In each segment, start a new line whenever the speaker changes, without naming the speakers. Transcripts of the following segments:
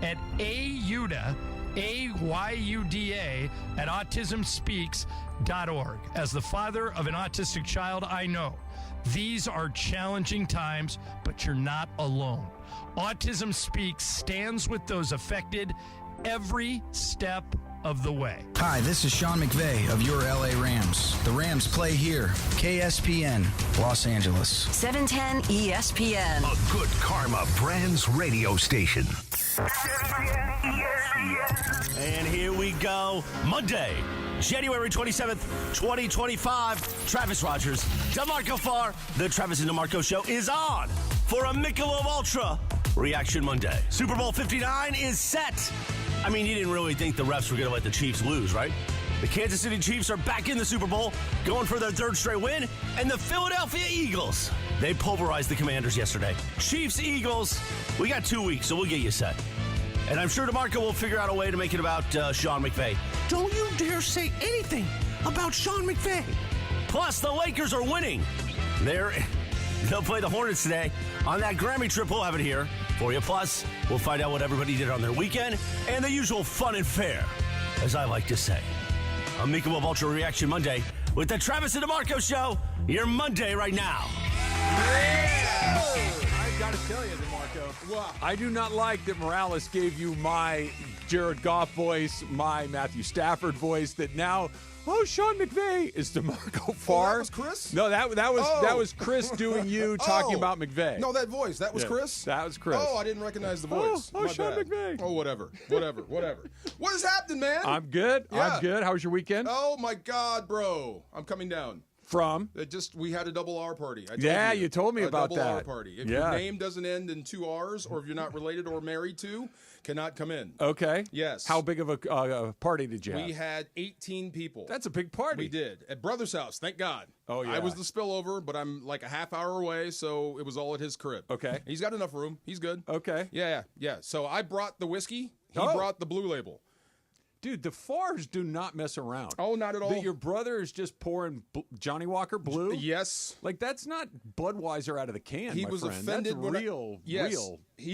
at AYUDA, AYUDA, at autismspeaks.org. As the father of an autistic child, I know these are challenging times, but you're not alone. Autism Speaks stands with those affected every step of the way.
Hi, this is Sean McVay of your LA Rams. The Rams play here. KSPN, Los Angeles.
710 ESPN.
A good karma brands radio station.
And here we go. Monday, January 27th, 2025. Travis Rogers, DeMarco Farr. The Travis and DeMarco Show is on for a Michelob Ultra Reaction Monday. Super Bowl 59 is set. I mean, you didn't really think the refs were going to let the Chiefs lose, right? The Kansas City Chiefs are back in the Super Bowl, going for their third straight win. And the Philadelphia Eagles, they pulverized the Commanders yesterday. Chiefs, Eagles, we got 2 weeks, so we'll get you set. And I'm sure DeMarco will figure out a way to make it about Sean McVay. Don't you dare say anything about Sean McVay. Plus, the Lakers are winning. They'll play the Hornets today. On that Grammy trip, we'll have it here for you. Plus, we'll find out what everybody did on their weekend and the usual fun and fair, as I like to say. A Michelob Ultra Reaction Monday with the Travis and DeMarco Show. Your Monday right now.
I got to tell you, DeMarco, I do not like that Morales gave you my Jared Goff voice, my Matthew Stafford voice, that now... Oh, Sean McVay is DeMarco Farr.
Oh, that was Chris?
No, that was Chris doing you talking about McVay.
No, that voice. That was Chris?
That was Chris.
Oh, I didn't recognize the voice.
Oh, Sean McVay.
Oh, whatever. What is happening, man?
I'm good.
Yeah.
I'm good. How was your weekend?
Oh, my God, bro. I'm coming down.
From?
We had a double R party.
You told me about that.
A double R party. If your name doesn't end in 2 R's, or if you're not related or married to, cannot come in.
Okay.
Yes.
How big of a party did you have?
We had 18 people.
That's a big party.
We did. At Brother's house, thank God.
Oh, yeah.
I was the spillover, but I'm like a half hour away, so it was all at his crib.
Okay.
He's got enough room. He's good.
Okay.
Yeah. So I brought the whiskey. He brought the Blue Label.
Dude, the Farrs do not mess around.
Oh, not at all.
Your brother is just pouring Johnny Walker Blue?
Yes.
Like, that's not Budweiser out of the can,
He was
friend.
offended
that's
when
real
He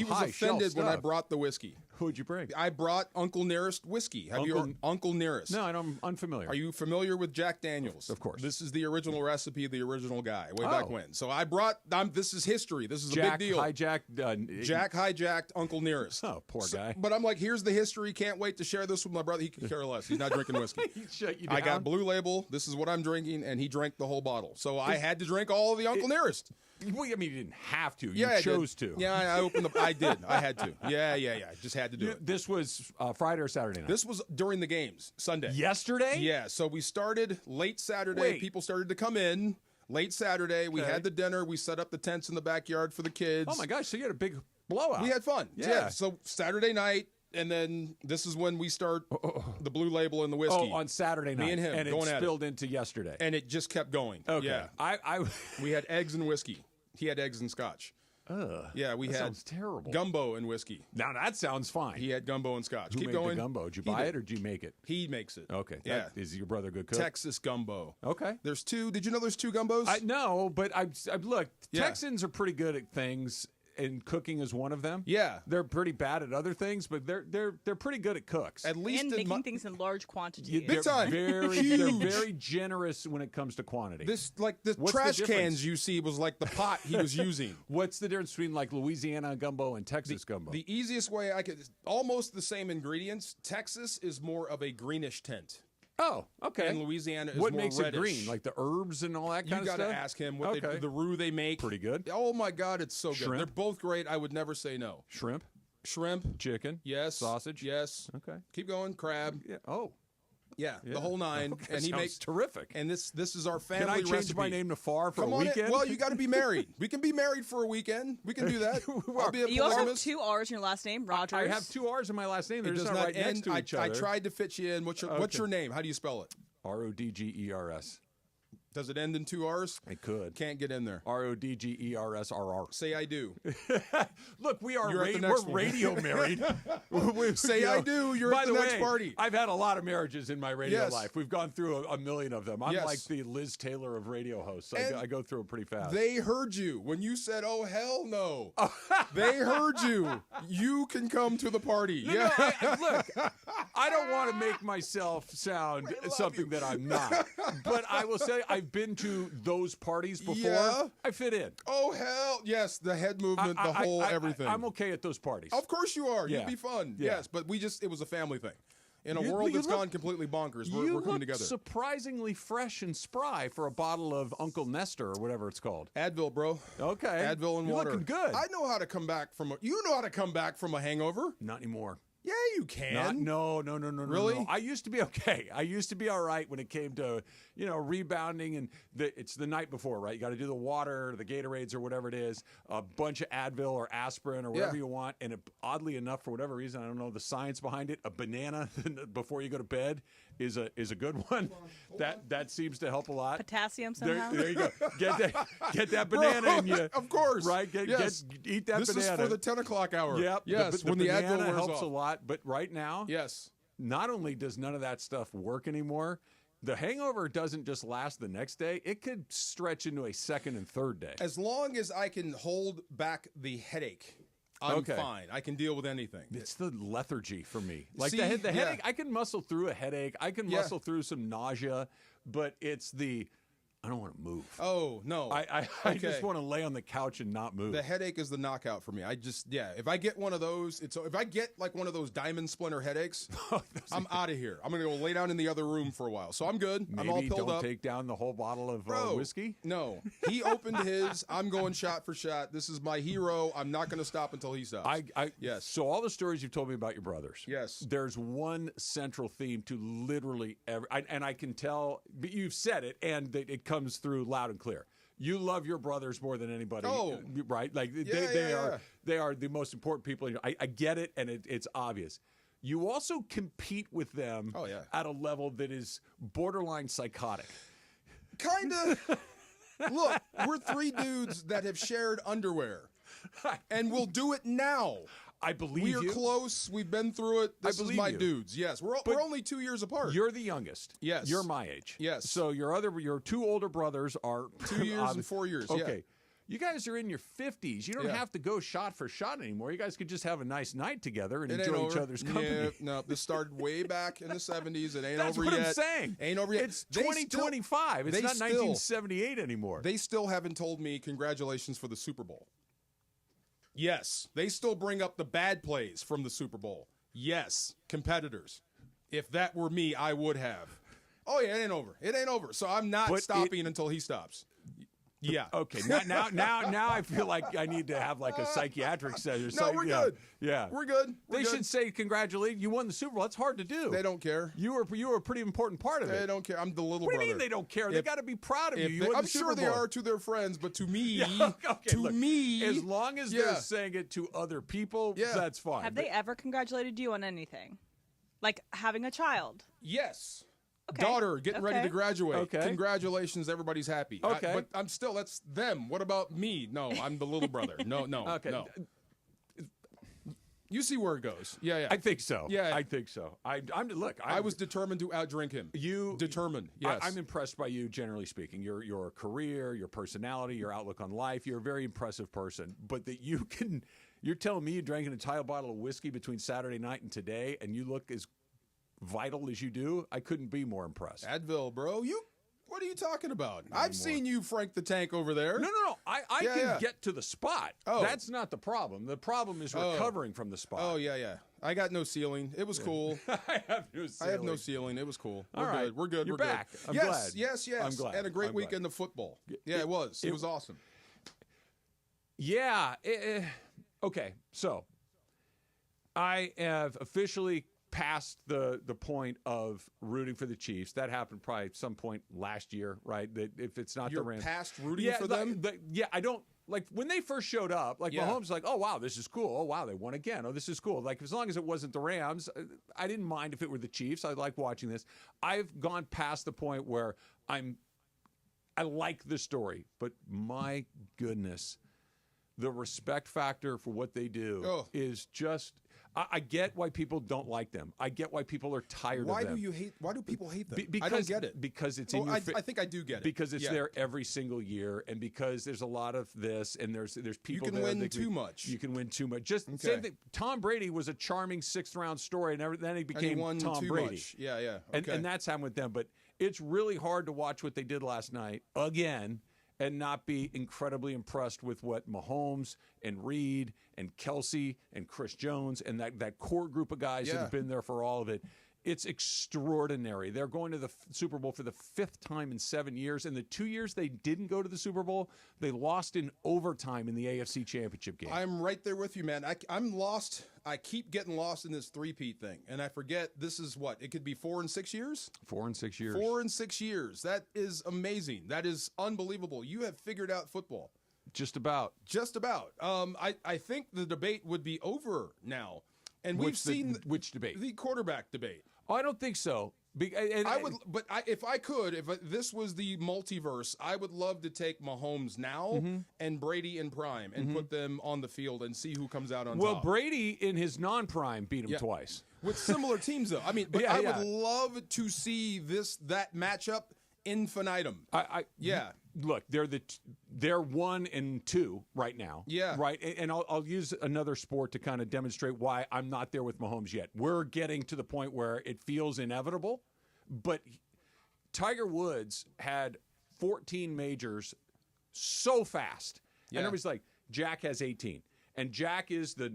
was
high-shelf
offended when I
stuff.
brought the whiskey.
Who'd you bring?
I brought Uncle Nearest whiskey. Have you heard Uncle Nearest?
No, I'm unfamiliar.
Are you familiar with Jack Daniels?
Of course.
This is the original recipe, the original guy, way back when. So I brought, this is history. This is a big deal.
Jack
hijacked Uncle Nearest.
Oh, poor guy.
But I'm like, here's the history. Can't wait to share this with my brother. He could care less. He's not drinking whiskey.
He shut you down.
I got Blue Label. This is what I'm drinking, and he drank the whole bottle. So I had to drink all of the Uncle Nearest.
Well, I mean, you didn't have to.
Yeah,
you chose to.
Yeah, I opened the. I did. I had to. Yeah. I just had to do it.
This was Friday or Saturday night?
This was during the games, Sunday.
Yesterday?
Yeah. So we started late Saturday.
Wait.
People started to come in late Saturday. We had the dinner. We set up the tents in the backyard for the kids.
Oh my gosh! So you had a big blowout.
We had fun.
Yeah.
So Saturday night. And then this is when we start the Blue Label and the whiskey.
Oh, on Saturday night.
Me and him
and
going
it
at
spilled into yesterday.
And it just kept going.
Okay.
Yeah. We had eggs and whiskey. He had eggs and scotch. Yeah, we had
sounds terrible.
Gumbo and whiskey.
Now that sounds fine.
He had gumbo and scotch.
Who
Keep
made
going.
the gumbo? Did you buy it or did you make it?
He makes it.
Okay.
Yeah.
Is your brother a good cook?
Texas gumbo.
Okay.
There's 2. Did you know there's 2 gumbos?
No, but I've looked.
Yeah.
Texans are pretty good at things. And cooking is one of them.
Yeah,
they're pretty bad at other things, but they're pretty good at cooks.
At least
and making things in large quantities.
Big time.
They're very generous when it comes to quantity.
This the trash cans you see was like the pot he was using.
What's the difference between like Louisiana gumbo and Texas gumbo?
The easiest way I could, almost the same ingredients. Texas is more of a greenish tint.
Oh, okay.
And Louisiana is
what
more
makes
reddish.
it green? Like the herbs and all that kind of stuff?
You got to ask him what the roux they make.
Pretty good.
Oh, my God, it's so good.
Shrimp?
They're both great. I would never say no.
Shrimp?
Chicken? Yes.
Sausage?
Yes.
Okay.
Keep going. Crab?
Yeah. Oh.
Yeah, the whole 9.
Okay,
and he
sounds
makes
terrific.
And this is our family
recipe. Can I change my name to Farr for a weekend?
Well, you got to be married. We can be married for a weekend. We can do that. I'll be a
you also have 2 R's in your last name, Rogers.
I have 2 R's in my last name. They're just
not
right
end.
next to each other.
I tried to fit you in. What's your name? How do you spell it?
Rodgers.
Does it end in 2 R's?
It could.
Can't get in there.
RODGERSRR.
Say I do.
Look, we're
one.
radio married.
Say I do. You're
by
at the
the
next
way,
party.
I've had a lot of marriages in my radio
Yes.
life. We've gone through a million of them. I'm
Yes.
like the Liz Taylor of radio hosts.
And
I go through it pretty fast.
They heard you when you said, "Oh hell no." They heard you. You can come to the party.
No,
yeah.
look, I don't want to make myself sound something that I'm not. But I will say I've been to those parties before.
Yeah.
I fit in.
Oh hell yes, the head movement, the whole everything.
I'm okay at those parties.
Of course you are.
Yeah.
You'd be fun.
Yeah.
Yes, but it was a family thing. In a
You-
world
you
that's
look-
gone completely bonkers, we're
You
coming
look
together.
surprisingly fresh and spry for a bottle of Uncle Nestor or whatever it's called.
Advil, bro.
Okay.
Advil and
You're
water.
looking good.
I know how to come back from you know how to come back from a hangover.
Not anymore.
Yeah, you can.
No.
Really?
No. I used to be okay. I used to be all right when it came to, rebounding, and it's the night before, right? You got to do the water, the Gatorades, or whatever it is, a bunch of Advil or aspirin or whatever
Yeah.
you want, and oddly enough, for whatever reason, I don't know the science behind it, a banana before you go to bed is a good one. That seems to help a lot.
Potassium somehow.
There you go. Get that banana in you.
Of course.
Right?
Yes.
Eat that
this
banana.
is for the 10 o'clock hour.
Yep.
Yes,
the
when the
banana
Advil wears
helps
off.
a lot, but right now,
Yes.
not only does none of that stuff work anymore, the hangover doesn't just last the next day. It could stretch into a second and third day.
As long as I can hold back the headache, I'm
Okay.
fine. I can deal with anything.
It's the lethargy for me. Like
See,
the
yeah.
headache, I can muscle through a headache. I can
Yeah.
muscle through some nausea, but it's I don't want to move.
Oh, no.
I
Okay.
just want to lay on the couch and not move.
The headache is the knockout for me. If I get one of those, if I get like one of those diamond splinter headaches, I'm out of here. I'm going to go lay down in the other room for a while. So I'm good. I'm all
Maybe
pilled
don't
up.
take down the whole bottle of
Bro,
whiskey.
No. He opened his. I'm going shot for shot. This is my hero. I'm not going to stop until he stops. Yes.
So all the stories you've told me about your brothers.
Yes.
There's one central theme to literally and I can tell. But you've said it, and it comes through loud and clear. You love your brothers more than anybody.
Oh.
Right? Like
Yeah.
they are the most important people. I get it, and it's obvious. You also compete with them
Oh, yeah.
at a level that is borderline psychotic.
Kind of. Look, we're three dudes that have shared underwear, and we'll do it now.
I believe
We are
you.
close. We've been through it. This is
believe
my
you.
dudes. Yes, we're only 2 years apart.
You're the youngest.
Yes.
You're my age.
Yes.
So your two older brothers are
2 years and 4 years.
Okay.
Yeah.
You guys are in your 50s. You don't
Yeah.
have to go shot for shot anymore. You guys could just have a nice night together and
It ain't
enjoy each
over.
other's company.
Yeah, no, this started way back in the 70s. It ain't
That's
over
what
yet.
I'm saying.
Ain't over yet.
It's
They
2025. It's
they
not
still-
1978 anymore.
They still haven't told me congratulations for the Super Bowl. Yes. They still bring up the bad plays from the Super Bowl. Yes. Competitors. If that were me, I would have. Oh, yeah, it ain't over. It ain't over. So I'm not
But
stopping until he stops. Yeah.
Okay, now I feel like I need to have like a psychiatric session.
No, we're good.
Yeah,
We're good. We're
They
good.
should say congratulations. You won the Super Bowl. That's hard to do.
They don't care.
You were a pretty important part of
They
it.
don't care. I'm the little
What do
brother.
you mean they don't care? They
If-
got to be proud of you.
If
You
they-
won
I'm
the
sure
Super
they
Bowl.
are to their friends, but to me,
Yeah, okay,
to
look,
me,
as long as
yeah.
they're saying it to other people,
Yeah.
that's fine.
Have they ever congratulated you on anything? Like having a child?
Yes.
Okay.
Daughter getting ready
Okay.
to graduate.
Okay.
Congratulations, everybody's happy.
Okay.
But I'm still, that's them. What about me? No, I'm the little brother. No.
Okay.
No. You see where it goes. Yeah.
I think so.
Yeah.
I think so.
I was determined to outdrink him.
You
determined. Yes.
I'm impressed by you, generally speaking. Your career, your personality, your outlook on life. You're a very impressive person. But that you're telling me you drank an entire bottle of whiskey between Saturday night and today, and you look as vital as you do. I couldn't be more impressed.
Advil, bro. What are you talking about? I've seen you Frank the Tank over there.
No. I
Yeah,
can
yeah.
get to the spot.
Oh.
That's not the problem. The problem is recovering from the spot.
Oh, yeah. I got no ceiling. It was cool.
I have no
I have no ceiling. It was cool.
All
We're
right.
good. We're good.
You're
We're
back.
good.
I'm
yes,
glad.
yes.
I'm glad.
And a great
I'm glad.
weekend of football. Yeah, it was. It was awesome.
Yeah. Okay. So I have officially past the point of rooting for the Chiefs. That happened probably some point last year, right? That if it's not
You're
the Rams,
past rooting for them?
I don't like when they first showed up. Like
Yeah.
Mahomes, like, oh wow, this is cool. Oh wow, they won again. Oh, this is cool. Like as long as it wasn't the Rams, I didn't mind if it were the Chiefs. I like watching this. I've gone past the point where I I like the story, but my goodness, the respect factor for what they do is just. I get why people don't like them. I get why people are tired of them.
Why do people hate them?
Because,
I don't get it.
Because it's in your
I think I do get it.
Because it's there every single year, and because there's a lot of this, and there's people.
You can win too much.
You can win too much. Just same thing. Tom Brady was a charming 6th round story, and then he became Tom Brady.
Much. Yeah. Okay.
And that's happened with them. But it's really hard to watch what they did last night again. And not be incredibly impressed with what Mahomes and Reed and Kelsey and Chris Jones and that core group of guys that have been there for all of it. It's extraordinary. They're going to the Super Bowl for the 5th time in 7 years. And the 2 years they didn't go to the Super Bowl, they lost in overtime in the AFC Championship game.
I'm right there with you, man. I'm lost. I keep getting lost in this three-peat thing. And I forget this is what? It could be 4 and 6 years?
4 and 6 years.
4 and 6 years. That is amazing. That is unbelievable. You have figured out football.
Just about.
Just about. I think the debate would be over now. And we've seen
which debate?
The quarterback debate.
Oh, I don't think so.
If this was the multiverse, I would love to take Mahomes now and Brady in prime and put them on the field and see who comes out on top.
Well, Brady in his non-prime beat him twice.
With similar teams, though. I mean, I would love to see that matchup infinitum.
Look, they're 1 and 2 right now.
Yeah.
Right. And I'll use another sport to kind of demonstrate why I'm not there with Mahomes yet. We're getting to the point where it feels inevitable, but Tiger Woods had 14 majors so fast. And everybody's like, Jack has 18. And Jack is the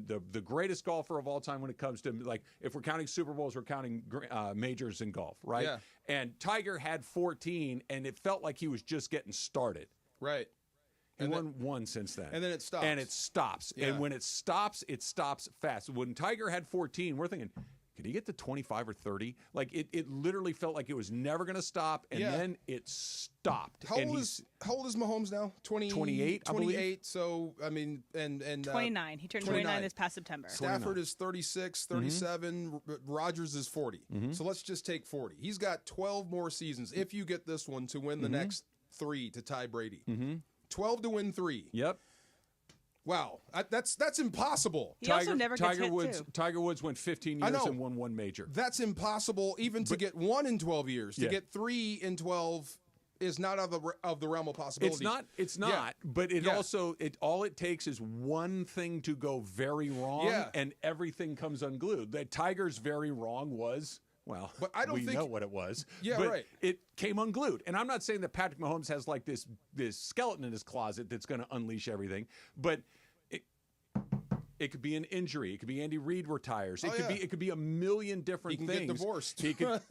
greatest golfer of all time when it comes to, like, if we're counting Super Bowls, we're counting majors in golf, right?
Yeah.
And Tiger had 14, and it felt like he was just getting started.
Right.
He won one since then.
And then it stops.
And it stops.
Yeah.
And when it stops fast. When Tiger had 14, we're thinking, could he get to 25 or 30? Like, it literally felt like it was never going to stop, and then it stopped.
How old is Mahomes now?
28, I believe.
28, so, I mean, and
29. He turned 29 this past September.
Stafford is 36, 37. Rodgers is 40. So let's just take 40. He's got 12 more seasons, if you get this one, to win the next 3 to tie Brady. 12 to win 3.
Yep.
Wow, that's impossible.
He also never gets hit, too.
Tiger Woods went 15 years and won 1 major.
That's impossible, even to get 1 in 12 years. To get 3 in 12 is not of the realm of possibility.
It's not. But it also all it takes is one thing to go very wrong, and everything comes unglued. That Tiger's very wrong was. Well, but I don't think know what it was.
Yeah,
but
right.
It came unglued. And I'm not saying that Patrick Mahomes has like this skeleton in his closet that's going to unleash everything, but it could be an injury. It could be Andy Reid retires. It could be a million different things.
He can get divorced.
He could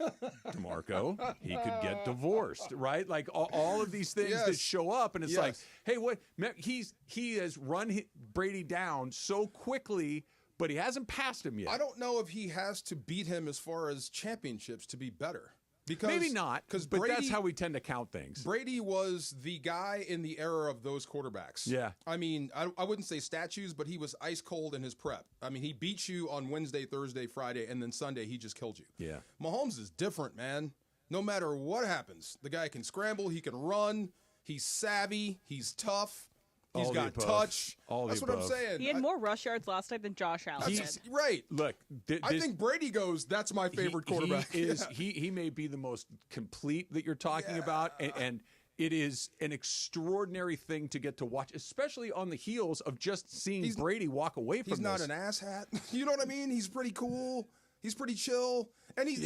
DeMarco. He could get divorced, right? Like all of these things that show up, and it's like, hey, what? He has run Brady down so quickly. But he hasn't passed him yet.
I don't know if he has to beat him as far as championships to be better. Because
maybe not, but that's how we tend to count things.
Brady was the guy in the era of those quarterbacks.
Yeah.
I mean, I wouldn't say statues, but he was ice cold in his prep. I mean, he beat you on Wednesday, Thursday, Friday, and then Sunday he just killed you.
Yeah.
Mahomes is different, man. No matter what happens, the guy can scramble, he can run, he's savvy, he's tough. He's got touch. That's what I'm saying.
He had more rush yards last night than Josh Allen did.
Right.
Look,
I think Brady goes, that's my favorite quarterback.
He may be the most complete that you're talking about, and it is an extraordinary thing to get to watch, especially on the heels of just seeing Brady walk away from this.
He's not an asshat. You know what I mean? He's pretty cool. He's pretty chill. And he's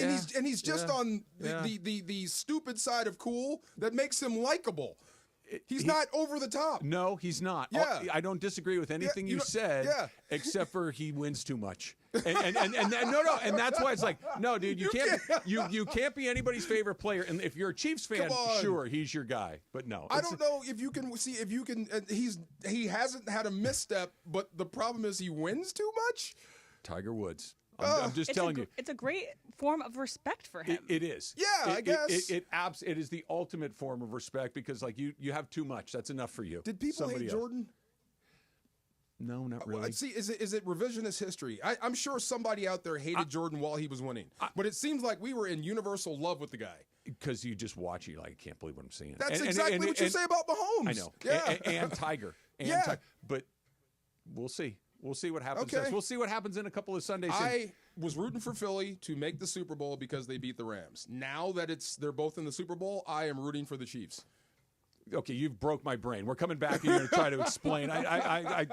just on the stupid side of cool that makes him likable. He's not over the top.
No, he's not.
Yeah.
I don't disagree with anything you said, except for he wins too much. And that's why it's like, no, dude, you can't be anybody's favorite player. And if you're a Chiefs fan, sure, he's your guy. But no,
I don't know if you can see if you can. He hasn't had a misstep, but the problem is he wins too much.
Tiger Woods. I'm just telling you.
It's a great form of respect for him.
It is.
Yeah, I guess.
It is the ultimate form of respect because, like, you have too much. That's enough for you.
Did people hate Jordan?
No, not really.
See, is it revisionist history? I'm sure somebody out there hated Jordan while he was winning. But it seems like we were in universal love with the guy.
because you just watch it, you're like, I can't believe what I'm seeing.
That's exactly what you say about Mahomes.
I know.
Yeah.
And Tiger. But we'll see. We'll see what happens.
Okay.
We'll see what happens in a couple of Sundays.
I was rooting for Philly to make the Super Bowl because they beat the Rams. Now that they're both in the Super Bowl, I am rooting for the Chiefs.
Okay, you've broke my brain. We're coming back and you're going to try to explain. I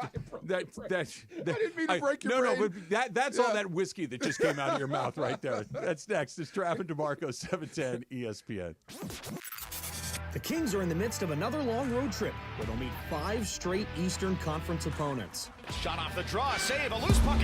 didn't mean to break your brain.
No, but that's all that whiskey that just came out of your mouth right there. That's next. It's Trav and DeMarco, 710 ESPN.
The Kings are in the midst of another long road trip where they'll meet 5 straight Eastern Conference opponents.
Shot off the draw, save, a loose puck.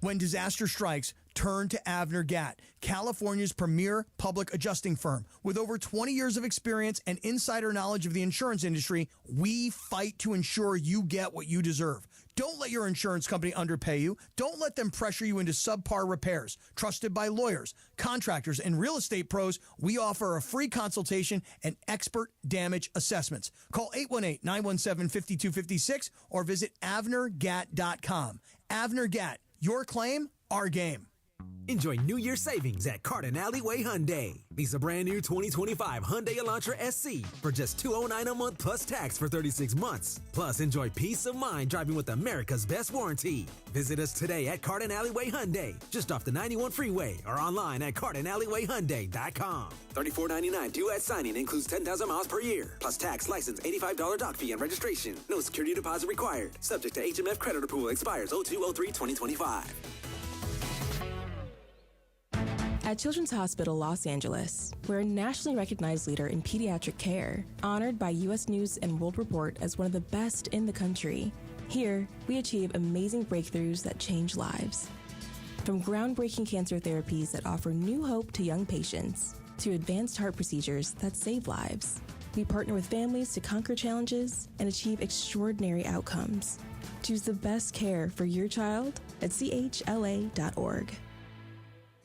When disaster strikes, turn to Avner Gatt, California's premier public adjusting firm. With over 20 years of experience and insider knowledge of the insurance industry, we fight to ensure you get what you deserve. Don't let your insurance company underpay you. Don't let them pressure you into subpar repairs. Trusted by lawyers, contractors, and real estate pros, we offer a free consultation and expert damage assessments. Call 818-917-5256 or visit AvnerGatt.com. Avner Gatt. Your claim, our game.
Enjoy New Year savings at Carden Alleyway Hyundai. Lease a brand new 2025 Hyundai Elantra SC for just $209 a month plus tax for 36 months. Plus, enjoy peace of mind driving with America's best warranty. Visit us today at Carden Alleyway Hyundai, just off the 91 freeway, or online at CardenAlleyWayHyundai.com. $34.99 due at signing, includes 10,000 miles per year, plus tax, license, $85 doc fee, and registration. No security deposit required. Subject to HMF credit approval. Expires 02/03/2025.
At Children's Hospital Los Angeles, we're a nationally recognized leader in pediatric care, honored by U.S. News and World Report as one of the best in the country. Here, we achieve amazing breakthroughs that change lives. From groundbreaking cancer therapies that offer new hope to young patients, to advanced heart procedures that save lives, we partner with families to conquer challenges and achieve extraordinary outcomes. Choose the best care for your child at chla.org.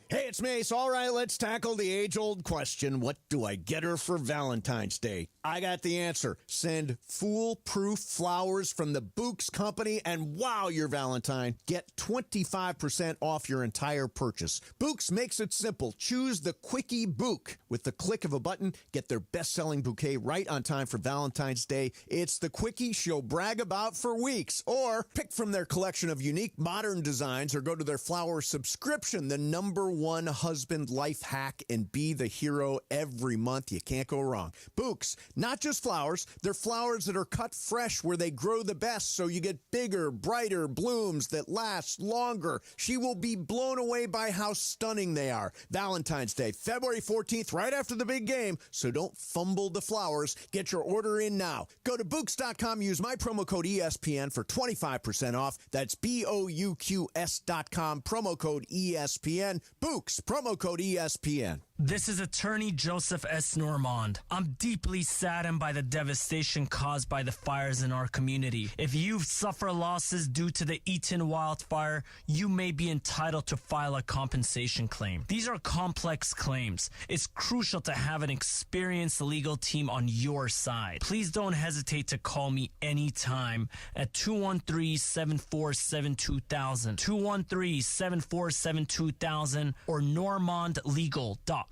Hey, it's Mace. All right, let's tackle the age-old question. What do I get her for Valentine's Day? I got the answer. Send foolproof flowers from the Books Company, and wow, your Valentine. Get 25% off your entire purchase. Books makes it simple. Choose the Quickie Book. With the click of a button, get their best-selling bouquet right on time for Valentine's Day. It's the Quickie she'll brag about for weeks. Or pick from their collection of unique modern designs or go to their flower subscription, the #1 husband life hack, and be the hero every month. You can't go wrong. Books, not just flowers. They're flowers that are cut fresh where they grow the best, so you get bigger, brighter blooms that last longer. She will be blown away by how stunning they are. Valentine's Day, February 14th, right after the big game, so don't fumble the flowers. Get your order in now. Go to Books.com, use my promo code ESPN for 25% off. That's BOUQS.com, promo code ESPN. Books, promo code ESPN.
This is attorney Joseph S. Normand. I'm deeply saddened by the devastation caused by the fires in our community. If you've suffered losses due to the Eaton wildfire, you may be entitled to file a compensation claim. These are complex claims. It's crucial to have an experienced legal team on your side. Please don't hesitate to call me anytime at 213-747-2000, 213-747-2000, or normandlegal.com.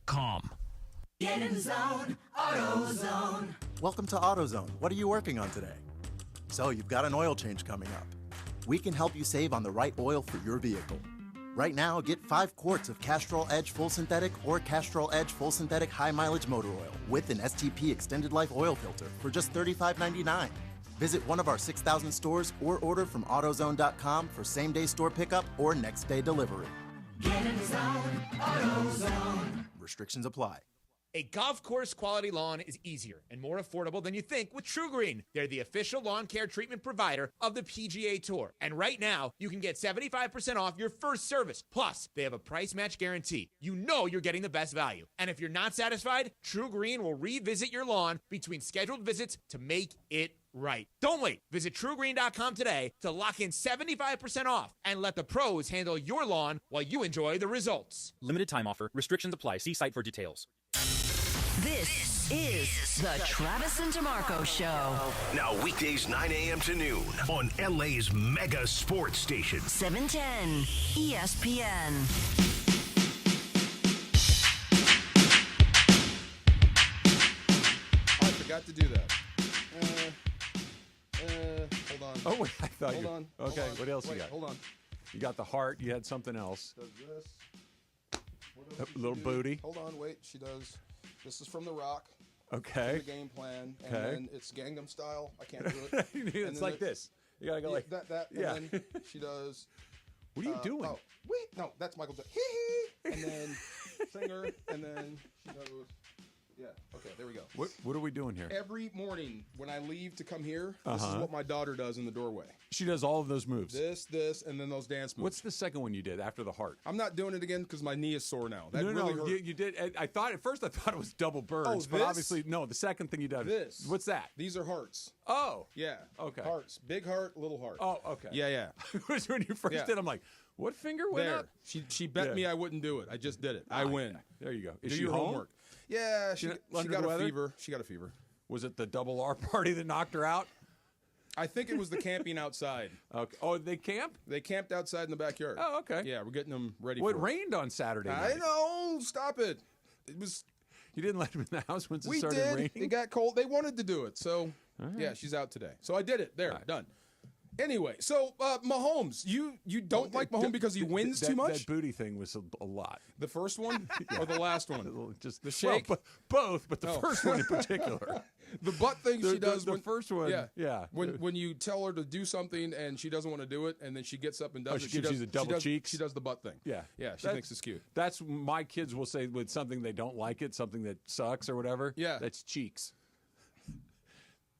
Get in the zone, AutoZone.
Welcome to AutoZone. What are you working on today? So you've got an oil change coming up. We can help you save on the right oil for your vehicle. Right now, get 5 quarts of Castrol Edge Full Synthetic or Castrol Edge Full Synthetic High Mileage Motor Oil with an STP Extended Life Oil Filter for just $35.99. Visit one of our 6,000 stores or order from AutoZone.com for same-day store pickup or next-day delivery.
Get in the zone, AutoZone.
Restrictions apply.
A golf course quality lawn is easier and more affordable than you think with True Green. They're the official lawn care treatment provider of the PGA Tour. And right now, you can get 75% off your first service. Plus, they have a price match guarantee. You know you're getting the best value. And if you're not satisfied, True Green will revisit your lawn between scheduled visits to make it right. Don't wait. Visit TrueGreen.com today to lock in 75% off and let the pros handle your lawn while you enjoy the results.
Limited time offer. Restrictions apply. See site for details.
This is the Travis and DeMarco Show.
Now weekdays 9 a.m. to noon on LA's mega sports station.
710 ESPN.
I forgot to do that. Hold on.
Oh, wait, I thought
Hold
you.
on.
Okay,
Hold on.
what else
Wait,
you got?
Hold on.
You got the heart. You had something else.
Does this. What else
A
does she
little
do?
booty.
Hold on, wait. She does. This is from The Rock.
Okay.
The game plan. And
Okay.
then it's Gangnam Style. I can't do it.
It's like this. You gotta go
yeah,
like
that.
Yeah.
And then she does.
What are you doing?
Oh, wait. No, that's Michael Jackson. Hee hee. And then singer. And then she goes. Yeah. Okay. There we go.
What are we doing here?
Every morning when I leave to come here, this is
Uh-huh.
what my daughter does in the doorway.
She does all of those moves.
This, and then those dance moves.
What's the second one you did after the heart?
I'm not doing it again because my knee is sore now. That
no,
really hurt.
you did. I thought at first it was double birds,
Oh,
but
this?
obviously no. The second thing you did.
This.
What's that?
These are hearts.
Oh.
Yeah.
Okay.
Hearts. Big heart, little heart.
Oh, okay.
Yeah.
Because when you first
Yeah.
did, I'm like, what finger went
There.
up?
She bet
Yeah.
me I wouldn't do it. I just did it. I win.
There you go. Is
Do
she
your
home?
homework. Yeah, she
Under
got
the
a
weather?
fever. She got a fever.
Was it the double R party that knocked her out?
I think it was the camping outside.
Okay. Oh, they camp?
They camped outside in the backyard.
Oh, okay.
Yeah, we're getting them ready
Well,
for
it rained on Saturday
I
night.
know. Stop it. It was.
You didn't let them in the house once it
We
started
did.
raining?
It got cold. They wanted to do it. So,
right.
yeah, she's out today. So I did it. There, done. Anyway, so Mahomes, you don't like Mahomes because he wins too much?
That booty thing was a lot.
The first one or the last one?
Just
the shake?
Well, both, but the first one in particular.
The butt thing she does.
The first one, yeah.
When you tell her to do something and she doesn't want to do it, and then she gets up and does
she
it.
gives
does,
you the double cheeks?
She does the butt thing.
Yeah.
She thinks it's cute.
That's my kids will say with something they don't like it, something that sucks or whatever.
Yeah.
That's cheeks.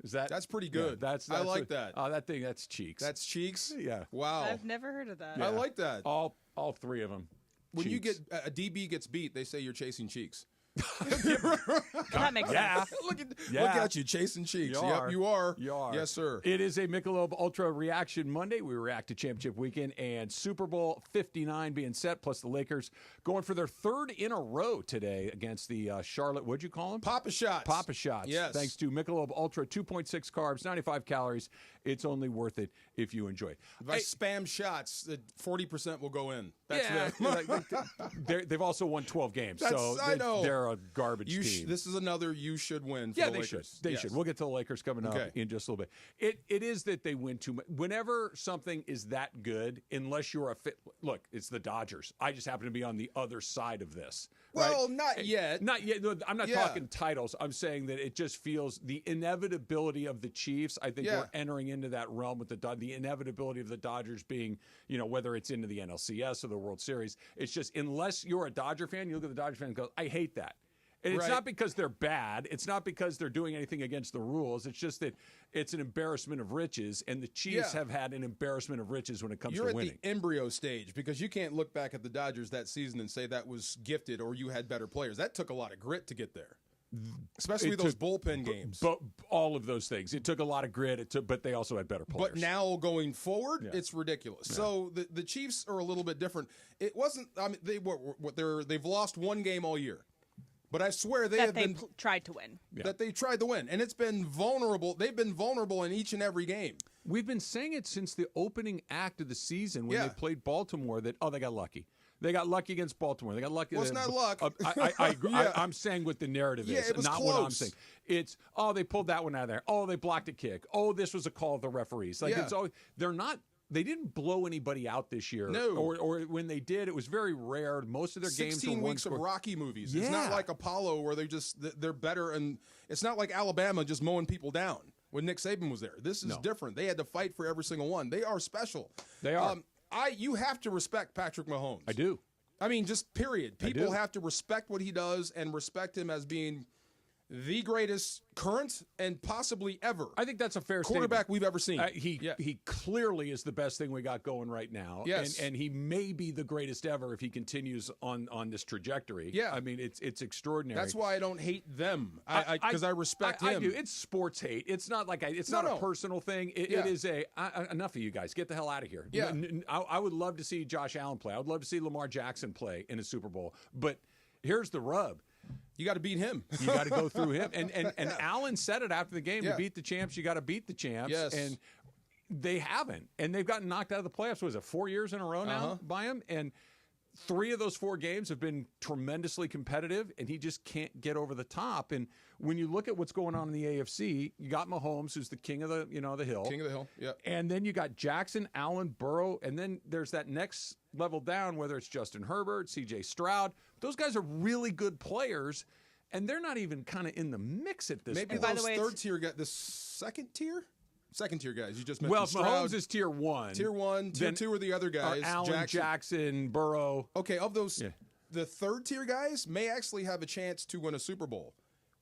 Is that's
pretty good.
Yeah,
I like that.
Oh, that thing, that's cheeks.
That's cheeks?
Yeah.
Wow.
I've never heard of that.
I like that.
All three of them.
When you
cheeks.
get a DB gets beat, they say you're chasing cheeks.
That makes
Yeah.
sense.
Look at you chasing cheeks.
You
Yep,
are.
you are.
You are.
Yes, sir.
It is a Michelob Ultra Reaction Monday. We react to Championship Weekend and Super Bowl 59 being set, plus the Lakers going for their third in a row today against the Charlotte, what'd you call them?
Papa Shots.
Papa Shots.
Yes.
Thanks to Michelob Ultra, 2.6 carbs, 95 calories. It's only worth it if you enjoy it.
If I spam shots, 40% will go in. That's
they've also won 12 games,
I know.
they're a garbage team.
This is another you should win for
Yeah,
the
they
Lakers.
should. They
Yes.
should. We'll get to the Lakers coming up in just a little bit. It is that they win too much. Whenever something is that good, unless you're a fit. Look, it's the Dodgers. I just happen to be on the other side of this.
Well,
right?
not yet.
Not yet. No, I'm not
Yeah.
talking titles. I'm saying that it just feels the inevitability of the Chiefs. I think we're entering into that realm with the inevitability of the Dodgers being, whether it's into the NLCS or the World Series. It's just unless you're a Dodger fan, you look at the Dodger fan and go, I hate that. And it's not because they're bad. It's not because they're doing anything against the rules. It's just that it's an embarrassment of riches, and the Chiefs have had an embarrassment of riches when it comes to winning.
You're at the embryo stage because you can't look back at the Dodgers that season and say that was gifted or you had better players. That took a lot of grit to get there, especially those bullpen games.
But all of those things. It took a lot of grit, but they also had better players.
But now going forward, it's ridiculous. Yeah. So the Chiefs are a little bit different. It wasn't. I mean, they've lost one game all year. But I swear they
tried to win.
That they tried to win. And it's been vulnerable. They've been vulnerable in each and every game.
We've been saying it since the opening act of the season when they played Baltimore that, they got lucky. They got lucky against Baltimore. They got lucky.
Well, it's not luck.
I agree. I'm saying what the narrative is,
it was
not
close.
what I'm saying. It's, they pulled that one out of there. They blocked a kick. This was a call of the referees. It's always, they're not. They didn't blow anybody out this year.
No.
Or when they did, it was very rare. Most of their games were
16 weeks of Rocky movies.
Yeah.
It's not like Apollo where they're better. And it's not like Alabama just mowing people down when Nick Saban was there. This is different. They had to fight for every single one. They are special.
They are.
You have to respect Patrick Mahomes.
I do.
I mean, just period. People have to respect what he does and respect him as being the greatest current and possibly ever.
I think that's a fair
quarterback
statement.
we've ever seen.
He clearly is the best thing we got going right now.
Yes.
And he may be the greatest ever if he continues on this trajectory.
Yeah.
I mean, it's extraordinary.
That's why I don't hate them, because I respect him.
I do. It's sports hate. It's not like it's not a personal thing. It is enough of you guys. Get the hell out of here.
Yeah.
I would love to see Josh Allen play. I would love to see Lamar Jackson play in a Super Bowl. But here's the rub.
You got to beat him.
You got to go through him. And Allen said it after the game. To beat the champs, you got to beat the champs.
Yes.
And they haven't. And they've gotten knocked out of the playoffs. Was it 4 years in a row now by him? And 3 of those 4 games have been tremendously competitive, and he just can't get over the top. And when you look at what's going on in the AFC, you got Mahomes, who's the king of the hill.
King of the hill, yeah.
And then you got Jackson, Allen, Burrow, and then there's that next level down, whether it's Justin Herbert, C.J. Stroud. Those guys are really good players, and they're not even kind of in the mix at this
Maybe
point.
those third tier guys, the second tier guys. You just mentioned
Well,
Stroud.
Mahomes is tier 1.
Tier 1, tier 2 are the other guys.
Allen, Jackson, Burrow.
Okay, of those, the third tier guys may actually have a chance to win a Super Bowl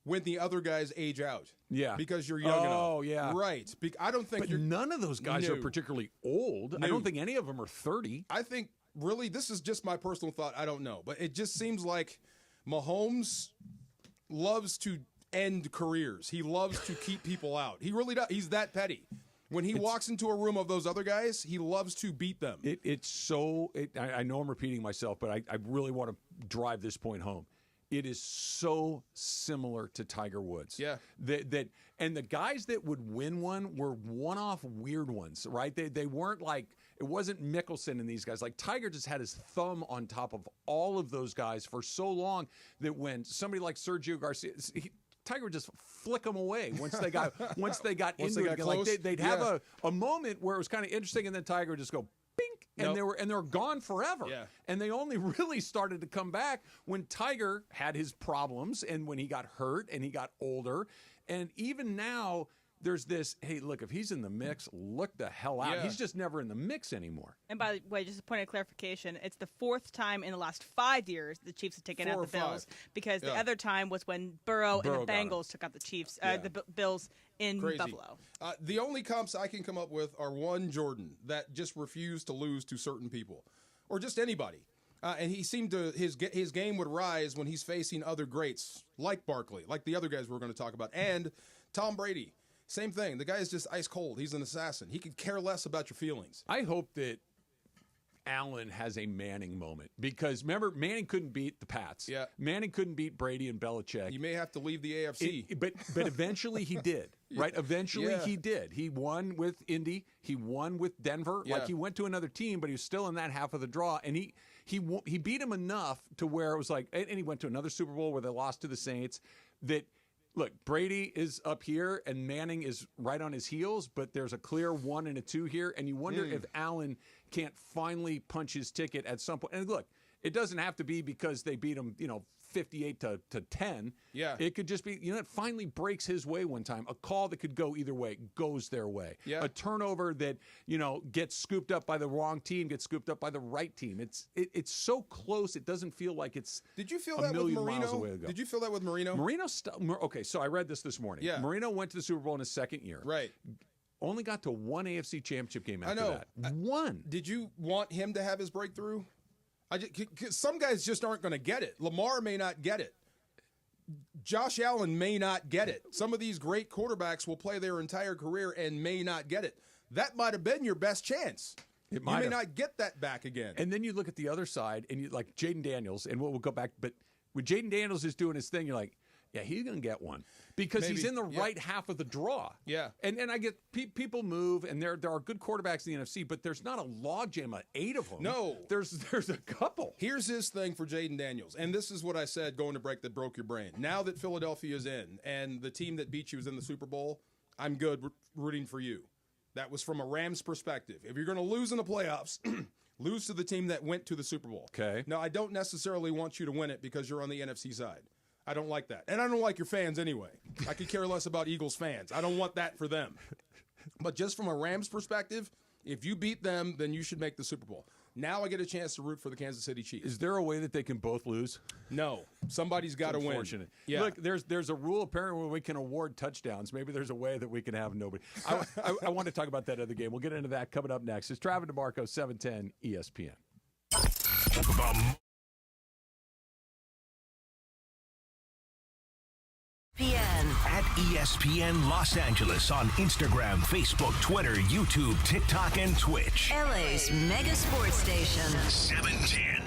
when the other guys age out.
Yeah.
Because you're young enough.
Oh, yeah.
Right. I don't think
But none of those guys are particularly old. I don't think any of them are 30.
I think, really, this is just my personal thought. I don't know. But it just seems like Mahomes loves to end careers. He loves to keep people out. He really does. He's that petty. When he walks into a room of those other guys, he loves to beat them.
I know I'm repeating myself, but I really want to drive this point home. It is so similar to Tiger Woods.
Yeah.
And the guys that would win one were one-off weird ones, right? They weren't like, it wasn't Mickelson and these guys. Like Tiger just had his thumb on top of all of those guys for so long that when somebody like Sergio Garcia, Tiger would just flick them away once they got into it. Like they'd have a moment where it was kind of interesting, and then Tiger would just go bink, and they were gone forever.
Yeah.
And they only really started to come back when Tiger had his problems and when he got hurt and he got older. And even now, there's this, hey, look, if he's in the mix, look the hell out.
Yeah.
He's just never in the mix anymore.
And by the way, just a point of clarification, it's the 4th time in the last 5 years the Chiefs have taken out the Bills, because the other time was when Burrow and the Bengals took out the Chiefs, the Bills in Buffalo.
The only comps I can come up with are one Jordan that just refused to lose to certain people, or just anybody. And he seemed to, his game would rise when he's facing other greats like Barkley, like the other guys we're going to talk about, and Tom Brady. Same thing. The guy is just ice cold. He's an assassin. He could care less about your feelings.
I hope that Allen has a Manning moment, because remember, Manning couldn't beat the Pats.
Yeah.
Manning couldn't beat Brady and Belichick.
You may have to leave the AFC.
But eventually he did, right? Eventually he did. He won with Indy. He won with Denver.
Yeah.
Like, he went to another team, but he was still in that half of the draw. And he beat him enough to where it was like, and he went to another Super Bowl where they lost to the Saints, that, look, Brady is up here and Manning is right on his heels, but there's a clear 1 and a 2 here. And you wonder if Allen can't finally punch his ticket at some point. And look, it doesn't have to be because they beat him, 58 to 10.
Yeah.
It could just be, it finally breaks his way one time. A call that could go either way goes their way.
Yeah.
A turnover that, gets scooped up by the wrong team, gets scooped up by the right team. It's so close, it doesn't feel like it's
Did you feel
a
that with
million miles
Marino?
away ago.
Did you feel that with Marino?
Okay, so I read this morning.
Yeah.
Marino went to the Super Bowl in his second year.
Right.
Only got to one AFC Championship game after
I know.
that. One.
Did you want him to have his breakthrough? Some guys just aren't going to get it. Lamar may not get it. Josh Allen may not get it. Some of these great quarterbacks will play their entire career and may not get it. That might have been your best chance. You may not get that back again.
And then you look at the other side, and you like Jaden Daniels, and we'll go back. But when Jaden Daniels is doing his thing, you're like, yeah, he's going to get one because he's in the right half of the draw.
Yeah.
And I get people move, and there are good quarterbacks in the NFC, but there's not a logjam of 8 of them.
No.
There's a couple.
Here's his thing for Jaden Daniels, and this is what I said going to break that broke your brain. Now that Philadelphia's in, and the team that beat you is in the Super Bowl, I'm good rooting for you. That was from a Rams perspective. If you're going to lose in the playoffs, lose to the team that went to the Super Bowl.
Okay.
Now, I don't necessarily want you to win it because you're on the NFC side. I don't like that. And I don't like your fans anyway. I could care less about Eagles fans. I don't want that for them. But just from a Rams perspective, if you beat them, then you should make the Super Bowl. Now I get a chance to root for the Kansas City Chiefs.
Is there a way that they can both lose?
No. Somebody's got to win.
Unfortunate.
Yeah.
Look, there's a rule apparently where we can award touchdowns. Maybe there's a way that we can have nobody. I want to talk about that other game. We'll get into that coming up next. It's Travis DeMarco, 710 ESPN.
At ESPN Los Angeles on Instagram, Facebook, Twitter, YouTube, TikTok, and Twitch.
LA's mega sports station.
710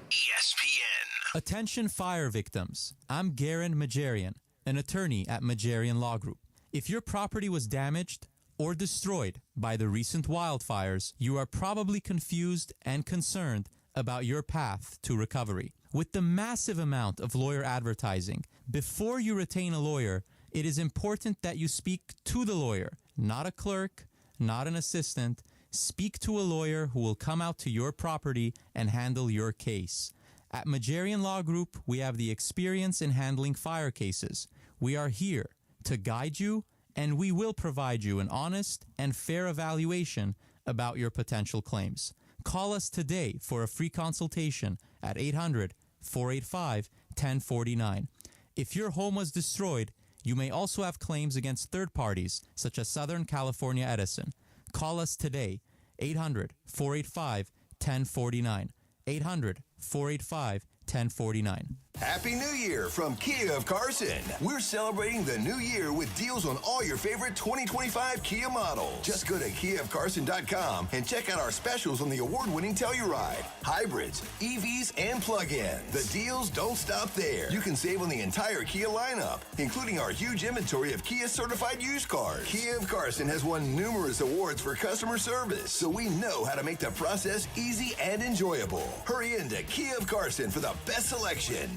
ESPN.
Attention fire victims. I'm Garen Majarian, an attorney at Majarian Law Group. If your property was damaged or destroyed by the recent wildfires, you are probably confused and concerned about your path to recovery. With the massive amount of lawyer advertising, before you retain a lawyer, it is important that you speak to the lawyer, not a clerk, not an assistant. Speak to a lawyer who will come out to your property and handle your case. At Majarian Law Group, we have the experience in handling fire cases. We are here to guide you, and we will provide you an honest and fair evaluation about your potential claims. Call us today for a free consultation at 800-485-1049. If your home was destroyed, you may also have claims against third parties, such as Southern California Edison. Call us today, 800-485-1049. 800-485-1049.
Happy New Year from Kia of Carson. We're celebrating the new year with deals on all your favorite 2025 Kia models. Just go to KiaofCarson.com and check out our specials on the award-winning Telluride, hybrids, EVs, and plug-ins. The deals don't stop there. You can save on the entire Kia lineup, including our huge inventory of Kia-certified used cars. Kia of Carson has won numerous awards for customer service, so we know how to make the process easy and enjoyable. Hurry into Kia of Carson for the best selection.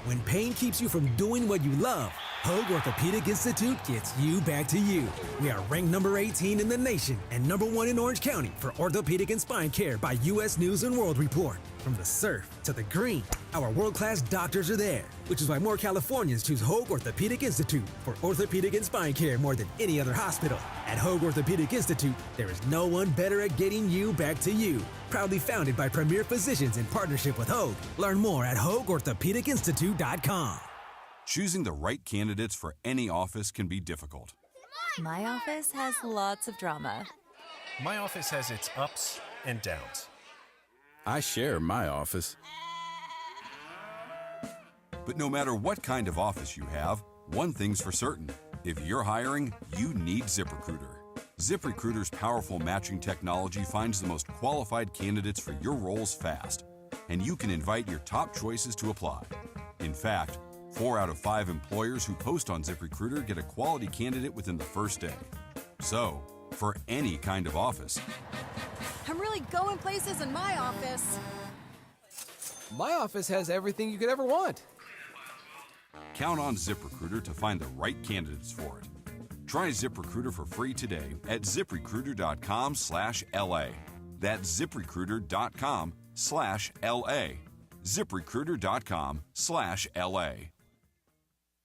When pain keeps you from doing what you love, Hoag Orthopedic Institute gets you back to you. We are ranked number 18 in the nation and number 1 in Orange County for orthopedic and spine care by U.S. News & World Report. From the surf to the green, our world-class doctors are there, which is why more Californians choose Hoag Orthopedic Institute for orthopedic and spine care more than any other hospital. At Hoag Orthopedic Institute, there is no one better at getting you back to you. Proudly founded by premier physicians in partnership with Hoag. Learn more at HoagOrthopedicInstitute.com.
Choosing the right candidates for any office can be difficult.
My office has lots of drama.
My office has its ups and downs.
I share my office. But no matter what kind of office you have, one thing's for certain. If you're hiring, you need ZipRecruiter. ZipRecruiter's powerful matching technology finds the most qualified candidates for your roles fast, and you can invite your top choices to apply. In fact, 4 out of 5 employers who post on ZipRecruiter get a quality candidate within the first day. So, for any kind of office,
I'm really going places in my office.
My office has everything you could ever want.
count on ZipRecruiter to find the right candidates for it. Try ZipRecruiter for free today at ZipRecruiter.com/LA. That's ZipRecruiter.com/LA. ZipRecruiter.com/LA.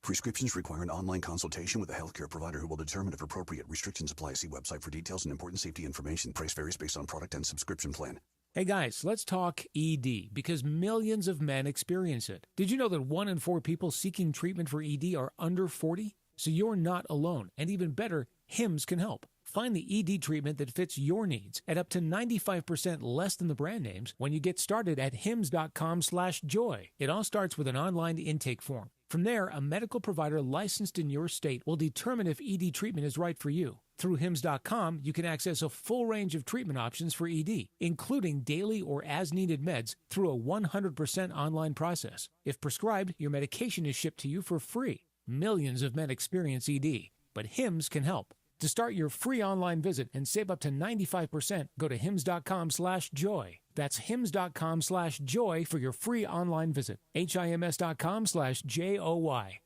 Prescriptions require an online consultation with a healthcare provider who will determine if appropriate. Restrictions apply. See website for details and important safety information. Price varies based on product and subscription plan.
Hey guys, let's talk ED because millions of men experience it. Did you know that 1 in 4 people seeking treatment for ED are under 40? So you're not alone. And even better, Hims can help. Find the ED treatment that fits your needs at up to 95% less than the brand names when you get started at hims.com/joy. It all starts with an online intake form. From there, a medical provider licensed in your state will determine if ED treatment is right for you. Through hims.com, you can access a full range of treatment options for ED, including daily or as-needed meds through a 100% online process. If prescribed, your medication is shipped to you for free. Millions of men experience ED, but Hims can help. To start your free online visit and save up to 95%, go to hims.com/joy. That's hims.com/joy for your free online visit. HIMS.com/JOY.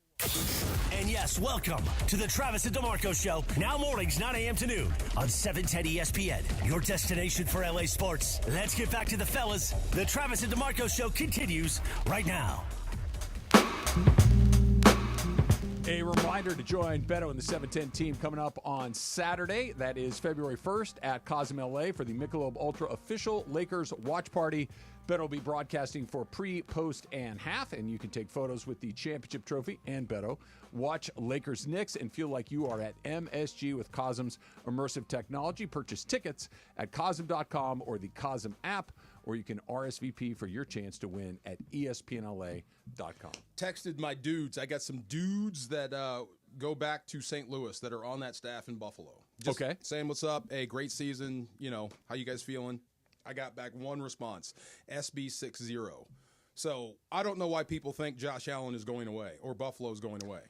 And yes, welcome to the Travis and DeMarco Show. Now mornings, 9 a.m. to noon on 710 ESPN, your destination for LA sports. Let's get back to the fellas. The Travis and DeMarco Show continues right now.
A reminder to join Beto and the 710 team coming up on Saturday. That is February 1st at Cosm LA for the Michelob Ultra official Lakers watch party. Beto will be broadcasting for pre, post, and half, and you can take photos with the championship trophy and Beto. Watch Lakers Knicks and feel like you are at MSG with Cosm's immersive technology. Purchase tickets at Cosm.com or the Cosm app, or you can RSVP for your chance to win at ESPNLA.com.
Texted my dudes. I got some dudes that go back to St. Louis that are on that staff in Buffalo. Just
okay.
Saying what's up. Hey, great season. You know, how you guys feeling? I got back one response, SB60. So I don't know why people think Josh Allen is going away or Buffalo's going away.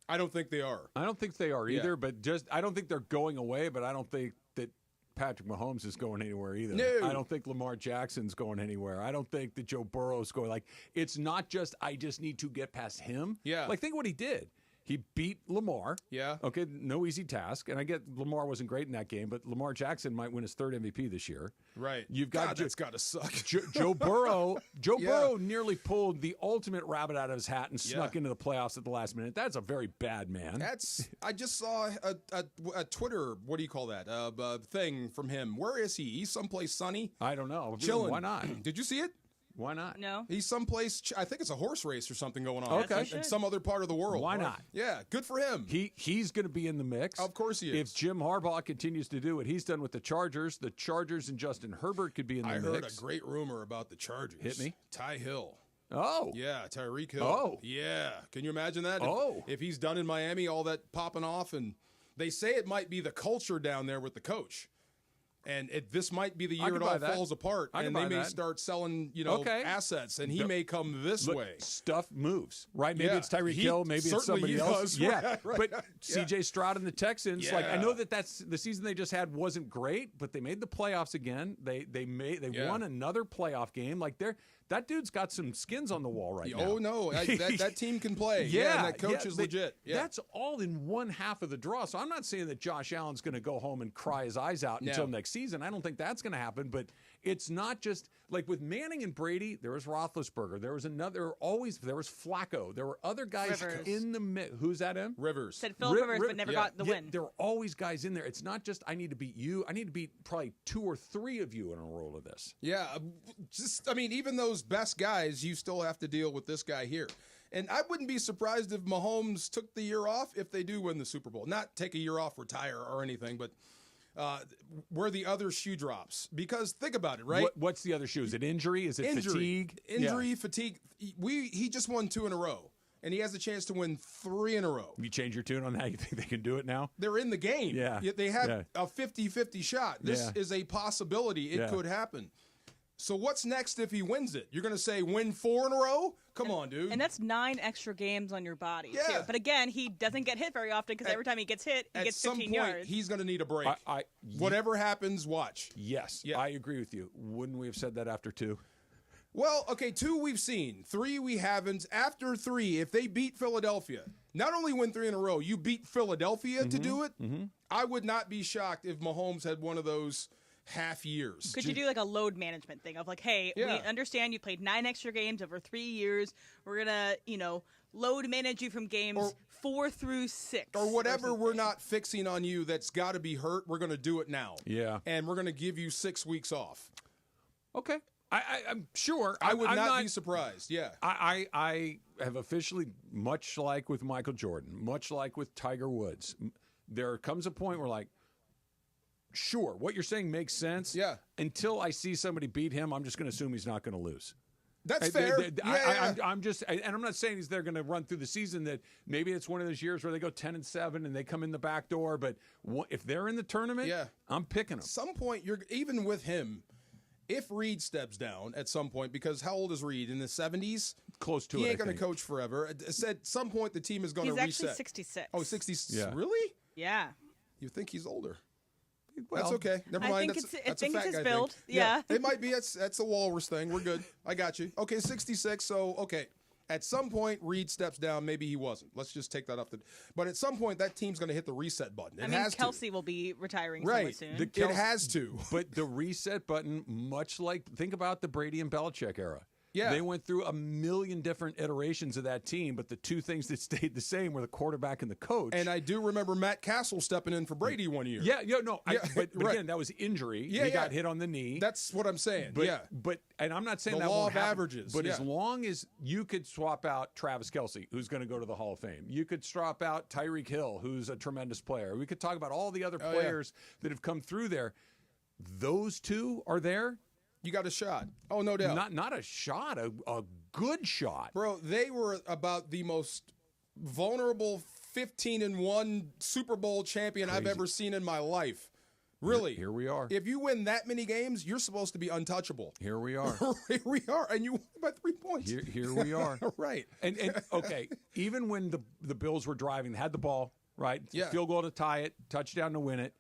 I don't think they are.
I don't think they are either, but I don't think they're going away, but I don't think that Patrick Mahomes is going anywhere either.
No.
I don't think Lamar Jackson's going anywhere. I don't think that Joe Burrow's going. Like, it's not just, I just need to get past him.
Yeah.
Like, think what he did. He beat Lamar.
Yeah.
Okay, no easy task. And I get Lamar wasn't great in that game, but Lamar Jackson might win his third MVP this year.
Right.
You've got
that's got to suck.
Joe Burrow. Joe Burrow nearly pulled the ultimate rabbit out of his hat and snuck into the playoffs at the last minute. That's a very bad man.
I just saw a Twitter, what do you call that, thing from him. Where is he? He's someplace sunny?
I don't know.
Chilling.
Why not?
Did you see it?
Why not?
No.
He's someplace, I think it's a horse race or something going on.
Okay.
In some other part of the world.
Why not?
Yeah, good for him.
He's going to be in the mix.
Of course he is.
If Jim Harbaugh continues to do what he's done with the Chargers and Justin Herbert could be in the mix.
I heard a great rumor about the Chargers.
Hit me.
Ty Hill.
Oh.
Yeah, Tyreek Hill.
Oh.
Yeah. Can you imagine that?
Oh.
If he's done in Miami, all that popping off, and they say it might be the culture down there with the coach. And this might be the year it all falls apart, and they may start selling, assets, and he may come this way.
Stuff moves, right? Maybe it's Tyreek Hill, maybe it's somebody else. Yeah,
right.
But C.J. Stroud and the Texans, like I know that's the season they just had wasn't great, but they made the playoffs again. They won another playoff game. Like that dude's got some skins on the wall right now.
Oh no, that team can play. And that coach is legit.
That's all in one half of the draw. So I'm not saying that Josh Allen's going to go home and cry his eyes out until next season. I don't think that's going to happen, but it's not just like with Manning and Brady. There was Roethlisberger. There was there was Flacco. There were other guys in the mix. Who's that in?
Rivers.
Said Phil Rivers, but never got the win.
There were always guys in there. It's not just I need to beat you. I need to beat probably 2 or 3 of you in a roll of this.
Yeah, even those best guys, you still have to deal with this guy here. And I wouldn't be surprised if Mahomes took the year off if they do win the Super Bowl. Not take a year off, retire, or anything, but where the other shoe drops. Because think about it, right?
What's the other shoe? Is it injury? Is it fatigue?
Injury, fatigue. He just won 2 in a row, and he has a chance to win 3 in a row.
You change your tune on that? You think they can do it now?
They're in the game.
Yeah.
They have a 50-50 shot. This is a possibility. It could happen. So what's next if he wins it? You're going to say win 4 in a row? Come on, dude.
And that's 9 extra games on your body, too. But again, he doesn't get hit very often because every time he gets hit, he gets 15 yards.
At some point, he's going to need a break. Whatever happens, watch.
Yes, I agree with you. Wouldn't we have said that after 2?
Well, okay, 2 we've seen. 3 we haven't. After 3, if they beat Philadelphia, not only win 3 in a row, you beat Philadelphia to do it, I would not be shocked if Mahomes had one of those half years.
Could you do like a load management thing of like, hey, we understand you played 9 extra games over 3 years. We're going to, load manage you from games 4 through 6.
Or whatever we're not fixing on you that's got to be hurt, we're going to do it now.
Yeah.
And we're going to give you 6 weeks off.
Okay. I'm sure.
I would not be surprised. Yeah.
I have officially, much like with Michael Jordan, much like with Tiger Woods, there comes a point where like, sure, what you're saying makes sense.
Yeah.
Until I see somebody beat him, I'm just going to assume he's not going to lose.
That's fair.
I'm just, and I'm not saying they're going to run through the season. That maybe it's one of those years where they go 10-7 and they come in the back door. But if they're in the tournament, I'm picking them.
At some point, you're even with him. If Reed steps down at some point, because how old is Reed? In the 70s?
Close to it.
He ain't going to coach forever. At some point, the team is going to reset.
He's actually 66.
Oh, 66.
Yeah.
Really?
Yeah.
You think he's older?
Well,
that's okay. Never mind.
I
That's
think
a fat
it's
guy
his build.
thing.
Yeah.
It might be. That's a walrus thing. We're good. I got you. Okay, 66. So, okay. At some point, Reed steps down. Maybe he wasn't. Let's just take that off. But at some point, that team's going to hit the reset button. It has
Kelsey will be retiring
right.
soon.
It has to.
But the reset button, much like, think about the Brady and Belichick era.
Yeah.
They went through a million different iterations of that team, but the two things that stayed the same were the quarterback and the coach.
And I do remember Matt Castle stepping in for Brady one year.
But again, that was injury. He got hit on the knee.
That's what I'm saying.
But I'm not saying
the
that
law
won't
of
happen,
averages.
But as long as you could swap out Travis Kelce, who's going to go to the Hall of Fame, you could swap out Tyreek Hill, who's a tremendous player. We could talk about all the other players that have come through there. Those two are there.
You got a shot. Oh, no doubt.
Not a shot, a good shot.
Bro, they were about the most vulnerable 15-1 Super Bowl champion I've ever seen in my life. Really.
Here we are.
If you win that many games, you're supposed to be untouchable.
Here we are.
Here we are. And you won by 3 points.
Here we are.
Right.
And okay, even when the Bills were driving, they had the ball, right?
Yeah.
Field goal to tie it, touchdown to win it.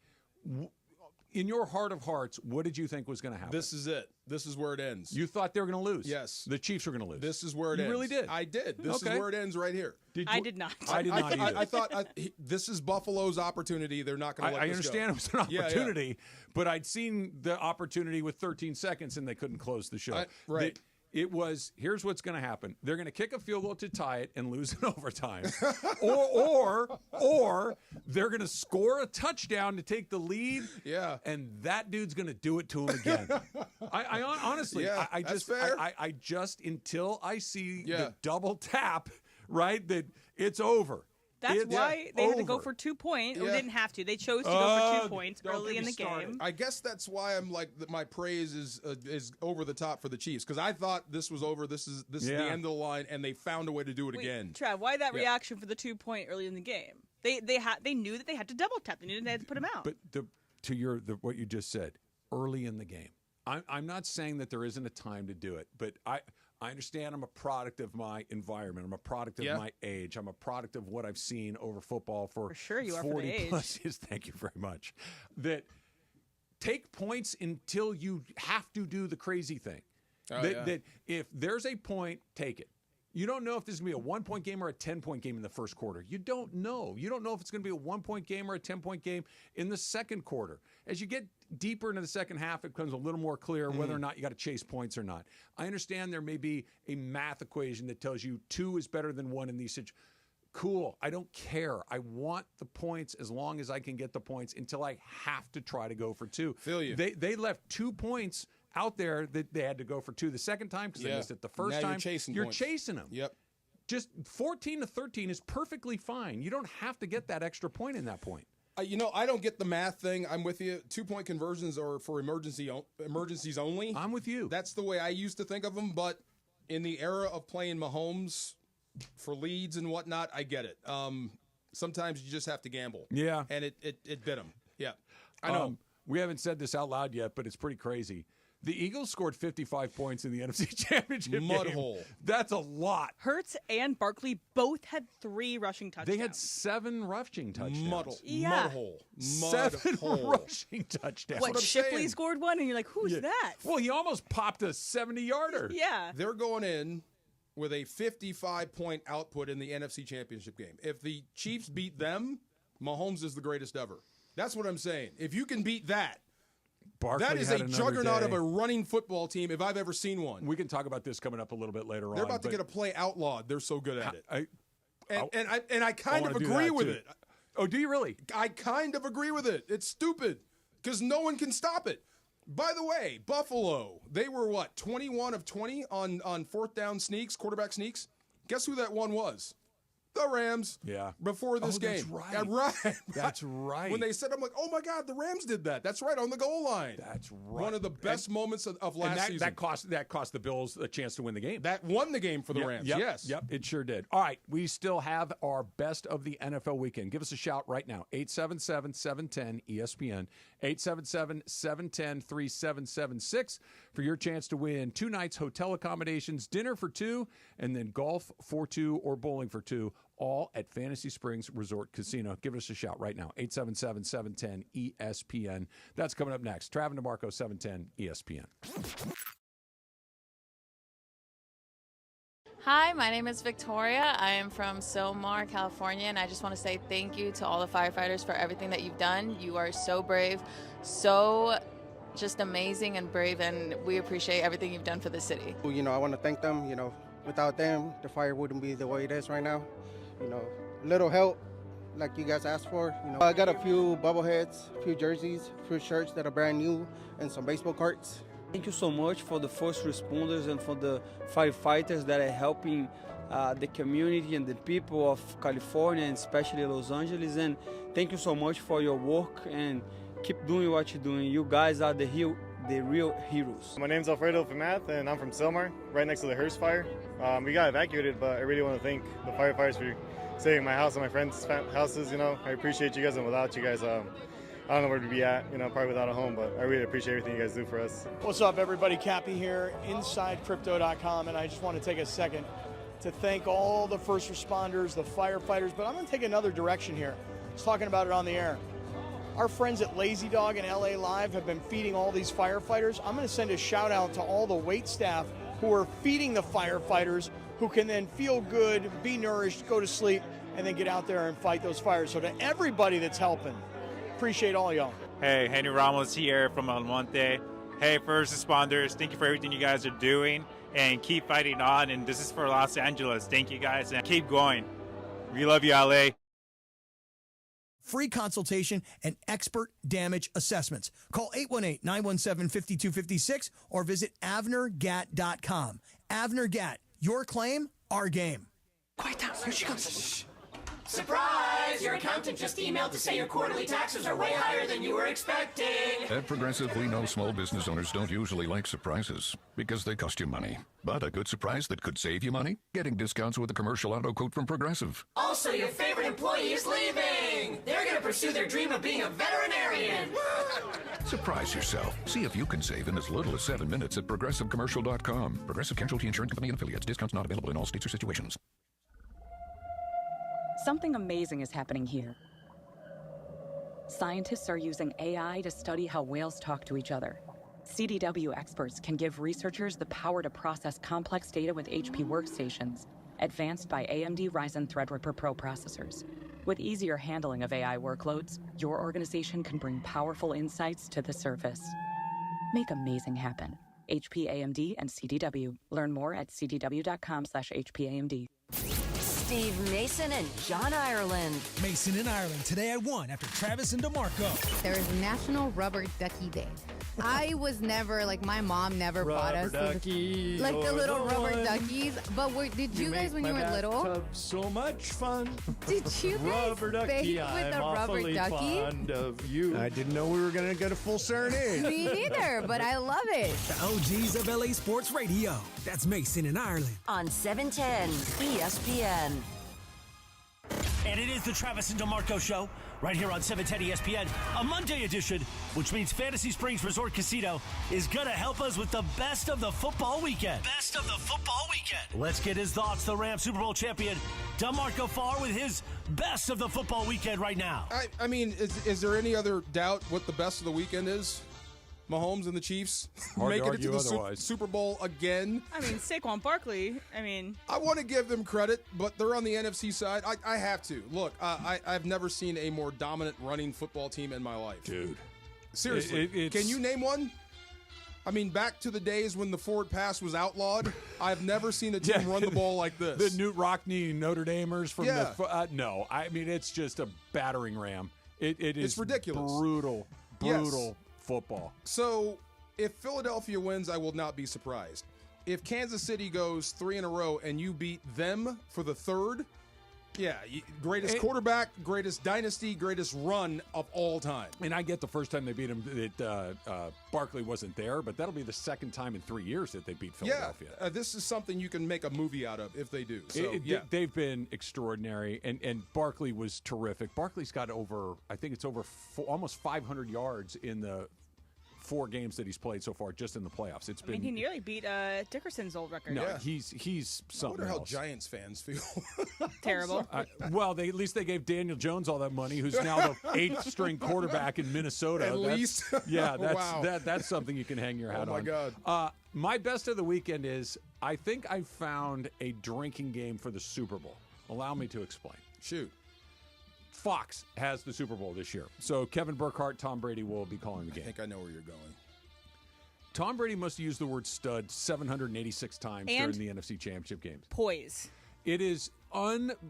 In your heart of hearts, what did you think was going to happen?
This is it. This is where it ends.
You thought they were going to lose?
Yes.
The Chiefs were going to lose.
This is where it ends.
You really did?
I did. This is where it ends right here.
I did not.
I did not either.
I thought this is Buffalo's opportunity. They're not going to let this
understand
go.
it was an opportunity, but I'd seen the opportunity with 13 seconds and they couldn't close the show.
Right.
It was, here's what's going to happen. They're going to kick a field goal to tie it and lose in overtime. or they're going to score a touchdown to take the lead.
Yeah.
And that dude's going to do it to him again. I honestly, I just, until I see the double tap, right, that it's over.
That's why they had to go for 2 points. Or didn't have to. They chose to go for 2 points early in the game.
I guess that's why I'm like my praise is over the top for the Chiefs, because I thought this was over. This is the end of the line, and they found a way to do it again.
Trav, why that reaction for the 2 point early in the game? They knew that they had to double tap. They knew they had to put him out.
But to what you just said, early in the game. I'm not saying that there isn't a time to do it, but I understand I'm a product of my environment. I'm a product of my age. I'm a product of what I've seen over football for
sure you are
40
for the age.
plus years. Thank you very much. That take points until you have to do the crazy thing. That if there's a point, take it. You don't know if this is going to be a 1 point game or a 10-point game in the first quarter. You don't know. You don't know if it's going to be a 1 point game or a 10-point game in the second quarter. As you get deeper into the second half, it becomes a little more clear whether or not you got to chase points or not. I understand there may be a math equation that tells you 2 is better than 1 in these situations. Cool. I don't care. I want the points as long as I can get the points until I have to try to go for 2.
Feel you.
They left 2 points out there that they had to go for 2 the second time because they missed it the first time. You're chasing them.
Yep.
Just 14-13 is perfectly fine. You don't have to get that extra point in that point.
I don't get the math thing. I'm with you. 2 point conversions are for emergencies only.
I'm with you.
That's the way I used to think of them. But in the era of playing Mahomes for leads and whatnot, I get it. Sometimes you just have to gamble.
Yeah.
And it bit him. Yeah. I know.
We haven't said this out loud yet, but it's pretty crazy. The Eagles scored 55 points in the NFC Championship
Mud
game.
hole.
That's a lot.
Hurts and Barkley both had 3 rushing touchdowns.
They had 7 rushing touchdowns.
Mud hole.
7 rushing touchdowns.
What, Shipley scored one, and you're like, who's that?
Well, he almost popped a 70-yarder.
Yeah.
They're going in with a 55-point output in the NFC Championship game. If the Chiefs beat them, Mahomes is the greatest ever. That's what I'm saying. If you can beat that,
Barkley
that is a juggernaut of a running football team if I've ever seen one.
We can talk about this coming up a little bit later on.
They're about to get a play outlawed. They're so good at it.
I
I kind of agree with it.
Oh, do you really?
I kind of agree with it. It's stupid because no one can stop it. By the way, Buffalo, they were 21 of 20 on fourth down sneaks, quarterback sneaks. Guess who that one was? The Rams.
Yeah.
Before this game.
That's right.
Yeah, right.
That's right.
When they said, I'm like, oh my God, the Rams did that. That's right, on the goal line.
That's right.
One of the best moments of last season.
That cost the Bills a chance to win the game.
That won the game for the Rams. Yes.
Yep, it sure did. All right, we still have our best of the NFL weekend. Give us a shout right now. 877-710-ESPN. 877-710-3776 for your chance to win 2 nights hotel accommodations, dinner for 2, and then golf for 2 or bowling for 2, all at Fantasy Springs Resort Casino. Give us a shout right now. 877-710-ESPN. That's coming up next. Travis DeMarco, 710 ESPN.
Hi, my name is Victoria. I am from Sylmar, California, and I just want to say thank you to all the firefighters for everything that you've done. You are so brave, so just amazing and brave, and we appreciate everything you've done for the city.
You know, I want to thank them. You know, without them, the fire wouldn't be the way it is right now. You know, little help like you guys asked for. You know, I got a few bobbleheads, a few jerseys, a few shirts that are brand new, and some baseball cards.
Thank you so much for the first responders and for the firefighters that are helping the community and the people of California, and especially Los Angeles. And thank you so much for your work, and keep doing what you're doing. You guys are the real heroes.
My name's Alfredo Famath, and I'm from Selmar, right next to the Hearst fire. We got evacuated, but I really want to thank the firefighters for saving my house and my friends' houses. You know, I appreciate you guys, and without you guys, I don't know where to be at, you know, probably without a home, but I really appreciate everything you guys do for us.
What's up, everybody? Cappy here, InsideCrypto.com, and I just want to take a second to thank all the first responders, the firefighters, but I'm going to take another direction here. I was talking about it on the air. Our friends at Lazy Dog and LA Live have been feeding all these firefighters. I'm going to send a shout out to all the wait staff who are feeding the firefighters, who can then feel good, be nourished, go to sleep, and then get out there and fight those fires. So to everybody that's helping, appreciate all y'all.
Hey, Henry Ramos here from El Monte. Hey, first responders, thank you for everything you guys are doing, and keep fighting on. And this is for Los Angeles. Thank you guys, and keep going. We love you, LA.
Free consultation and expert damage assessments. Call 818-917-5256 or visit avnergat.com. Avner Gat, your claim, our game.
Quiet down, here she comes. Shh. Surprise! Your accountant just emailed to say your quarterly taxes are way higher than you were expecting.
At Progressive, we know small business owners don't usually like surprises because they cost you money. But a good surprise that could save you money? Getting discounts with a commercial auto quote from Progressive.
Also, your favorite employee is leaving. They're going to pursue their dream of being a veterinarian.
Surprise yourself. See if you can save in as little as 7 minutes at ProgressiveCommercial.com. Progressive Casualty Insurance Company and Affiliates. Discounts not available in all states or situations.
Something amazing is happening here. Scientists are using AI to study how whales talk to each other. CDW experts can give researchers the power to process complex data with HP workstations, advanced by AMD Ryzen Threadripper Pro processors. With easier handling of AI workloads, your organization can bring powerful insights to the surface. Make amazing happen. HP, AMD, and CDW. Learn more at cdw.com/HPAMD.
Steve Mason and John Ireland.
Mason in Ireland today at 1 after Travis and DeMarco.
There is National Rubber Ducky Day. I was never, like, my mom never bought us
ducky,
like the little rubber duckies. But did you guys, when you were little,
so much fun?
Did you guys bake with the rubber ducky?
Fond of you. I didn't know we were going to get a full serenade.
Me neither, but I love it.
The OGs of LA Sports Radio. That's Mason in Ireland.
On 710 ESPN.
And it is the Travis and DeMarco Show, right here on 710 ESPN, a Monday edition, which means Fantasy Springs Resort Casino is going to help us with the best of the football weekend. Best of the football weekend. Let's get his thoughts, the Rams Super Bowl champion, DeMarco Farr, with his best of the football weekend right now.
I mean, is there any other doubt what the best of the weekend is? Mahomes and the Chiefs making it to the Super Bowl again.
I mean, Saquon Barkley,
I want to give them credit, but they're on the NFC side. I have to. Look, I've never seen a more dominant running football team in my life.
Dude.
Seriously. Can you name one? I mean, back to the days when the forward pass was outlawed, I've never seen a team run the ball like this.
The Newt Rockne Notre Damers from no. I mean, it's just a battering ram. It's
ridiculous.
Brutal football.
So, if Philadelphia wins, I will not be surprised. If Kansas City goes 3 in a row and you beat them for the third, greatest quarterback, greatest dynasty, greatest run of all time.
And I get the first time they beat him, Barkley wasn't there, but that'll be the second time in 3 years that they beat Philadelphia.
Yeah, this is something you can make a movie out of if they do. So,
they've been extraordinary, and Barkley was terrific. Barkley's got almost 500 yards in the 4 games that he's played so far, just in the playoffs.
He nearly beat Dickerson's old record.
No, he's something
I wonder
else.
how Giants fans feel.
Terrible.
Well, at least they gave Daniel Jones all that money, who's now the 8th string quarterback in Minnesota.
At least?
Yeah,
Wow.
that's something you can hang your hat on.
Oh, my God.
My best of the weekend is, I think I found a drinking game for the Super Bowl. Allow me to explain.
Shoot.
Fox has the Super Bowl this year. So Kevin Burkhardt, Tom Brady will be calling the game.
I think I know where you're going.
Tom Brady must have used the word stud 786 times
And
during the NFC Championship games.
Poise.
It is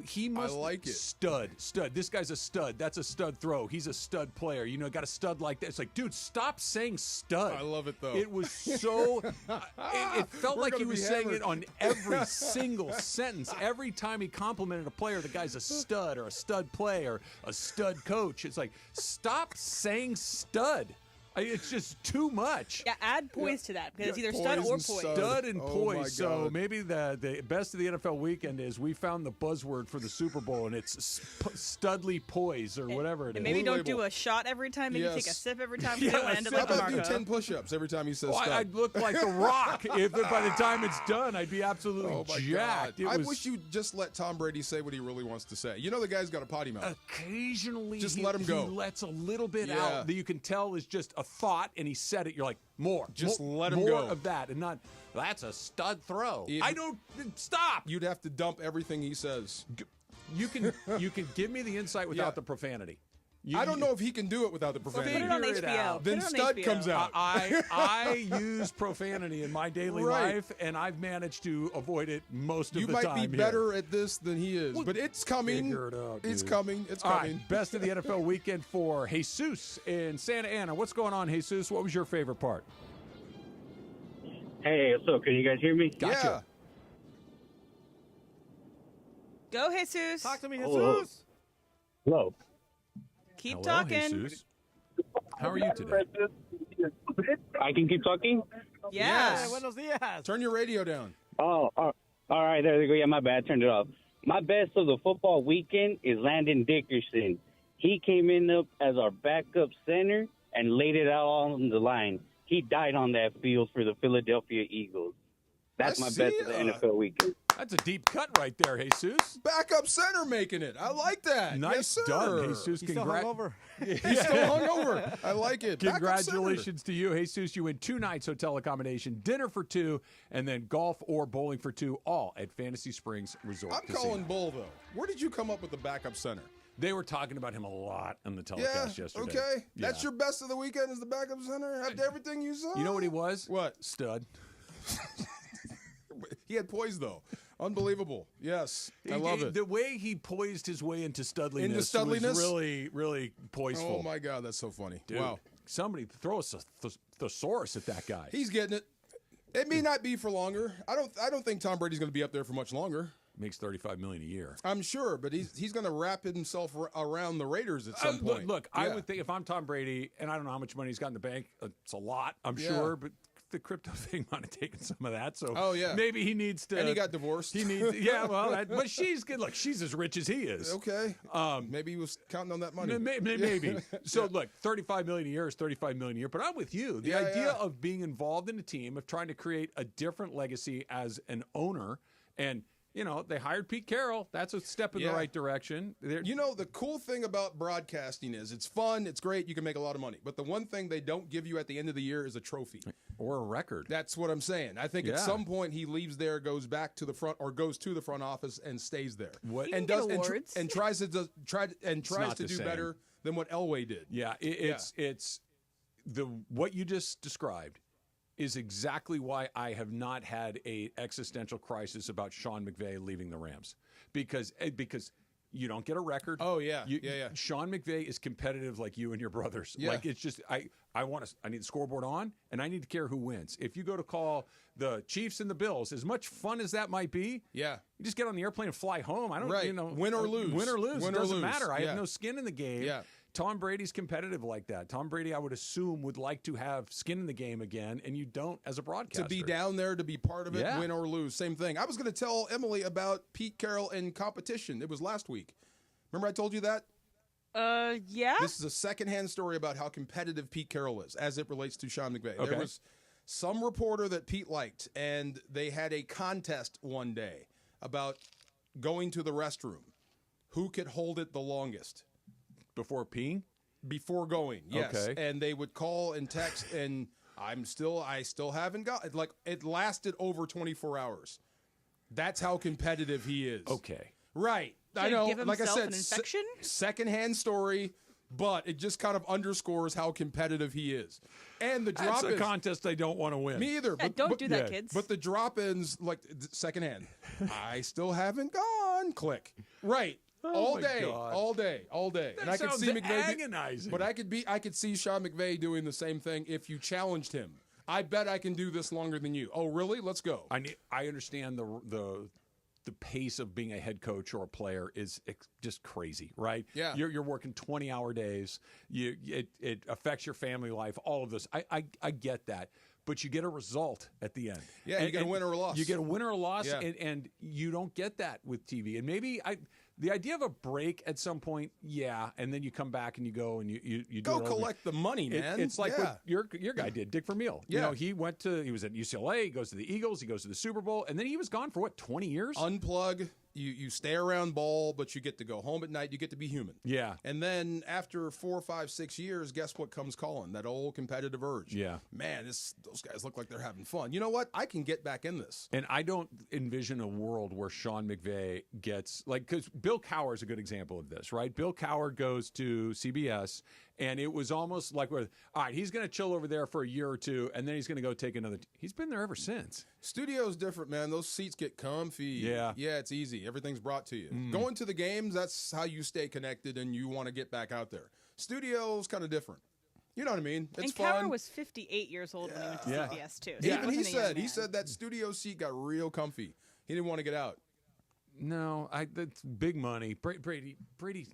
he must
I like it.
Stud. This guy's a stud. That's a stud throw. He's a stud player. You know, got a stud like that. It's like, dude, stop saying stud.
I love it though.
It was so. it felt like he was saying it on every single sentence. Every time he complimented a player, the guy's a stud or a stud player, a stud coach. It's like, stop saying stud. It's just too much.
Yeah, add poise to that because it's either stud or poise.
Stud and
Oh,
poise.
my
So
God.
maybe the best of the NFL weekend is we found the buzzword for the Super Bowl, and it's studly poise or whatever it is.
And maybe
Blue
don't do
label.
a shot every time. Maybe take a
Yes.
sip every time.
Yeah,
You don't end it
How
like
about do
DeMarco.
10 push-ups every time he says
Well,
stud?
I'd look like The Rock if by the time it's done, I'd be absolutely
Oh my
jacked.
God! I wish you just let Tom Brady say what he really wants to say. You know the guy's got a potty mouth.
Occasionally,
Just let him go.
He lets a little bit
Yeah.
out that you can tell is just a thought, and he said it. You're like, more.
Just
more,
let him
more
go.
of that, and not that's a stud throw.
If-
I don't stop.
You'd have to dump everything he says.
You can give me the insight without
Yeah.
the profanity.
I don't know if he can do it without the profanity.
Put it on
Figure it
HBO.
out.
Then
Put it on
stud
HBO.
comes out.
I use profanity in my daily
Right.
life, and I've managed to avoid it most of
You
the
might
time.
be
here.
better at this than he is,
Well,
but it's coming.
Figure it out,
It's
dude.
coming. It's
All
coming.
right, best of the NFL weekend for Jesus in Santa Ana. What's going on, Jesus? What was your favorite part?
Hey, so can you guys hear me?
Gotcha.
Go, Jesus.
Talk to me,
Hello.
Jesus.
Hello.
Keep
Hello,
talking.
Jesus. How are you today?
I can keep talking?
Yeah.
Buenos dias.
Turn your radio down.
Oh, all right. There we go. Yeah, my bad. Turned it off. My best of the football weekend is Landon Dickerson. He came in up as our backup center and laid it out on the line. He died on that field for the Philadelphia Eagles. That's my best of the NFL weekend.
That's a deep cut right there, Jesus.
Backup center making it. I like that.
Nice
yes, sir.
done, Jesus.
He's still hungover.
He's still hungover. I like it. Backup
Congratulations to you, Jesus. You win 2 nights hotel accommodation, dinner for 2, and then golf or bowling for 2, all at Fantasy Springs Resort
I'm
Casino.
calling bull, though. Where did you come up with the backup center?
They were talking about him a lot on the telecast yesterday.
Okay.
Yeah.
That's your best of the weekend is the backup center after everything you saw?
You know what he was?
What?
Stud.
He had poise, though. Unbelievable. Yes. I love it.
The way he poised his way into studliness,
Into
was really, really poiseful.
Oh, my God. That's so funny.
Dude,
wow.
somebody throw us a thesaurus at that guy.
He's getting it. It may not be for longer. I don't think Tom Brady's going to be up there for much longer.
Makes $35 million a year.
I'm sure, but he's going to wrap himself around the Raiders at some point.
Look, I would think if I'm Tom Brady, and I don't know how much money he's got in the bank, it's a lot, I'm sure, but the crypto thing might have taken some of that. So maybe he needs to.
And he got divorced.
He needs, but she's good. Look, she's as rich as he is.
Okay. Maybe he was counting on that money.
Maybe. So look, $35 million a year is $35 million a year. But I'm with you. The idea of being involved in a team, of trying to create a different legacy as an owner, and they hired Pete Carroll. That's a step in the right direction.
The cool thing about broadcasting is it's fun, it's great, you can make a lot of money. But the one thing they don't give you at the end of the year is a trophy.
Or a record.
That's what I'm saying. I think at some point he leaves there, goes back to the front, or goes to the front office and stays there. And does and tries to do better than what Elway did.
Yeah, it's what you just described is exactly why I have not had a existential crisis about Sean McVay leaving the Rams, because you don't get a record.
Oh yeah,
Sean McVay is competitive like you and your brothers.
Yeah.
Like it's just I need the scoreboard on, and I need to care who wins. If you go to call the Chiefs and the Bills, as much fun as that might be, you just get on the airplane and fly home. I don't,
win or lose,
it doesn't matter. I have no skin in the game.
Yeah.
Tom Brady's competitive like that. Tom Brady, I would assume, would like to have skin in the game again, and you don't as a broadcaster.
To be down there, to be part of it, win or lose, same thing. I was going to tell Emily about Pete Carroll and competition. It was last week. Remember I told you that?
Yeah.
This is a secondhand story about how competitive Pete Carroll is as it relates to Sean McVay.
Okay.
There was some reporter that Pete liked, and they had a contest one day about going to the restroom. Who could hold it the longest?
Before peeing?
Before going, yes.
Okay.
And they would call and text, and I still haven't got it. Like, it lasted over 24 hours. That's how competitive he is.
Okay.
Right.
Did
I know.
he give
Like I
himself
said,
an infection?
secondhand story. but it just kind of underscores how competitive he is. And the drop-ins.
That's a contest I don't want to win.
Me either.
Yeah, don't do that, kids.
But the drop-ins, like secondhand, I still haven't gone. Click. Right. All day.
That
and I could
sounds
see McVay
agonizing.
But I could see Sean McVay doing the same thing if you challenged him. I bet I can do this longer than you. Oh, really? Let's go.
I understand the pace of being a head coach or a player is just crazy, right?
Yeah.
You're working 20-hour days. It affects your family life, all of this. I get that. But you get a result at the end.
Yeah, you get a win or a loss.
You get a win or a loss,
Yeah.
and you don't get that with TV. And maybe the idea of a break at some point, yeah, and then you come back and you go and you
Go
do it over.
collect the money, man.
It's like
Yeah.
what your guy did, Dick Vermeil.
Yeah.
He was at UCLA, he goes to the Eagles, he goes to the Super Bowl, and then he was gone for 20 years?
Unplug. You stay around ball, but you get to go home at night. You get to be human.
Yeah.
And then after 4, 5, 6 years, guess what comes calling? That old competitive urge.
Yeah.
Man, those guys look like they're having fun. You know what? I can get back in this.
And I don't envision a world where Sean McVay gets, because Bill Cowher is a good example of this, right? Bill Cowher goes to CBS, and it was almost like, all right, he's going to chill over there for a year or two, and then he's going to go take another. He's been there ever since.
Studio's different, man. Those seats get comfy.
Yeah.
Yeah, it's easy. Everything's brought to you. Going to the games, that's how you stay connected and you want to get back out there. Studio's kind of different. You know what I mean? It's
and
fun.
Cowher was 58 years old when he went to CBS, too. So
Even
wasn't a young man.
he said that studio seat got real comfy. He didn't want to get out.
No, that's big money. Brady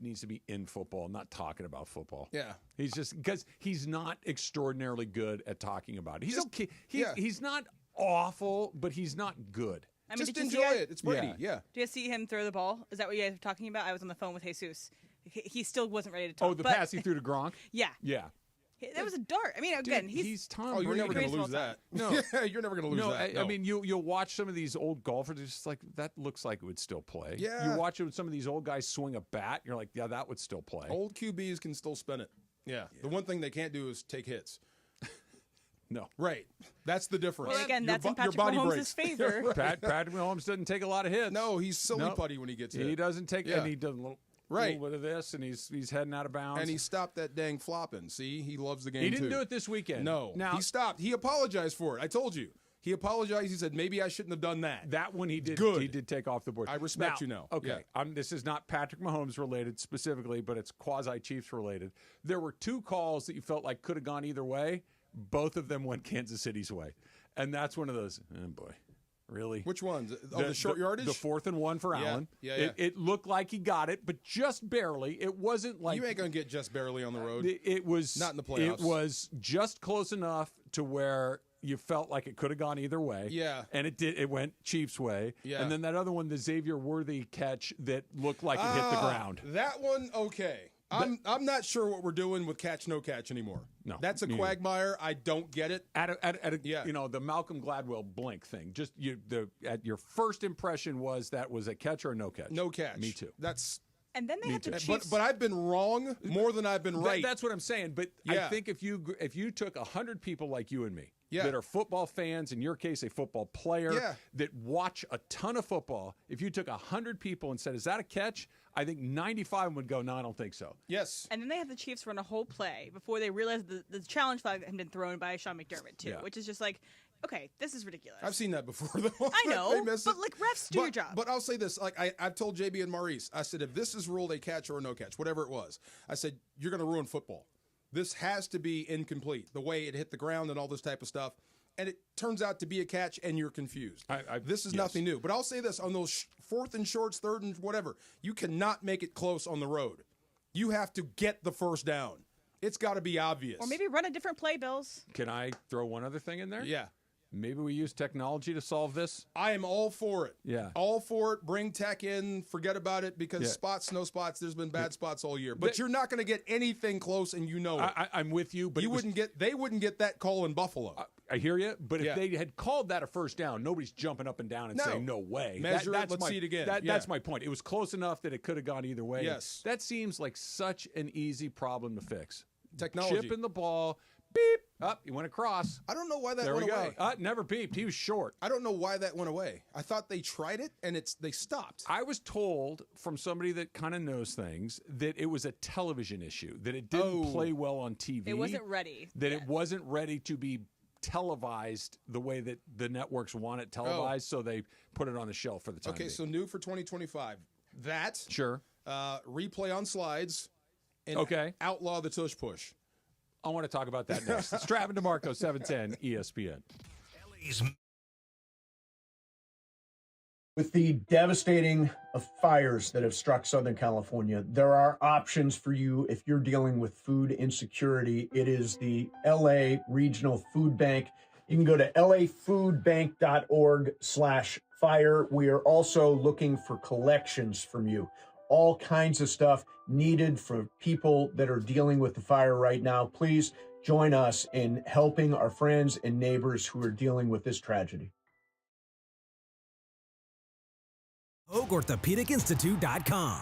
needs to be in football, not talking about football.
Yeah.
He's just, because he's not extraordinarily good at talking about it. He's okay. He's not awful, but he's not good.
I mean,
Just
did you see
enjoy
that?
it. It's Brady. Yeah.
Did you see him throw the ball? Is that what you guys were talking about? I was on the phone with Jesus. He still wasn't ready to talk.
Oh, the
but
pass he threw to Gronk?
Yeah.
Yeah.
That was a dart. I mean, again, he's
Tom
Oh, you're
Brady.
never going to lose that.
No.
You're never going to lose that.
I mean, you'll watch some of these old golfers. It's just like, that looks like it would still play.
Yeah.
You watch it with some of these old guys swing a bat. You're like, yeah, that would still play.
Old QBs can still spin it. Yeah. The one thing they can't do is take hits.
No.
Right. That's the difference.
Well, again,
Your
that's in
your
Patrick
body
Mahomes'
breaks.
favor.
Patrick Mahomes doesn't take a lot of hits.
No, he's silly
Nope.
putty when he gets hit.
He doesn't take,
Yeah.
and he does a little bit of this, and he's heading out of bounds.
And he stopped that dang flopping. See, he loves the game.
He didn't
too.
do it this weekend.
No.
Now
he stopped. He apologized for it. I told you. He apologized. He said maybe I shouldn't have done that.
That one he did.
Good.
He did take off the board.
I respect you now.
Okay,
Yeah.
this is not Patrick Mahomes related specifically, but it's quasi Chiefs related. There were two calls that you felt like could have gone either way. Both of them went Kansas City's way, and that's one of those. Oh boy, really?
Which ones? Oh, the short yardage.
The 4th and 1 for
Yeah.
Allen.
Yeah.
It looked like he got it, but just barely. It wasn't like
You ain't gonna get just barely on the road.
It was
Not in the playoffs.
It was just close enough to where you felt like it could have gone either way.
Yeah.
And it did. It went Chiefs' way.
Yeah.
And then that other one, the Xavier Worthy catch that looked like it hit the ground.
That one, okay. I'm not sure what we're doing with catch no catch anymore.
No,
that's a
me
quagmire. I don't get it.
The Malcolm Gladwell blink thing. Just your first impression was that was a catch or a no catch.
No catch.
Me too.
That's.
And then they have the Chiefs.
But I've been wrong more than I've been right.
That's what I'm saying. But
Yeah.
I think if you took 100 people like you and me
Yeah.
that are football fans, in your case a football player,
Yeah.
that watch a ton of football, if you took 100 people and said, "Is that a catch?" I think 95 would go, "No, I don't think so."
Yes.
And then they have the Chiefs run a whole play before they realize the challenge flag had been thrown by Sean McDermott, too,
Yeah.
which is just like, okay, this is ridiculous.
I've seen that before, though.
I know,
They miss
but
it.
like refs do your job.
But I'll say this: like I've told JB and Maurice, I said if this is ruled a catch or a no catch, whatever it was, I said you're going to ruin football. This has to be incomplete. The way it hit the ground and all this type of stuff, and it turns out to be a catch, and you're confused. This is nothing new. But I'll say this: on those 4th and shorts, 3rd and whatever, you cannot make it close on the road. You have to get the first down. It's got to be obvious.
Or maybe run a different play, Bills.
Can I throw one other thing in there?
Yeah.
Maybe we use technology to solve this.
I am all for it.
Yeah.
All for it. Bring tech in. Forget about it because
Yeah.
spots, no spots. There's been bad spots all year. But you're not going to get anything close, and you know it.
I'm with you, but
They wouldn't get that call in Buffalo.
I hear you, but
Yeah.
if they had called that a first down, nobody's jumping up and down and
No.
saying no way.
Measure it,
That's
let's see it again.
That's
Yeah.
my point. It was close enough that it could have gone either way.
Yes.
That seems like such an easy problem to fix.
Technology.
Chipping the ball, beep. Up, he went across.
I don't know why that
There
went
we
away.
go. Never beeped. He was short.
I don't know why that went away. I thought they tried it and they stopped.
I was told from somebody that kind of knows things that it was a television issue, that it didn't play well on TV.
It wasn't ready.
That it wasn't ready to be televised the way that the networks want it televised, so they put it on the shelf for the time
Okay,
being.
so new for 2025. That.
Sure.
Replay on slides. And
Okay.
outlaw the tush push.
I want to talk about that next. It's Trav and DeMarco, 710 ESPN.
With the devastating fires that have struck Southern California, there are options for you if you're dealing with food insecurity. It is the LA Regional Food Bank. You can go to lafoodbank.org/fire. We are also looking for collections from you. All kinds of stuff needed for people that are dealing with the fire right now. Please join us in helping our friends and neighbors who are dealing with this tragedy.
OakOrthopedicInstitute.com.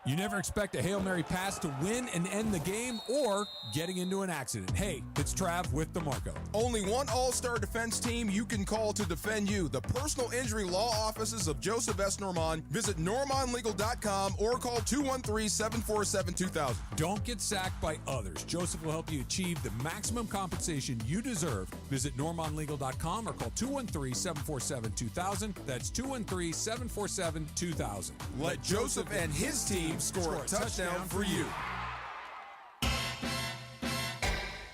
You never expect a Hail Mary pass to win and end the game or getting into an accident. Hey, it's Trav with DeMarco.
Only one all-star defense team you can call to defend you. The personal injury law offices of Joseph S. Normand. Visit normandlegal.com or call 213-747-2000.
Don't get sacked by others. Joseph will help you achieve the maximum compensation you deserve. Visit normandlegal.com or call 213-747-2000. That's 213-747-2000.
Let Joseph and his team score a touchdown for you.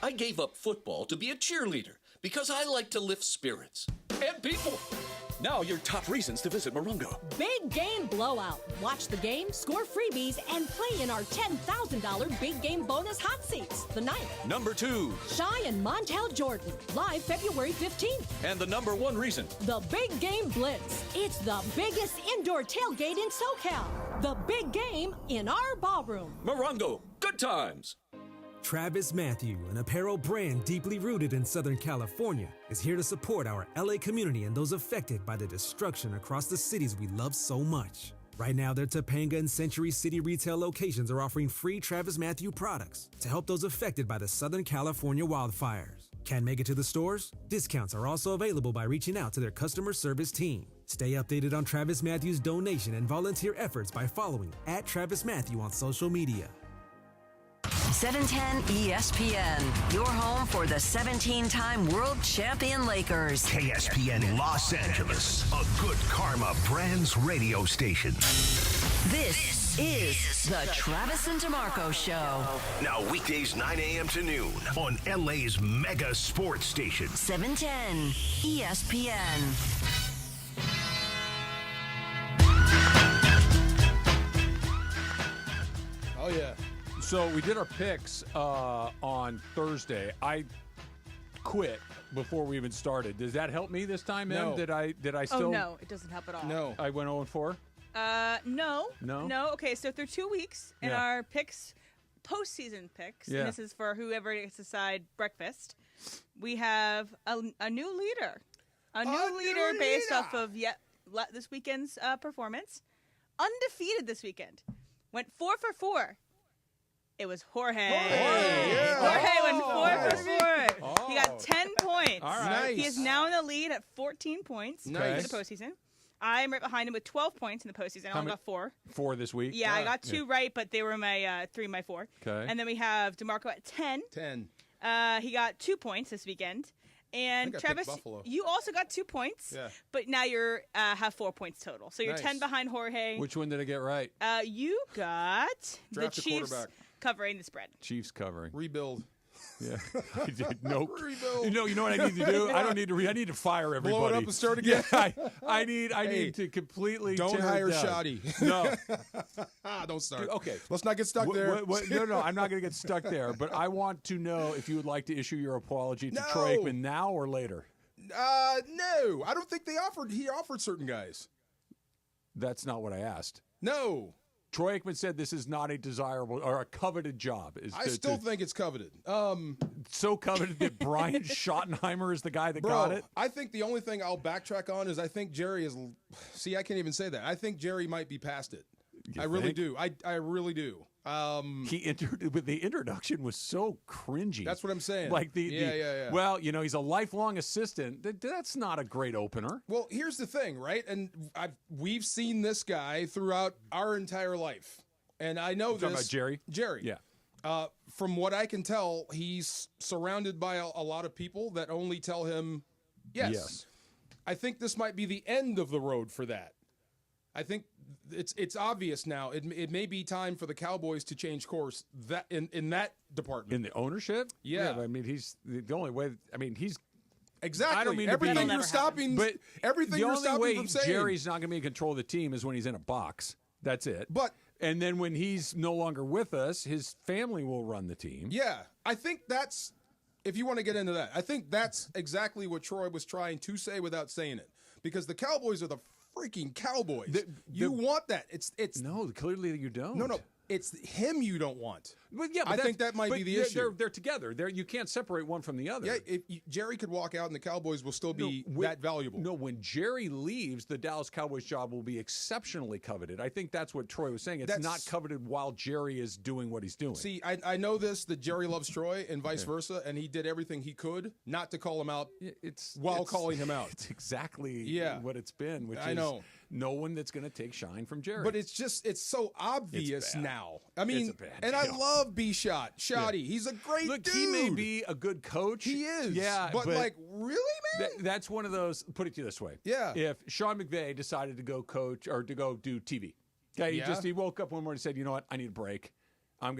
I gave up football to be a cheerleader because I like to lift spirits and people. Now your top reasons to visit Morongo.
Big game blowout. Watch the game, score freebies, and play in our $10,000 big game bonus hot seats the 9th.
Number 2.
Shy and Montel Jordan, live February 15th.
And the number 1 reason.
The Big Game Blitz. It's the biggest indoor tailgate in SoCal. The big game in our ballroom.
Morongo, good times.
Travis Matthew, an apparel brand deeply rooted in Southern California, is here to support our LA community and those affected by the destruction across the cities we love so much. Right now, their Topanga and Century City retail locations are offering free Travis Matthew products to help those affected by the Southern California wildfires. Can't make it to the stores? Discounts are also available by reaching out to their customer service team. Stay updated on Travis Matthew's donation and volunteer efforts by following @TravisMatthew on social media.
710 ESPN, your home for the 17-time world champion Lakers.
KSPN Los Angeles, a good karma brands radio station.
This is the Travis and DeMarco Show.
Now weekdays 9 a.m. to noon on LA's mega sports station.
710 ESPN.
Oh, yeah.
So we did our picks on Thursday. I quit before we even started. Does that help me this time, Em?
No.
Did I still?
Oh, no, it doesn't help at all.
No.
I went 0-4?
No.
No?
No. Okay, so through 2 weeks in
Yeah.
our picks, postseason picks,
Yeah.
and this is for whoever gets to side breakfast, we have a new leader. A new leader based off of this weekend's performance. Undefeated this weekend. Went 4 for 4. It was Jorge. Jorge went 4 for 4. He got 10 points.
All right.
He is now in the lead at 14 points
Nice.
for the postseason. I'm right behind him with 12 points in the postseason. I only got 4.
4 this week?
Yeah, I got 2 right, but they were my 3 and my 4.
Okay.
And then we have DeMarco at 10.
10.
He got 2 points this weekend. And
I think I picked
Travis,
Buffalo.
you also got 2 points.
Yeah.
But now you're have 4 points total. So you're
Nice.
10 behind Jorge.
Which one did I get right?
You got
Draft
the
a
Chiefs
quarterback.
covering the spread.
Chiefs covering.
Rebuild.
Yeah. I did. Nope.
Rebuild.
You know what I need to do? I don't need to. I need to fire everybody.
Blow it up and start again.
Yeah, I need to completely.
Don't
tear
hire
it down.
Shoddy.
No.
Don't start.
Okay.
Let's not get stuck there.
No, I'm not going to get stuck there. But I want to know if you would like to issue your apology to Troy Aikman now or later.
No. I don't think he offered certain guys.
That's not what I asked.
No.
Troy Aikman said this is not a desirable or a coveted job.
I still think it's coveted.
So coveted that Bryant Schottenheimer is the guy that got it?
I think the only thing I'll backtrack on is I think Jerry is. See, I can't even say that. I think Jerry might be past it. I really do. I really do.
He entered, but the introduction was so cringy.
That's what I'm saying.
Like
yeah.
Well, he's a lifelong assistant. That's not a great opener.
Well, here's the thing, right? And we've seen this guy throughout our entire life, and I know
Talking about Jerry.
Jerry,
yeah.
From what I can tell, he's surrounded by a lot of people that only tell him yes. I think this might be the end of the road for that. I think it's obvious now. It may be time for the Cowboys to change course that in that department.
In the ownership?
Yeah.
I mean, he's the only way. I mean, he's
exactly.
I don't mean
everything you're stopping,
but
everything
the
you're
only
stopping
way
from saying.
Jerry's not going to be in control of the team is when he's in a box. That's it. And then when he's no longer with us, his family will run the team.
Yeah, I think that's. If you want to get into that, I think that's exactly what Troy was trying to say without saying it. Because the Cowboys are the freaking Cowboys. You want that. It's
no, clearly you don't.
No, it's him you don't want.
But yeah,
I think that might be the issue.
They're together. You can't separate one from the other.
Yeah, Jerry could walk out and the Cowboys will still be that valuable.
No, when Jerry leaves, the Dallas Cowboys job will be exceptionally coveted. I think that's what Troy was saying. It's not coveted while Jerry is doing what he's doing.
See, I know that Jerry loves Troy and vice versa, and he did everything he could not to call him out while calling him out.
It's exactly what it's been, which
I
is
know.
No one that's going to take shine from Jerry.
But it's so obvious now. I mean,
It's a bad
and I
deal.
love B-Shot. Shoddy. He's a great
Look,
dude.
he may be a good coach.
He is.
Yeah,
But like, really, man?
That's one of those, put it to you this way.
Yeah.
If Sean McVay decided to go coach or to go do TV, okay, he woke up one morning and said, you know what, I need a break. I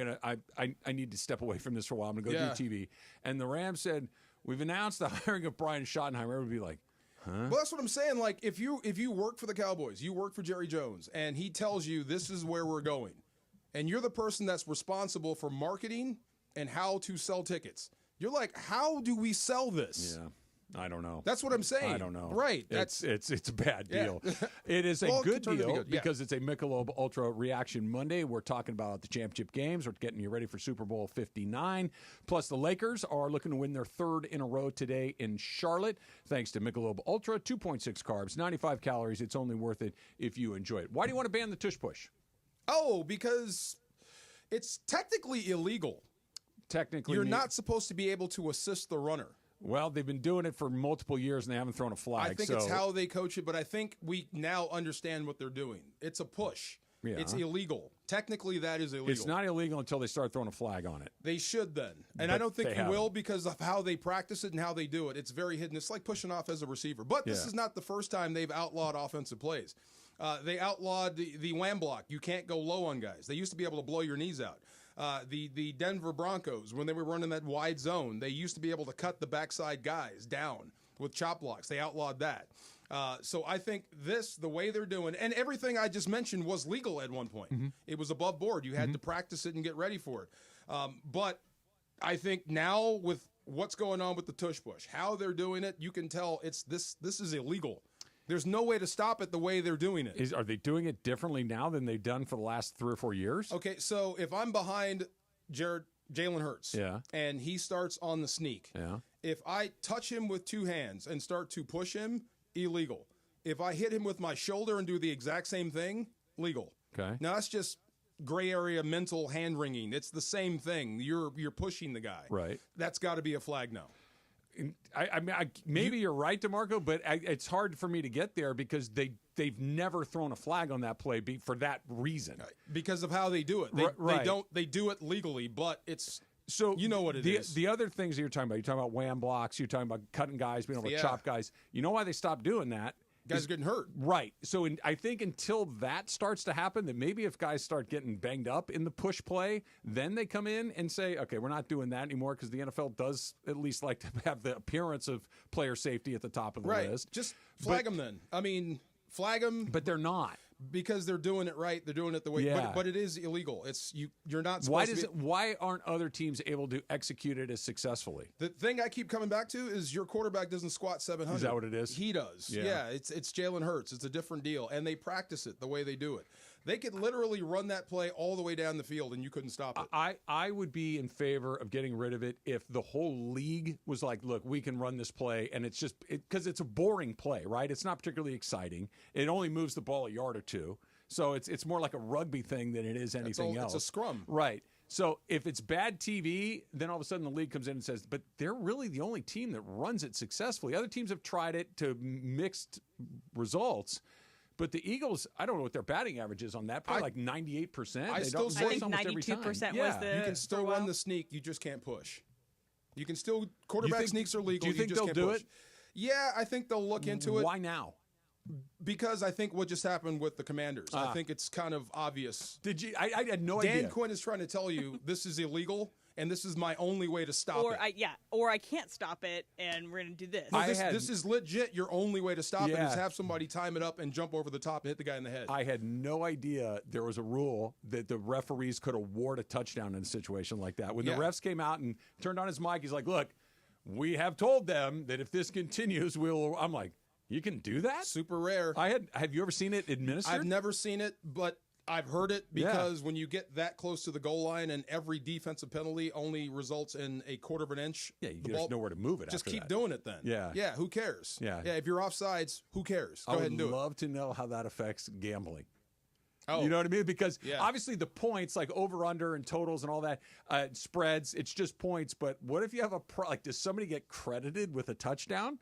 need to step away from this for a while. I'm going to go do TV. And the Rams said, we've announced the hiring of Brian Schottenheimer. Everyone would be like, huh?
Well, that's what I'm saying. Like, if you work for the Cowboys, you work for Jerry Jones, and he tells you this is where we're going, and you're the person that's responsible for marketing and how to sell tickets. You're like, how do we sell this?
Yeah. I don't know.
That's what I'm saying.
I don't know.
Right.
It's a bad deal.
Yeah.
It is a
Well,
good
it
deal
good, yeah.
because it's a Michelob Ultra Reaction Monday. We're talking about the championship games. We're getting you ready for Super Bowl 59. Plus, the Lakers are looking to win their third in a row today in Charlotte, thanks to Michelob Ultra. 2.6 carbs, 95 calories. It's only worth it if you enjoy it. Why do you want to ban the tush push?
Oh, because it's technically illegal.
Technically,
You're not supposed to be able to assist the runner.
Well, they've been doing it for multiple years, and they haven't thrown a flag.
I think it's how they coach it, but I think we now understand what they're doing. It's a push.
Yeah.
It's illegal. Technically, that is illegal.
It's not illegal until they start throwing a flag on it.
They should then. And
But
I don't think
they
you will
haven't.
because of how they practice it and how they do it. It's very hidden. It's like pushing off as a receiver. But this
Yeah.
is not the first time they've outlawed offensive plays. They outlawed the wham block. You can't go low on guys. They used to be able to blow your knees out. The Denver Broncos, when they were running that wide zone, they used to be able to cut the backside guys down with chop blocks. They outlawed that. So I think the way they're doing, and everything I just mentioned was legal at one point.
Mm-hmm.
It was above board. You had to practice it and get ready for it. But I think now with what's going on with the tush push, how they're doing it, you can tell this is illegal. There's no way to stop it the way they're doing it.
Are they doing it differently now than they've done for the last 3 or 4 years?
Okay, so if I'm behind Jalen Hurts,
Yeah.
and he starts on the sneak,
Yeah.
if I touch him with two hands and start to push him, illegal. If I hit him with my shoulder and do the exact same thing, legal.
Okay.
Now that's just gray area mental hand wringing. It's the same thing. You're pushing the guy.
Right.
That's got to be a flag now.
I mean, maybe you're right, DeMarco, but it's hard for me to get there because they've never thrown a flag on that play for that reason.
Because of how they do it. They do it legally, but it's so you know what it is.
The other things that you're talking about wham blocks, you're talking about cutting guys, being able to chop guys. You know why they stopped doing that?
Guys are getting hurt.
Right. So I think until that starts to happen, that maybe if guys start getting banged up in the push play, then they come in and say, okay, we're not doing that anymore because the NFL does at least like to have the appearance of player safety at the top of the list.
Just flag them then. I mean, flag them.
But they're not.
Because they're doing it right. They're doing it the way.
Yeah.
But it is illegal. You're not supposed to be.
Why aren't other teams able to execute it as successfully?
The thing I keep coming back to is your quarterback doesn't squat 700.
Is that what it is?
He does. Yeah, it's Jalen Hurts. It's a different deal. And they practice it the way they do it. They could literally run that play all the way down the field and you couldn't stop it.
I would be in favor of getting rid of it if the whole league was like, look, we can run this play, and it's just because it's a boring play, right? It's not particularly exciting. It only moves the ball a yard or two. So it's more like a rugby thing than it is anything else.
It's a scrum.
Right. So if it's bad TV, then all of a sudden the league comes in and says, but they're really the only team that runs it successfully. Other teams have tried it to mixed results. But the Eagles, I don't know what their batting average is on that. Probably like 98%.
I think
92% was the.
You can still run the sneak. You just can't push. You can still quarterback sneaks are legal.
Do you think
just
they'll
can't
do
push.
it?
Yeah, I think they'll look into it.
Why now?
Because I think what just happened with the Commanders. I think it's kind of obvious.
Did you? I had no idea.
Dan Quinn is trying to tell you this is illegal. And this is my only way to stop it.
Or I can't stop it, and we're going to do this.
No, this is legit. Your only way to stop it is have somebody time it up and jump over the top and hit the guy in the head.
I had no idea there was a rule that the referees could award a touchdown in a situation like that. When the refs came out and turned on his mic, he's like, look, we have told them that if this continues, we'll... I'm like, you can do that?
Super rare.
Have you ever seen it administered?
I've never seen it, but... I've heard it because when you get that close to the goal line and every defensive penalty only results in a quarter of an inch.
Yeah, there's nowhere to move it.
Just
after
keep
that.
doing it then.
Yeah.
Who cares?
Yeah.
If you're offsides, who cares? Go ahead and do it.
I would love to know how that affects gambling.
Oh.
You know what I mean? Because obviously the points, like over, under, and totals and all that, spreads, it's just points. But what if you have does somebody get credited with a touchdown?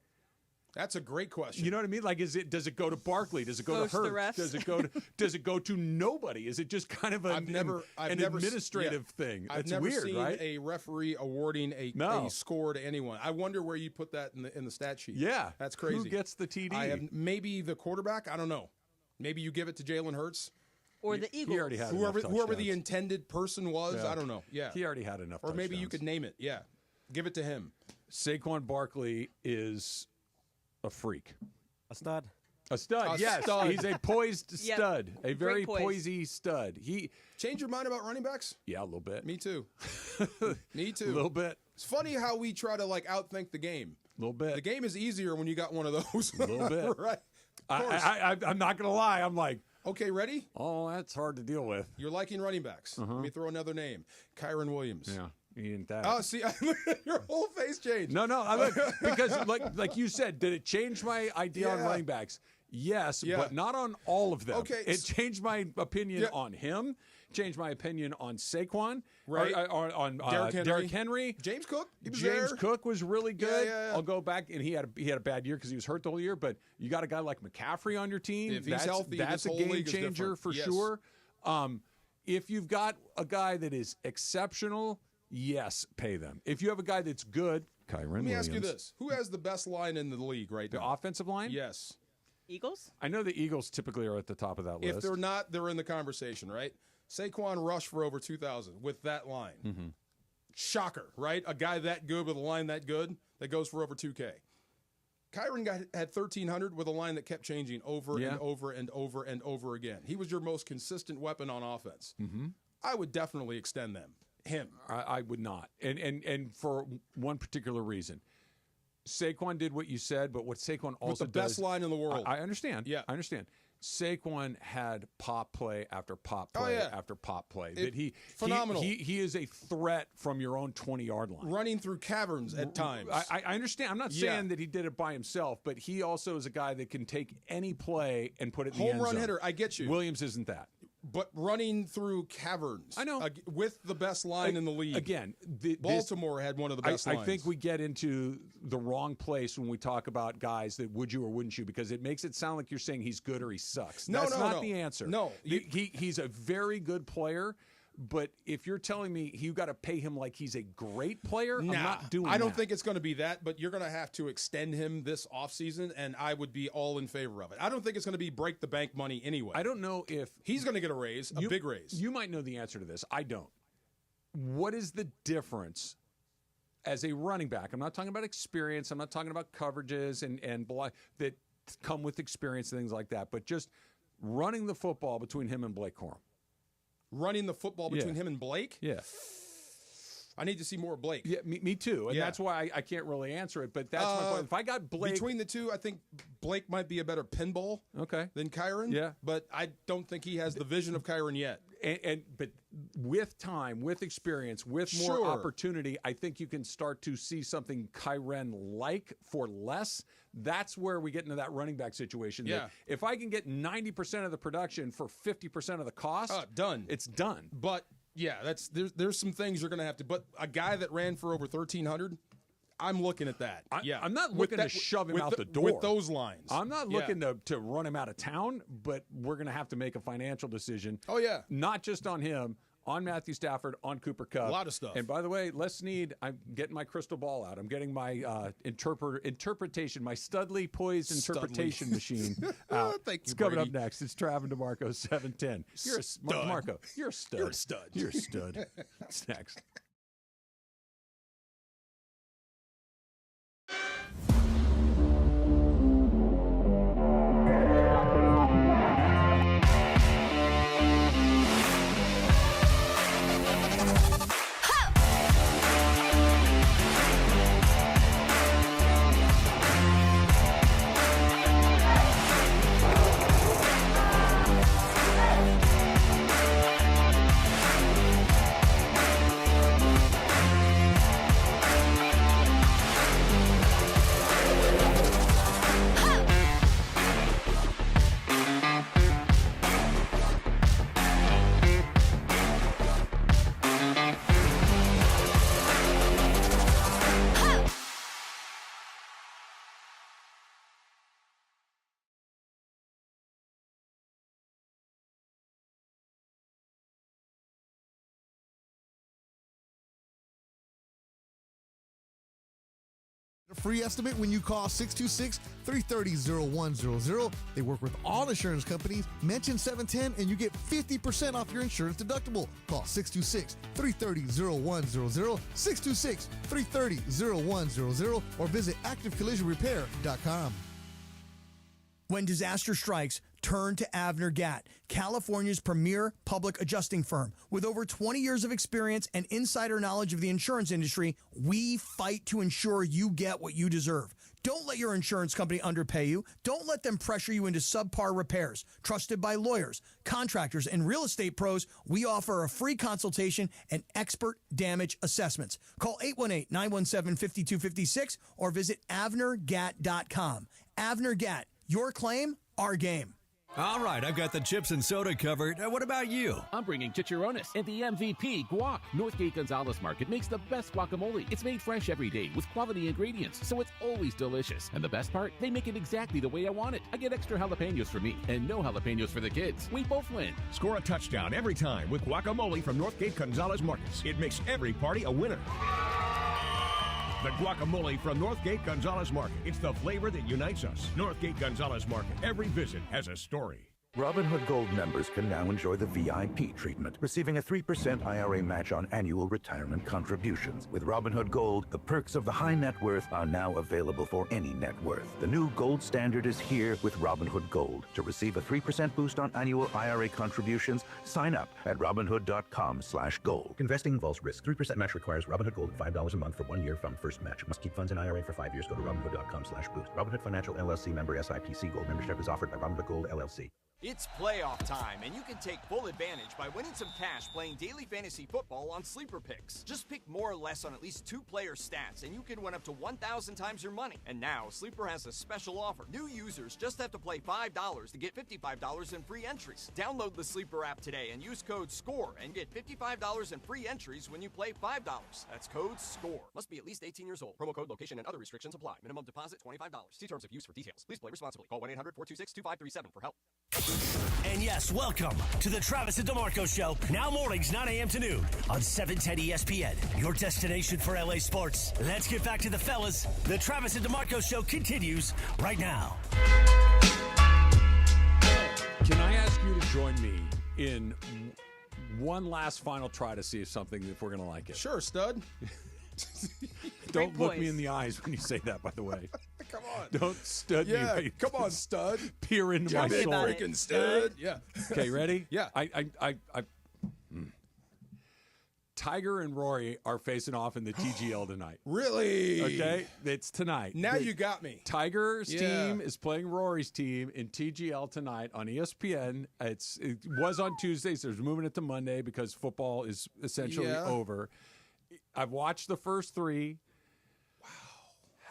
That's a great question.
You know what I mean? Like, does it go to Barkley? Does it go to Hurts? Does it go to nobody? Is it just kind of an administrative thing?
I've
It's
never
weird,
seen
right?
a referee awarding a score to anyone. I wonder where you put that in the stat sheet.
Yeah,
that's crazy.
Who gets the TD?
Maybe the quarterback. I don't know. Maybe you give it to Jalen Hurts.
Or the Eagles.
He already had
whoever the intended person was.
Yeah.
I don't know. Yeah,
he already had enough.
Or maybe you could name it. Yeah, give it to him.
Saquon Barkley is a freak.
A stud.
A stud, yes. He's a poised stud. A very poisey stud.
Change your mind about running backs?
Yeah, a little bit.
Me too. Me too.
A little bit.
It's funny how we try to outthink the game.
A little bit.
The game is easier when you got one of those.
A little bit.
Right.
I'm not going to lie. I'm like,
okay, ready?
Oh, that's hard to deal with.
You're liking running backs. Let me throw another name. Kyron Williams.
Yeah. He ain't that.
Oh, see, your whole face changed.
No, because like you said, did it change my idea on running backs? Yes, but not on all of them.
Okay,
it changed my opinion on him. Changed my opinion on Saquon.
Right.
On
Derrick
Henry.
James Cook.
James Cook was really good.
Yeah.
I'll go back, and he had a bad year because he was hurt the whole year. But you got a guy like McCaffrey on your team.
If he's healthy,
that's a game changer for sure. If you've got a guy that is exceptional. Yes, pay them. If you have a guy that's good, Kyron Williams.
Let me ask you this. Who has the best line in the league right now?
The offensive line?
Yes.
Eagles?
I know the Eagles typically are at the top of that list.
If they're not, they're in the conversation, right? Saquon rushed for over 2,000 with that line.
Mm-hmm.
Shocker, right? A guy that good with a line that good that goes for over 2K. Kyron had 1,300 with a line that kept changing over and over and over and over again. He was your most consistent weapon on offense.
Mm-hmm.
I would definitely extend him.
I would not. And for one particular reason. Saquon did what you said, but what Saquon also
with the best line in the world.
I understand.
Yeah.
I understand. Saquon had pop play after pop play after pop play.
Phenomenal.
He is a threat from your own 20-yard line.
Running through caverns at times.
I understand. I'm not saying that he did it by himself, but he also is a guy that can take any play and put it in the end zone.
Home run hitter, I get you.
Williams isn't that.
But running through caverns.
I know.
With the best line in the league.
Again,
Baltimore had one of the best lines.
I think we get into the wrong place when we talk about guys that would you or wouldn't you, because it makes it sound like you're saying he's good or he sucks. That's not the answer.
No.
He's a very good player. But if you're telling me you got to pay him like he's a great player, I'm not doing that.
I don't think it's going to be that, but you're going to have to extend him this offseason, and I would be all in favor of it. I don't think it's going to be break the bank money anyway.
I don't know if
he's going to get a raise, a big raise.
You might know the answer to this. I don't. What is the difference as a running back? I'm not talking about experience. I'm not talking about coverages and that come with experience and things like that, but just running the football between him and Blake Corum.
Running the football between him and Blake?
Yeah.
I need to see more Blake.
Yeah, me too. And that's why I can't really answer it. But that's my point. If I got Blake.
Between the two, I think Blake might be a better pinball than Kyron.
Yeah.
But I don't think he has the vision of Kyron yet.
But with time, with experience, with more opportunity, I think you can start to see something Kyren-like for less. That's where we get into that running back situation.
Yeah.
If I can get 90% of the production for 50% of the cost,
done.
It's done.
But yeah, there's some things you're going to have to. But a guy that ran for over 1,300. I'm looking at that.
I'm not looking to shove him out the door.
With those lines.
I'm not looking to run him out of town, but we're going to have to make a financial decision.
Oh, yeah.
Not just on him, on Matthew Stafford, on Cooper Kupp.
A lot of stuff.
And by the way, I'm getting my crystal ball out. I'm getting my interpretation, my Studley poised interpretation machine out.
Thank you,
It's coming
Brady.
up next. It's Trav and DeMarco, 710. You're a stud. Marco, you're a stud.
You're a stud.
You're a stud. It's next.
A free estimate when you call 626-330-0100. They work with all insurance companies. Mention 710 and you get 50% off your insurance deductible. Call 626-330-0100, 626-330-0100, or visit activecollisionrepair.com.
When disaster strikes, turn to Avner Gatt, California's premier public adjusting firm. With over 20 years of experience and insider knowledge of the insurance industry, we fight to ensure you get what you deserve. Don't let your insurance company underpay you. Don't let them pressure you into subpar repairs. Trusted by lawyers, contractors, and real estate pros, we offer a free consultation and expert damage assessments. Call 818-917-5256 or visit AvnerGatt.com. Avner Gatt, your claim, our game.
All right, I've got the chips and soda covered. What about you?
I'm bringing chicharrones and the MVP, guac. Northgate Gonzalez Market makes the best guacamole. It's made fresh every day with quality ingredients, so it's always delicious. And the best part, they make it exactly the way I want it. I get extra jalapenos for me and no jalapenos for the kids. We both win.
Score a touchdown every time with guacamole from Northgate Gonzalez Markets. It makes every party a winner. The guacamole from Northgate Gonzalez Market. It's the flavor that unites us. Northgate Gonzalez Market. Every visit has a story.
Robinhood Gold members can now enjoy the VIP treatment, receiving a 3% IRA match on annual retirement contributions. With Robinhood Gold, the perks of the high net worth are now available for any net worth. The new gold standard is here with Robinhood Gold. To receive a 3% boost on annual IRA contributions, sign up at Robinhood.com/gold. Investing involves risk. 3% match requires Robinhood Gold at $5 a month for 1 year from first match. Must keep funds in IRA for 5 years. Go to Robinhood.com/boost. Robinhood Financial LLC member SIPC. Gold membership is offered by Robinhood Gold LLC.
It's playoff time, and you can take full advantage by winning some cash playing daily fantasy football on Sleeper Picks. Just pick more or less on at least 2 player stats, and you can win up to 1,000 times your money. And now, Sleeper has a special offer. New users just have to play $5 to get $55 in free entries. Download the Sleeper app today and use code SCORE and get $55 in free entries when you play $5. That's code SCORE. Must be at least 18 years old. Promo code, location, and other restrictions apply. Minimum deposit $25. See terms of use for details. Please play responsibly. Call 1-800-426-2537 for help.
And yes, welcome to the Travis and DeMarco Show. Now mornings, 9 a.m. to noon on 710 ESPN. Your destination for LA sports. Let's get back to the fellas. The Travis and DeMarco Show continues right now.
Can I ask you to join me in one last final try to see if we're going to like it?
Sure, stud.
Don't look me in the eyes when you say that, by the way.
Come on.
Don't stud me.
Yeah, come on, stud.
Peer into my soul.
Freaking stud. Yeah.
Okay, ready?
Yeah.
Tiger and Rory are facing off in the TGL tonight.
Really?
Okay, it's tonight.
Now you got me.
Tiger's team is playing Rory's team in TGL tonight on ESPN. It was on Tuesdays. They're moving it to Monday because football is essentially over. I've watched the first 3. Wow,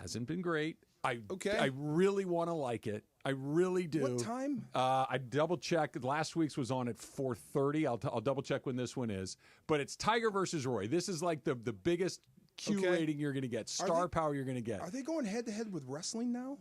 hasn't been great. I really want to like it. I really do.
What time?
I double checked. Last week's was on at 4:30. I'll double check when this one is. But it's Tiger versus Rory. This is like the biggest Q rating you're going to get, star power you're going to get.
Are they going head to head with wrestling now?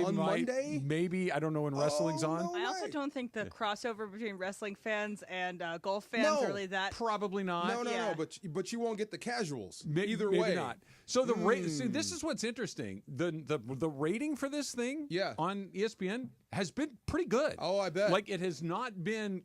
On
Monday?
Maybe. I don't know when wrestling's on.
I also don't think the crossover between wrestling fans and golf fans are really that.
Probably not.
No. But you won't get the casuals. Either
maybe
way,
not. So see, this is what's interesting. The rating for this thing on ESPN has been pretty good.
Oh, I bet.
Like it has not been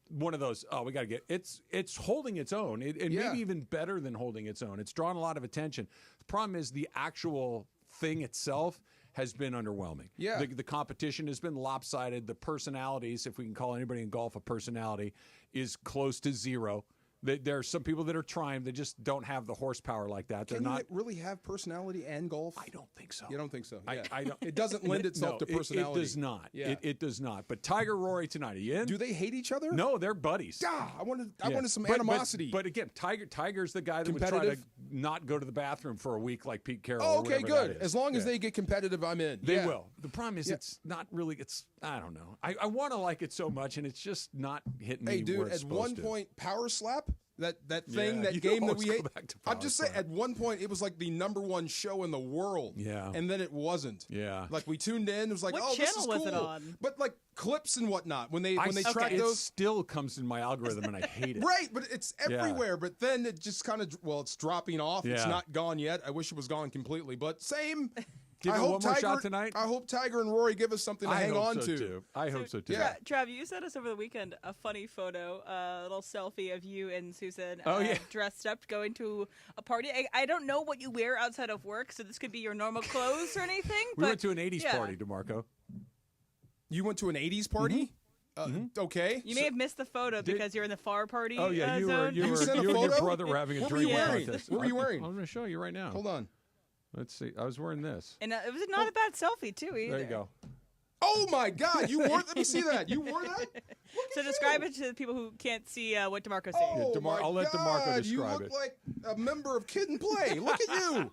one of those. Oh, we got to get. It's holding its own. Maybe even better than holding its own. It's drawn a lot of attention. The problem is the actual thing itself has been underwhelming.
Yeah.
The competition has been lopsided. The personalities, if we can call anybody in golf a personality, is close to zero. There are some people that are trying. They just don't have the horsepower like that. They're
Can
not
you really have personality and golf?
I don't think so.
You don't think so?
I don't.
It doesn't lend itself to personality.
It does not.
Yeah.
It does not. But Tiger, Rory tonight. Are you in?
Do they hate each other?
No, they're buddies.
I wanted some animosity.
But again, Tiger's the guy that would try to not go to the bathroom for a week like Pete Carroll.
Oh,
or
okay,
whatever
good.
that is.
As long as they get competitive, I'm in.
They will. The problem is it's not really. It's I don't know. I want to like it so much, and it's just not hitting me.
Hey, dude,
where it's
at one
supposed to.
point, Power Slap. That thing,
Yeah,
that
you
game that
always
we
go
ate.
back to
I'm
Power
just saying, at one point, it was like the #1 show in the world.
Yeah.
And then it wasn't.
Yeah.
Like we tuned in, it was like,
What
this is
channel
cool.
was it on?
But like clips and whatnot when they track
it
those.
still comes in my algorithm, and I hate it.
Right, but it's everywhere. But then it just kind of it's dropping off. It's
Yeah.
not gone yet. I wish it was gone completely, but same.
Give
I
it
hope
one more
Tiger,
shot tonight.
I hope Tiger and Rory give us something to hang
hope
on
so,
to.
too. I hope so too.
Yeah.
Trav, you sent us over the weekend a funny photo, a little selfie of you and Susan dressed up going to a party. I don't know what you wear outside of work, so this could be your normal clothes or anything.
We went to an 80s party, DeMarco.
You went to an 80s party? Okay.
You may have missed the photo because you're in the far party
Oh yeah, you
zone.
and your brother were having a
What were you
drinking
wearing?
contest.
What were you wearing?
I'm going to show you right now.
Hold on.
Let's see. I was wearing this.
And it was not a bad selfie, too, either.
There you go.
Oh my God! You wore. Let me see that. You wore that.
So describe it to the people who can't see what DeMarco's saying.
Oh my
I'll let DeMarco
God,
describe
you look
it.
like a member of Kid and Play. Look at you.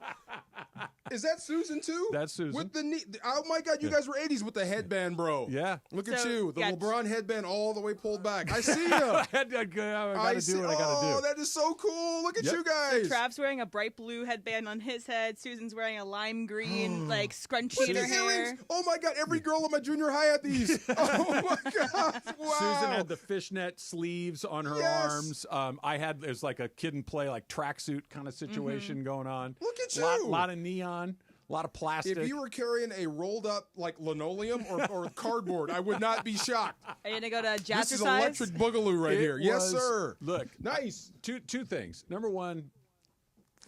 Is that Susan too?
That's Susan.
With the knee. Oh my God! You guys were '80s with the headband, bro.
Yeah.
Look at
So,
you. The
yeah.
LeBron headband all the way pulled back. I see you.
I got to do what I got to do.
Oh, that is so cool. Look at you guys.
Trav's wearing a bright blue headband on his head. Susan's wearing a lime green, like, scrunchie in her hair.
Earrings. Oh my God! Every girl in my junior high had these. Oh my God! Wow.
Susan had the fishnet sleeves on her arms. I had it was like a Kid and Play like tracksuit kind of situation going on.
Look at you.
Lot of neon, a lot of plastic.
If you were carrying a rolled up like linoleum or cardboard, I would not be shocked.
Are you gonna go to
This
Jazzercise?
is electric boogaloo right here. Yes,
was-
sir.
Look,
Nice.
Two things. Number one,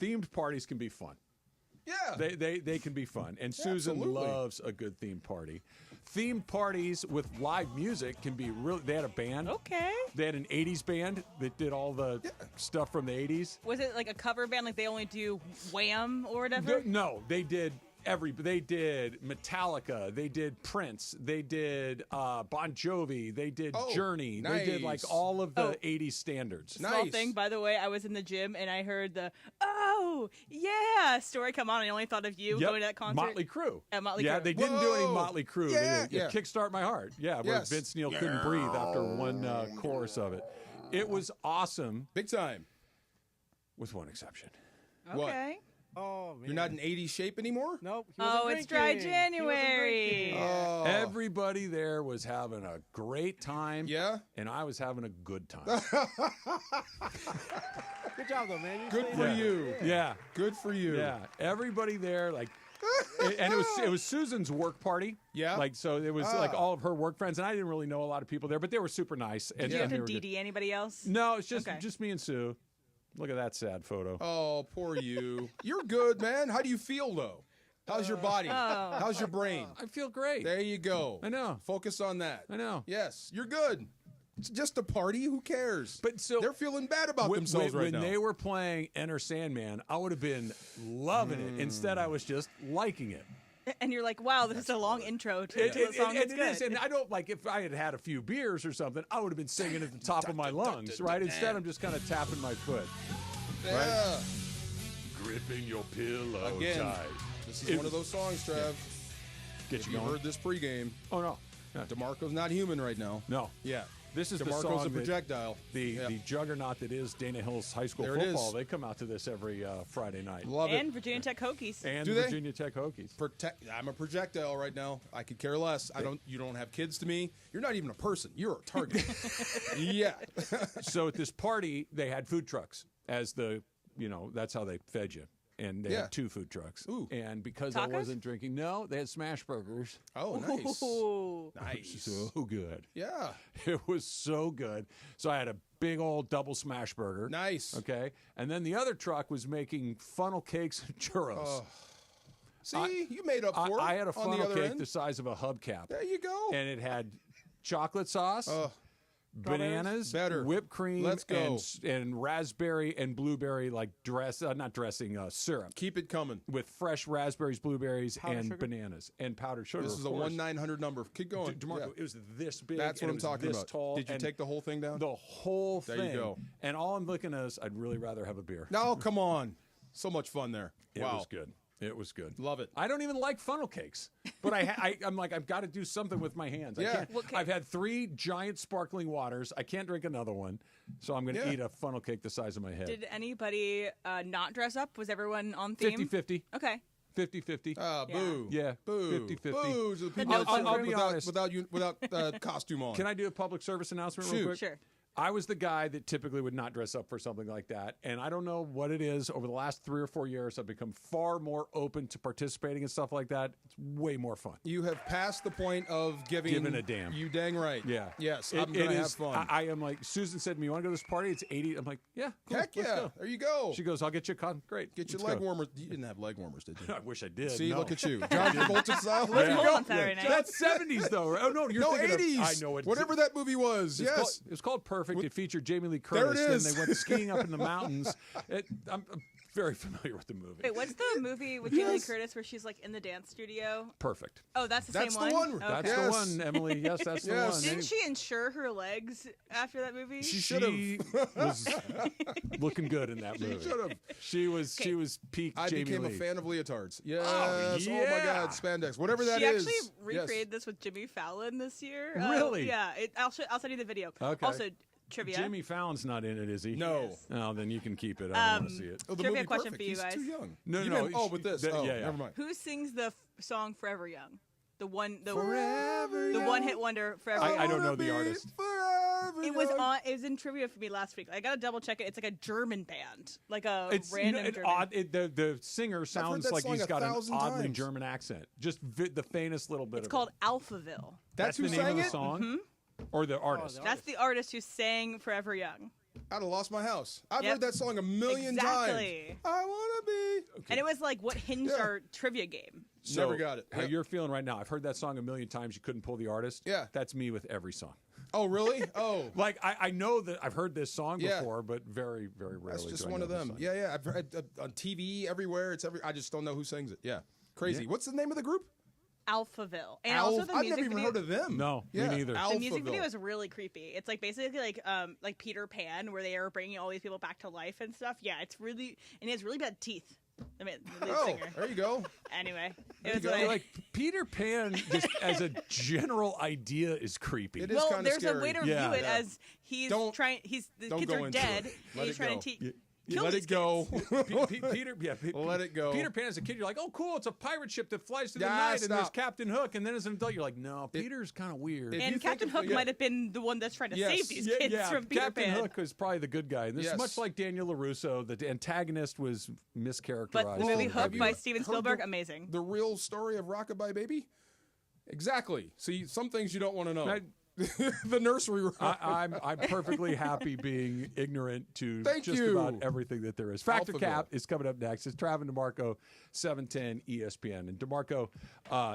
themed parties can be fun.
Yeah.
They can be fun. And Susan
Absolutely.
loves a good themed party. Themed parties with live music can be really. They had a band.
Okay.
They had an 80s band that did all the stuff from the 80s.
Was it like a cover band, like they only do Wham or whatever?
No, they did they did Metallica, they did Prince, they did Bon Jovi, they did Journey, they did like all of the 80s standards.
Small thing, by the way, I was in the gym and I heard the "Oh yeah" story come on. I only thought of you going to that concert.
Motley Crue.
Motley
Yeah,
Crue.
they didn't do any Motley Crue.
Yeah,
They did Kickstart My Heart. Yeah, where
Yes.
Vince Neil couldn't breathe after one chorus of it. It was awesome.
Big time.
With one exception.
Okay.
Oh, man.
You're not in 80s shape anymore?
Nope.
Oh, it's dry January.
Oh.
Everybody there was having a great time.
Yeah?
And I was having a good time.
Good job, though, man.
Good for you.
Yeah.
Good for you.
Yeah. Everybody there, like, and it was Susan's work party.
Yeah.
Like, so it was like all of her work friends, and I didn't really know a lot of people there, but they were super nice. And
Did you have
they
to
were good.
DD anybody else?
No, it's just me and Sue. Look at that sad photo.
Oh, poor you. You're good, man. How do you feel, though? How's your body? How's your brain?
I feel great.
There you go.
I know.
Focus on that.
I know.
Yes, you're good. It's just a party. Who cares?
But so
they're feeling bad about themselves right now.
When they were playing Enter Sandman, I would have been loving it. Instead, I was just liking it.
And you're like, wow, this is a long intro to the song. It's good.
And I don't like if I had had a few beers or something, I would have been singing at the top of my lungs, right? Instead, I'm just kind of tapping my foot.
Yeah.
Right? Gripping your pillow
Again,
tight.
this is one of those songs, Trev.
Get
if
you
you
going?
heard this pregame.
Oh, no.
DeMarco's not human right now.
No.
Yeah.
This is the
DeMarco's
song
a projectile.
The juggernaut that is Dana Hills High School
There it
football.
is.
They come out to this every Friday night.
Love
And Virginia Tech Hokies.
And
Do they?
Virginia Tech Hokies.
I'm a projectile right now. I could care less. You don't have kids to me. You're not even a person. You're a target. Yeah.
So at this party, they had food trucks as that's how they fed you. And they had 2 food trucks.
Ooh.
And because
Tacos?
I wasn't drinking, no, they had smash burgers.
Oh, nice.
Ooh.
Nice.
So good.
Yeah.
It was so good. So I had a big old double smash burger.
Nice.
Okay. And then the other truck was making funnel cakes and churros.
See, you made up for it.
I had a
on the
funnel
other
cake
end.
the size of a hubcap.
There you go.
And it had chocolate sauce, bananas,
Better.
whipped cream,
Let's go.
and raspberry and blueberry syrup.
Keep it coming.
With fresh raspberries, blueberries,
Powdered
and
sugar?
bananas and powdered sugar.
This
of
is a
course.
1-900 number. Keep going.
DeMarco,
Yeah.
it was this big.
That's what
and
I'm
it was
talking
this
about.
Tall,
Did you
and
take the whole thing down?
The whole thing.
There you go.
And all I'm looking at is I'd really rather have a beer.
No, come on. So much fun there.
It
Wow.
was good. It was good.
Love it.
I don't even like funnel cakes, but I'm like, I've got to do something with my hands.
Yeah.
I can't, I've had 3 giant sparkling waters. I can't drink another one, so I'm going to eat a funnel cake the size of my head.
Did anybody not dress up? Was everyone on theme?
50-50.
Okay.
50-50.
Boo.
Yeah.
Boo.
50-50.
Boo to the
The
people
no
that
fun
I'll
showed
be
up
honest.
without costume on.
Can I do a public service announcement
Shoot.
real quick?
Sure.
I was the guy that typically would not dress up for something like that. And I don't know what it is. Over the last 3 or 4 years, I've become far more open to participating in stuff like that. It's way more fun.
You have passed the point of giving
a damn.
You dang right.
Yeah.
Yes,
It-
I'm going
it
to have
is-
fun.
I am like, Susan said to me, you want to go to this party? It's 80. I'm like, yeah, cool,
Heck
let's
yeah.
go.
There you go.
She goes, I'll get you a con. Great.
Get your
let's
leg
go.
warmers. You didn't have leg warmers, did you?
I wish I did.
See,
no.
look at you. John Travolta style.
Let's
There you
go
go.
on Saturday night.
That's 70s, though. Oh, no, you're
No,
thinking
80s.
of, I know it.
Whatever that movie was.
It's
Yes.
called, it was called Perfect. It featured Jamie Lee
There
Curtis.
it is.
Then they went skiing up in the mountains. I'm very familiar with the movie.
Wait, what's the movie with Jamie Lee Curtis where she's like in the dance studio?
Perfect.
Oh, that's the
That's
same
the
one?
one.
Okay.
That's the one, Emily. Yes, that's the
Yes.
one.
Didn't she insure her legs after that movie?
She should have.
She was looking good in that movie.
should have.
She was peak
I
Jamie
became
Lee.
a fan of leotards. Yes.
Oh,
Oh my
yeah.
God, spandex. Whatever that
she
is.
actually
Yes.
recreated this with Jimmy Fallon this year.
Really?
Yeah. I'll send you the video.
Okay.
Also, trivia.
Jimmy Fallon's not in it, is he?
No.
Oh, then you can keep it. I don't want to see it.
Oh, the
Trivia
movie
question
Perfect.
for you
He's
guys.
too young.
No,
You
no.
meant- with this.
yeah,
Oh,
yeah.
never mind.
Who sings the song "Forever Young"? The one
Forever
one hit wonder "Forever
I
Young."
don't know the artist.
It was in trivia for me last week. I gotta double check it. It's like a German band, like a
It's
random
it's
German.
odd. The singer sounds
that
like
song
he's
a
got an
1,000
oddly
times.
German accent. Just the faintest little bit
It's
of
called
it.
Alphaville.
That's
the
who
name
sang
of the
it?
song? Or the artist?
That's the artist who sang "Forever Young."
I'd have lost my house. I've
Yep.
heard that song a million
Exactly.
times. I wanna be.
And it was like what hinged our trivia game.
So,
Never got it.
How
Yep.
you're feeling right now? I've heard that song a million times. You couldn't pull the artist.
Yeah.
That's me with every song.
Oh, really? Oh.
Like I know that I've heard this song
Yeah.
before, but very, very rarely.
That's just
do I
one
know
of
the
them.
song.
Yeah, yeah. I've heard on TV everywhere. I just don't know who sings it. Yeah. Crazy.
Yeah.
What's the name of the group?
Alphaville. And also the
I've
music
never even
video.
heard of them.
No,
Yeah,
me neither.
The music video
Alphaville.
is really creepy. It's like basically like Peter Pan, where they are bringing all these people back to life and stuff. Yeah, it's really, and he has really bad teeth. I mean, the lead
Oh,
singer.
there you go.
Anyway,
There
it was
you go.
Like Peter Pan, just as a general idea, is creepy.
It is
well,
kinda
there's
scary.
a way to
Yeah.
view it
Yeah.
as the
Don't
kids
go
are
into
dead.
it.
And
Let
he's
it
trying
go.
to kill
Let
these
it go.
Peter,
Let it go.
Peter Pan as a kid, you're like, oh, cool, it's a pirate ship that flies through the
Yeah,
night, and there's
stop.
Captain Hook. And then as an adult, you're like, no, Peter's kind of weird.
If you
And
think
Captain
of-
Hook
yeah.
might have been the one that's trying to
Yes.
save these kids from Peter
Captain
Pan.
Hook was probably the good guy. And this
Yes.
is much like Daniel LaRusso. The antagonist was mischaracterized.
But the movie
have
Hook
you
by Steven
heard
Spielberg, amazing.
The real story of Rockabye Baby? Exactly. See, some things you don't want to know. The nursery rhyme.
I'm perfectly happy being ignorant to
Thank
just
you.
about everything that there is. Factor
Alphaville.
Cap is coming up next. It's Travis DeMarco, 710 ESPN. And DeMarco,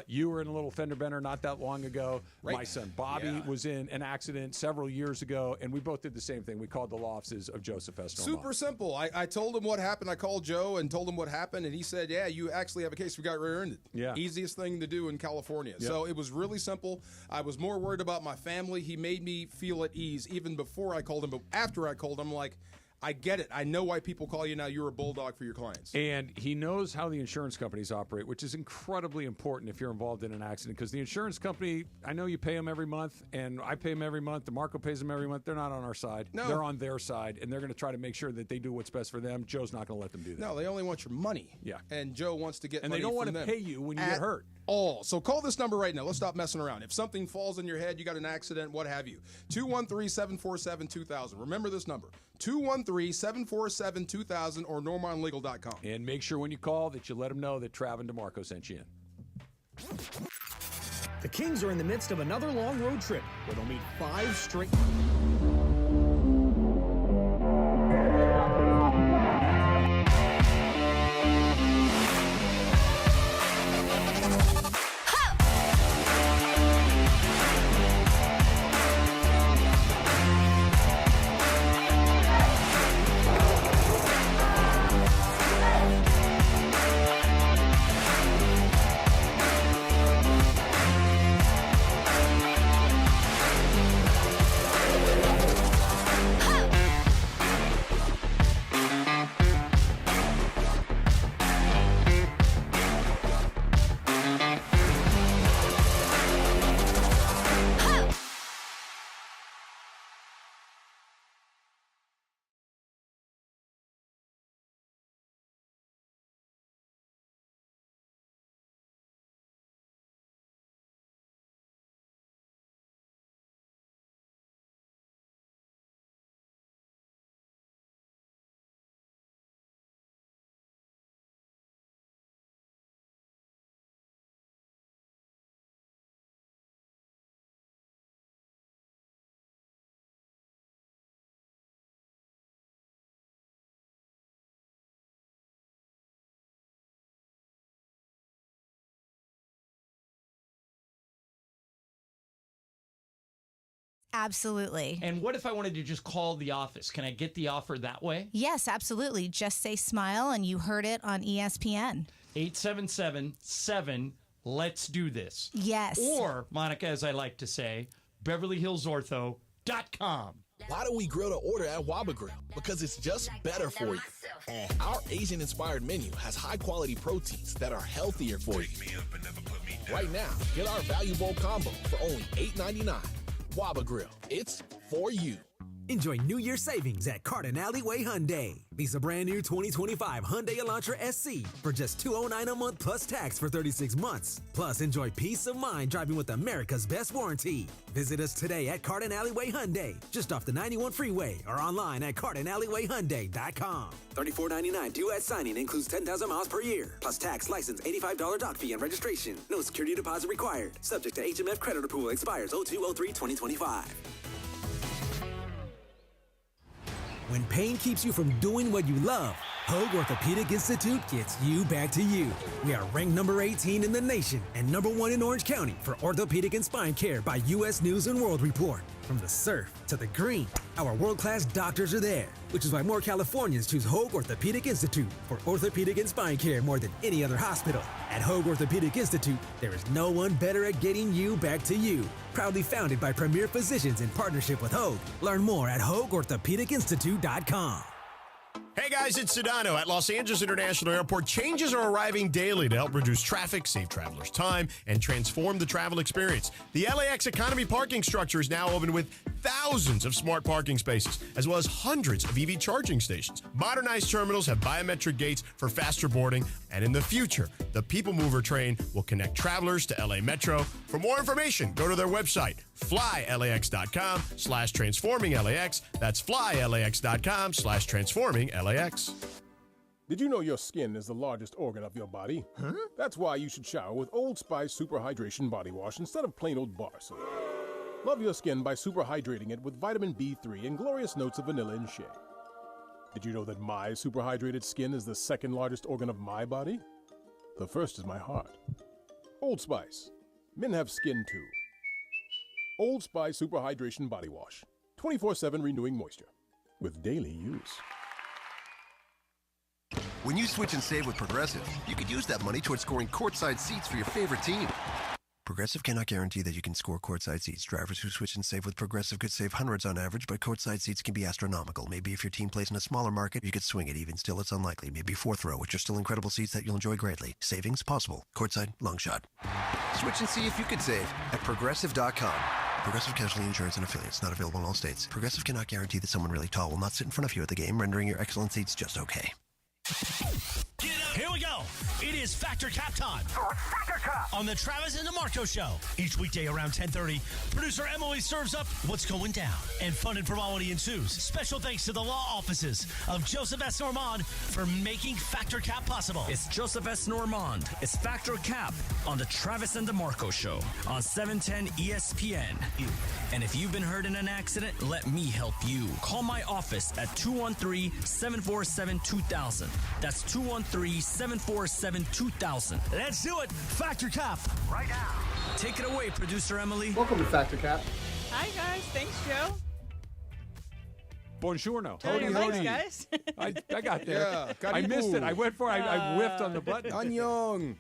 you were in a little fender bender not that long ago.
Right.
My son Bobby was in an accident several years ago, and we both did the same thing. We called the law offices of Joseph Estorma.
Super simple. I told him what happened. I called Joe and told him what happened, and he said, yeah, you actually have a case. We got rear-ended.
Yeah.
Easiest thing to do in California.
Yep.
So it was really simple. I was more worried about my family. He made me feel at ease even before I called him, but after I called him, like, I get it. I know why people call you now. You're a bulldog for your clients.
And he knows how the insurance companies operate, which is incredibly important if you're involved in an accident, because the insurance company, I know you pay them every month, and I pay them every month. DeMarco pays them every month. They're not on our side.
No.
They're on their side, and they're going to try to make sure that they do what's best for them. Joe's not going to let them do that.
No, they only want your money.
Yeah.
And Joe wants to get
And
money
they don't want
from
to
them
pay you when you
at
get hurt.
all. So call this number right now. Let's stop messing around. If something falls on your head, you got an accident, what have you. 213-747-2000. Remember this number. 213-747-2000 or normonlegal.com.
And make sure when you call that you let them know that Trav and DeMarco sent you in.
The Kings are in the midst of another long road trip where they'll meet 5 straight.
Absolutely.
And what if I wanted to just call the office? Can I get the offer that way?
Yes, absolutely. Just say smile and you heard it on ESPN.
877-7, let's do this.
Yes.
Or, Monica, as I like to say, BeverlyHillsOrtho.com.
Why do we grill to order at Waba Grill? Because it's just better for you. Our Asian-inspired menu has high-quality proteins that are healthier for you. Right now, get our Value Bowl combo for only $8.99. Waba Grill, it's for you.
Enjoy New Year savings at Carden Alleyway Hyundai. Lease a brand new 2025 Hyundai Elantra SC for just $209 a month plus tax for 36 months. Plus, enjoy peace of mind driving with America's best warranty. Visit us today at Carden Alleyway Hyundai, just off the 91 freeway, or online at CardenAlleyWayHyundai.com. $34.99 due at signing, includes 10,000 miles per year, plus tax, license, $85 dock fee, and registration. No security deposit required. Subject to HMF credit approval. Expires 02/03/2025. When pain keeps you from doing what you love, Hoag Orthopedic Institute gets you back to you. We are ranked number 18 in the nation and number 1 in Orange County for orthopedic and spine care by U.S. News and World Report. From the surf to the green, our world-class doctors are there, which is why more Californians choose Hoag Orthopedic Institute for orthopedic and spine care more than any other hospital. At Hoag Orthopedic Institute, there is no one better at getting you back to you. Proudly founded by premier physicians in partnership with Hoag. Learn more at HoagOrthopedicInstitute.com.
Hey guys, it's Sedano. At Los Angeles International Airport, changes are arriving daily to help reduce traffic, save travelers time, and transform the travel experience. The LAX Economy parking structure is now open with thousands of smart parking spaces, as well as hundreds of EV charging stations. Modernized terminals have biometric gates for faster boarding, and in the future, the People Mover train will connect travelers to LA Metro. For more information, go to their website, flylax.com/transforming-LAX. That's flylax.com/transforming-LAX.
Did you know your skin is the largest organ of your body? That's why you should shower with Old Spice Super Hydration Body Wash instead of plain old bar soap. Love your skin by super hydrating it with vitamin B3 and glorious notes of vanilla and shea. Did you know that my super hydrated skin is the second largest organ of my body? The first is my heart. Old Spice. Men have skin too. Old Spice Super Hydration Body Wash. 24/7 renewing moisture. With daily use.
When you switch and save with Progressive, you could use that money towards scoring courtside seats for your favorite team. Progressive cannot guarantee that you can score courtside seats. Drivers who switch and save with Progressive could save hundreds on average, but courtside seats can be astronomical. Maybe if your team plays in a smaller market, you could swing it. Even still, it's unlikely. Maybe fourth row, which are still incredible seats that you'll enjoy greatly. Savings possible. Courtside, long shot. Switch and see if you could save at Progressive.com. Progressive Casualty Insurance and Affiliates. Not available in all states. Progressive cannot guarantee that someone really tall will not sit in front of you at the game, rendering your excellent seats just okay.
Here we go. It is Factor Cap time. Factor Cap on the Travis and DeMarco Show. Each weekday around 10:30, producer Emily serves up what's going down, and fun and frivolity ensues. Special thanks to the law offices of Joseph S. Normand for making Factor Cap possible.
It's Joseph S. Normand. It's Factor Cap on the Travis and DeMarco Show on 710 ESPN. And if you've been hurt in an accident, let me help you. Call my office at 213-747-2000. That's 213-747-2000.
Let's do it. Factor Cap right now.
Take it away, producer Emily.
Welcome to Factor Cap.
Hi, guys. Thanks, Joe.
Buongiorno.
Thanks, guys.
I got there.
Yeah,
I missed it. I went for it. I whiffed on the button.
Annyeong.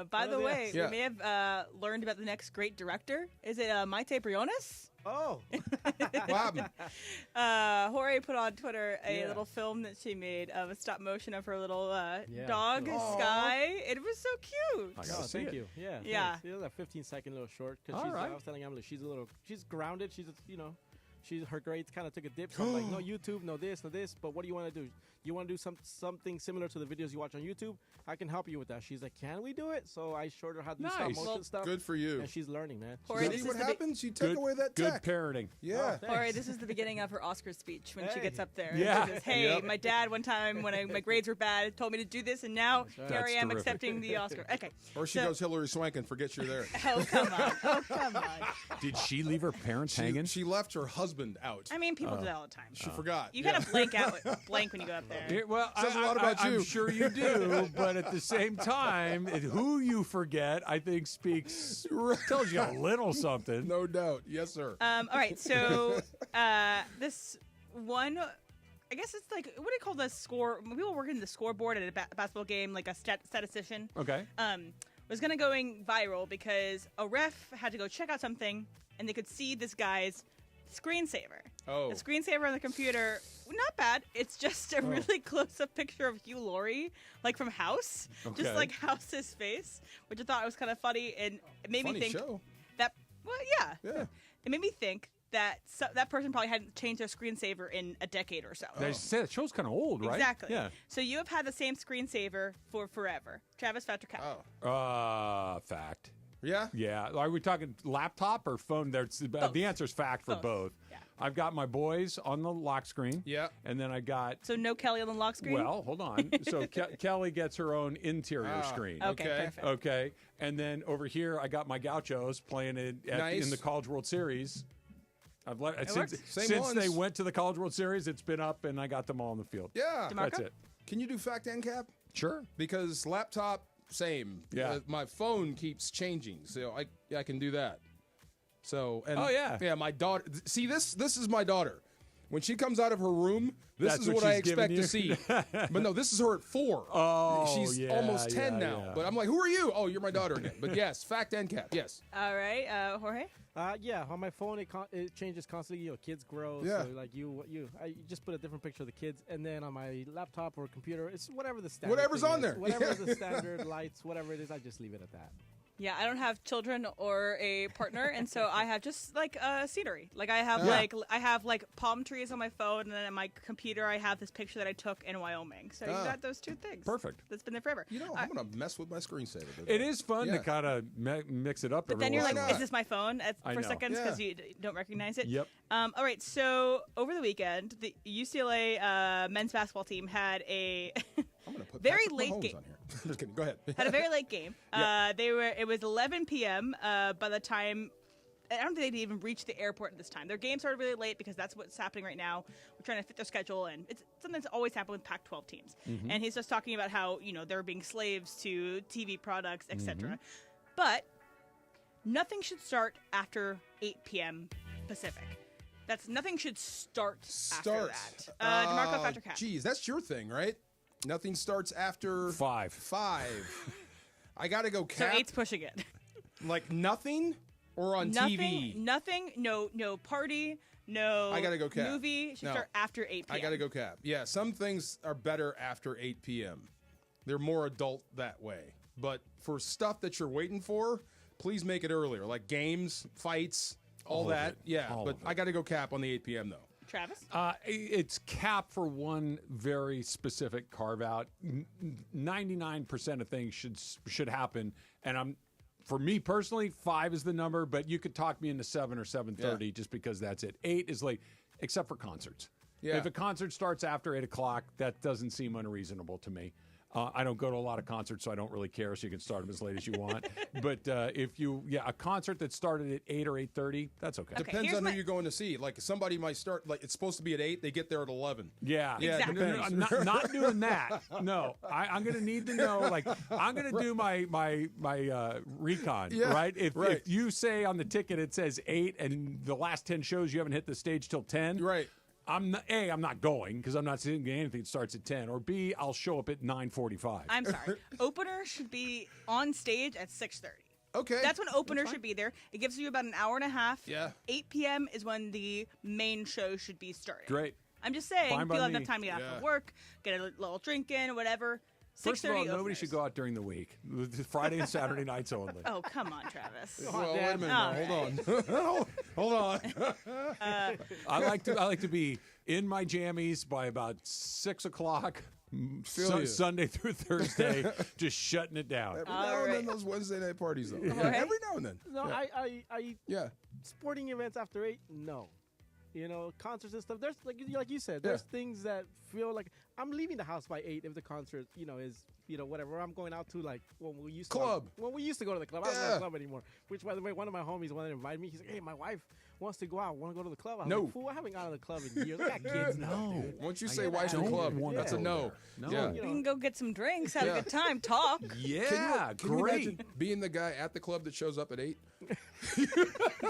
By the way,
Yeah.
we may have learned about the next great director. Is it Maite Briones?
Oh.
What happened?
Jorge put on Twitter a little film that she made of a stop motion of her little dog,
Aw.
Sky. It was so cute.
I gotta see
thank
it.
you. Yeah.
Yeah.
Thanks. It was a 15-second little short.
All
Because
right.
I was telling Emily, she's grounded. Her grades kind of took a dip. So I'm like, no YouTube, no this, no this. But what do you want to do? You want to do something similar to the videos you watch on YouTube? I can help you with that. She's like, can we do it? So I showed her how to do stop
Nice.
motion
Well,
stuff.
good for you.
And she's learning, man.
Jorge,
See
this
what
is the
happens? You take
Good-
away that
Good
tech.
parenting.
Yeah.
Jorge, this is the beginning of her Oscar speech when she
Hey.
gets up there.
Yeah.
She says, hey,
Yep.
my dad one time when my grades were bad told me to do this, and now
right.
here I
That's
am
terrific.
accepting the Oscar. Okay.
Or she goes Hillary Swank and forgets you're there.
Oh, come on. Oh, come on.
Did she leave her parents hanging?
She left her husband out.
I mean, people do that all the time.
She forgot.
You kind of blank when you go up there.
Yeah, well,
Says a lot about you.
I'm sure you do, but at the same time, who you forget, I think, tells you a little something.
No doubt. Yes, sir.
All right, so this one, I guess it's like, what do you call the score? People working the scoreboard at a basketball game, like a statistician.
Okay.
Was going viral because a ref had to go check out something, and they could see this guy's screensaver.
Oh.
The screensaver on the computer, not bad. It's just a really close-up picture of Hugh Laurie, like from House. Just
Okay.
like House's face, which I thought was kind of funny, and it made
Funny
me think
show.
that, well, yeah.
Yeah.
It made me think that that person probably hadn't changed their screensaver in a decade or so.
They say that show's kind of old, right?
Exactly.
Yeah.
So you have had the same screensaver for forever. Travis, Factor Cap.
Fact.
Yeah?
Yeah. Are we talking laptop or phone? The answer's fact for both.
Yeah.
I've got my boys on the lock screen.
Yeah.
And then I got.
So no Kelly on the lock screen?
Well, hold on. So Kelly gets her own interior screen.
Okay, perfect.
Okay. And then over here, I got my Gauchos playing it
Nice.
in the College World Series. I've let
works.
Same ones.
they went to the College World Series, it's been up, and I got them all in the field.
Yeah.
That's it.
Can you do fact and cap?
Sure.
Because laptop, same.
Yeah.
My phone keeps changing, so I can do that. So and
Oh, yeah.
yeah. My daughter. See, this is my daughter. When she comes out of her room, this
That's
is
what
what I
she's giving
expect to
you?
see. But no, this is her at 4.
Oh,
she's
yeah,
almost 10
yeah,
now.
yeah.
But I'm like, who are you? Oh, you're my daughter again. But yes, fact and cap. Yes.
All right, Jorge?
Yeah, on my phone it changes constantly. Kids grow.
Yeah.
So like I just put a different picture of the kids, and then on my laptop or computer, it's whatever the standard.
Whatever's
thing
on
is.
there.
Whatever the standard lights, whatever it is, I just leave it at that.
Yeah, I don't have children or a partner, and so I have just like scenery. Like I have like palm trees on my phone, and then on my computer I have this picture that I took in Wyoming. So you got those two things.
Perfect.
That's been there forever.
You know, I'm gonna mess with my screensaver.
It is fun to kind of mix it up.
But
every
then you're
once
like,
in a
is this my phone?
I
For
know.
seconds because you don't recognize it.
Yep.
All right. So over the weekend, the UCLA men's basketball team had a
I'm gonna put
very
Patrick
late
Mahomes
game.
on here. Just kidding. Go ahead.
Had a very late game.
Yeah.
It was 11 p.m. By the time I don't think they'd even reach the airport at this time. Their game started really late because that's what's happening right now. We're trying to fit their schedule, and it's something that's always happened with Pac-12 teams.
Mhm.
And he's just talking about how, they're being slaves to TV products, etc.
Mhm.
But nothing should start after 8 p.m. Pacific. Nothing should start after that. DeMarco Factor Cap.
Geez, that's your thing, right? Nothing starts after
5.
5. I got to go
So
cap.
8's pushing it.
Like nothing or on TV?
Nothing. No party. No.
I gotta go cap.
Movie should
No.
start after 8 p.m.
I got to go cap. Yeah, some things are better after 8 p.m. They're more adult that way. But for stuff that you're waiting for, please make it earlier. Like games, fights, all
of
that.
it.
Yeah,
All
but
of it.
I got to go cap on the 8 p.m. though.
Travis?
It's cap for one very specific carve out. 99% of things should happen, and for me personally, 5 is the number. But you could talk me into 7 or 7:30 just because that's it. 8 is late, except for concerts.
Yeah.
If a concert starts after 8 o'clock, that doesn't seem unreasonable to me. I don't go to a lot of concerts, so I don't really care. So you can start them as late as you want. But a concert that started at 8 or 8:30, that's okay.
Depends on who you're going to see. Like somebody might start, like it's supposed to be at 8, they get there at 11.
Yeah,
Exactly.
No, I'm not doing that. No, I'm going to need to know. Like, I'm going to do my recon,
Yeah,
right? If
right.
you say on the ticket it says 8, and the last 10 shows you haven't hit the stage till 10,
right?
I'm not going because I'm not seeing anything that starts at 10. Or B, I'll show up at 9:45.
I'm sorry. Opener should be on stage at 6:30.
Okay.
That's when opener should be there. It gives you about an hour and a half.
Yeah.
8 p.m. is when the main show should be starting.
Great.
I'm just saying,
Fine by
people have
me.
enough time to get out
Yeah.
from work, get a little drink in, whatever.
First of all,
6:30
nobody
openers.
should go out during the week. Friday and Saturday nights only.
Oh, come on, Travis.
Well, wait a minute.
All
Now. Hold on.
I like to be in my jammies by about 6 o'clock.
Feel you.
Sunday through Thursday, just shutting it down.
Every now and then those Wednesday night parties, though. Every now and then.
No,
Yeah.
I sporting events after 8, no. Concerts and stuff. There's like you said, there's things that feel like I'm leaving the house by 8 if the concert, is whatever. I'm going out to like when we used to
Club.
When we used to go to the club. I don't go to the club anymore. Which, by the way, one of my homies wanted to invite me. He's like, "Hey, my wife wants to go out. Want to go to the club?" I was
No.
like, "Fool, I haven't gone to the club in years. I got kids now, dude."
Once you say wife's in club, that's a no. Yeah.
We can go get some drinks, have a good time, talk.
Can you imagine being the guy at the club that shows up at 8?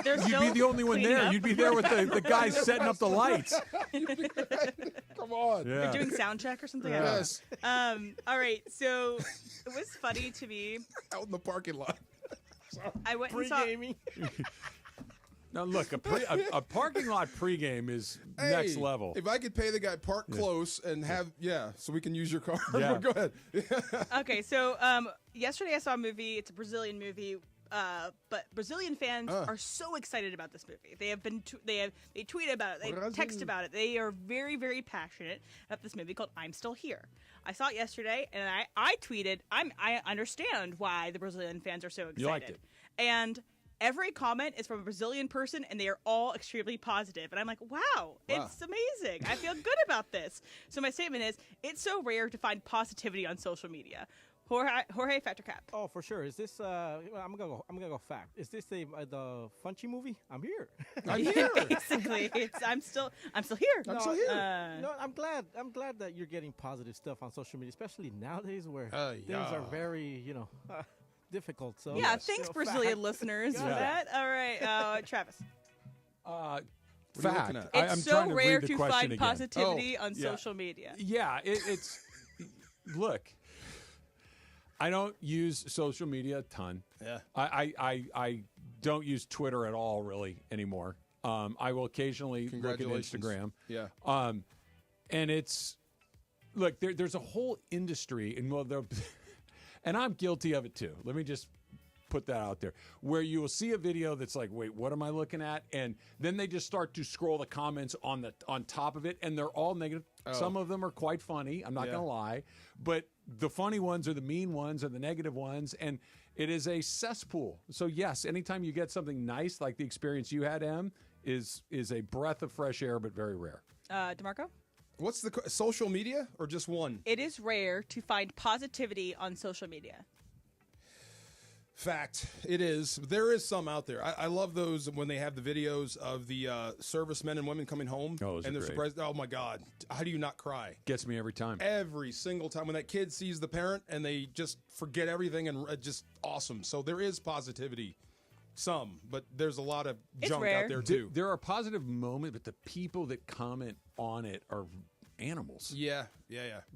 They're
You'd
still
be the only one
cleaning
there.
up.
You'd be there with the guys setting up the lights.
Come on.
Yeah.
We're doing sound check or something.
Yes.
All right. So it was funny to me.
Out in the parking lot.
I went and saw.
Pre-gaming.
Now look, a parking lot pregame is next
Hey,
level.
If I could pay the guy park close and have, so we can use your car.
Yeah.
Go ahead.
Okay, so yesterday I saw a movie. It's a Brazilian movie, but Brazilian fans are so excited about this movie. They have been they tweet about it, they text about it. They are very, very passionate about this movie called I'm Still Here. I saw it yesterday, and I tweeted, I understand why the Brazilian fans are so excited.
You liked it.
And every comment is from a Brazilian person, and they are all extremely positive. And I'm like, wow, it's amazing. I feel good about this. So my statement is, it's so rare to find positivity on social media. Jorge Factor Cap.
Oh, for sure. Is this? I'm gonna go fact. Is this the Funchy movie? I'm here.
I'm here.
Basically, I'm still here.
I'm still here.
No, I'm glad that you're getting positive stuff on social media, especially nowadays where things are very, difficult. So
Yeah, thanks, Brazilian listeners, for
Yeah.
that. All right, Travis.
Fact.
It's so
trying to
rare
read the
to
question
find
again.
positivity on
yeah.
social media.
Yeah, it's look. I don't use social media a ton.
Yeah.
I don't use Twitter at all really anymore. I will occasionally look at
Congratulations.
Instagram.
Yeah.
And it's look, there's a whole industry and I'm guilty of it too. Let me just put that out there, where you will see a video that's like, wait, what am I looking at? And then they just start to scroll the comments on top of it, and they're all negative.
Oh.
Some of them are quite funny, I'm not gonna lie, but the funny ones are the mean ones or the negative ones, and it is a cesspool. So yes, anytime you get something nice like the experience you had, Em, is a breath of fresh air, but very rare.
DeMarco?
What's the social media or just one?
It is rare to find positivity on social media.
Fact. It is. There is some out there. I love those when they have the videos of the servicemen and women coming home.
Those
and
are
they're
great.
surprised. Oh, my God. How do you not cry?
Gets me every time.
Every single time. When that kid sees the parent and they just forget everything and just awesome. So there is positivity. Some, but there's a lot of junk out there, too.
There are positive moments, but the people that comment on it are animals.
Yeah.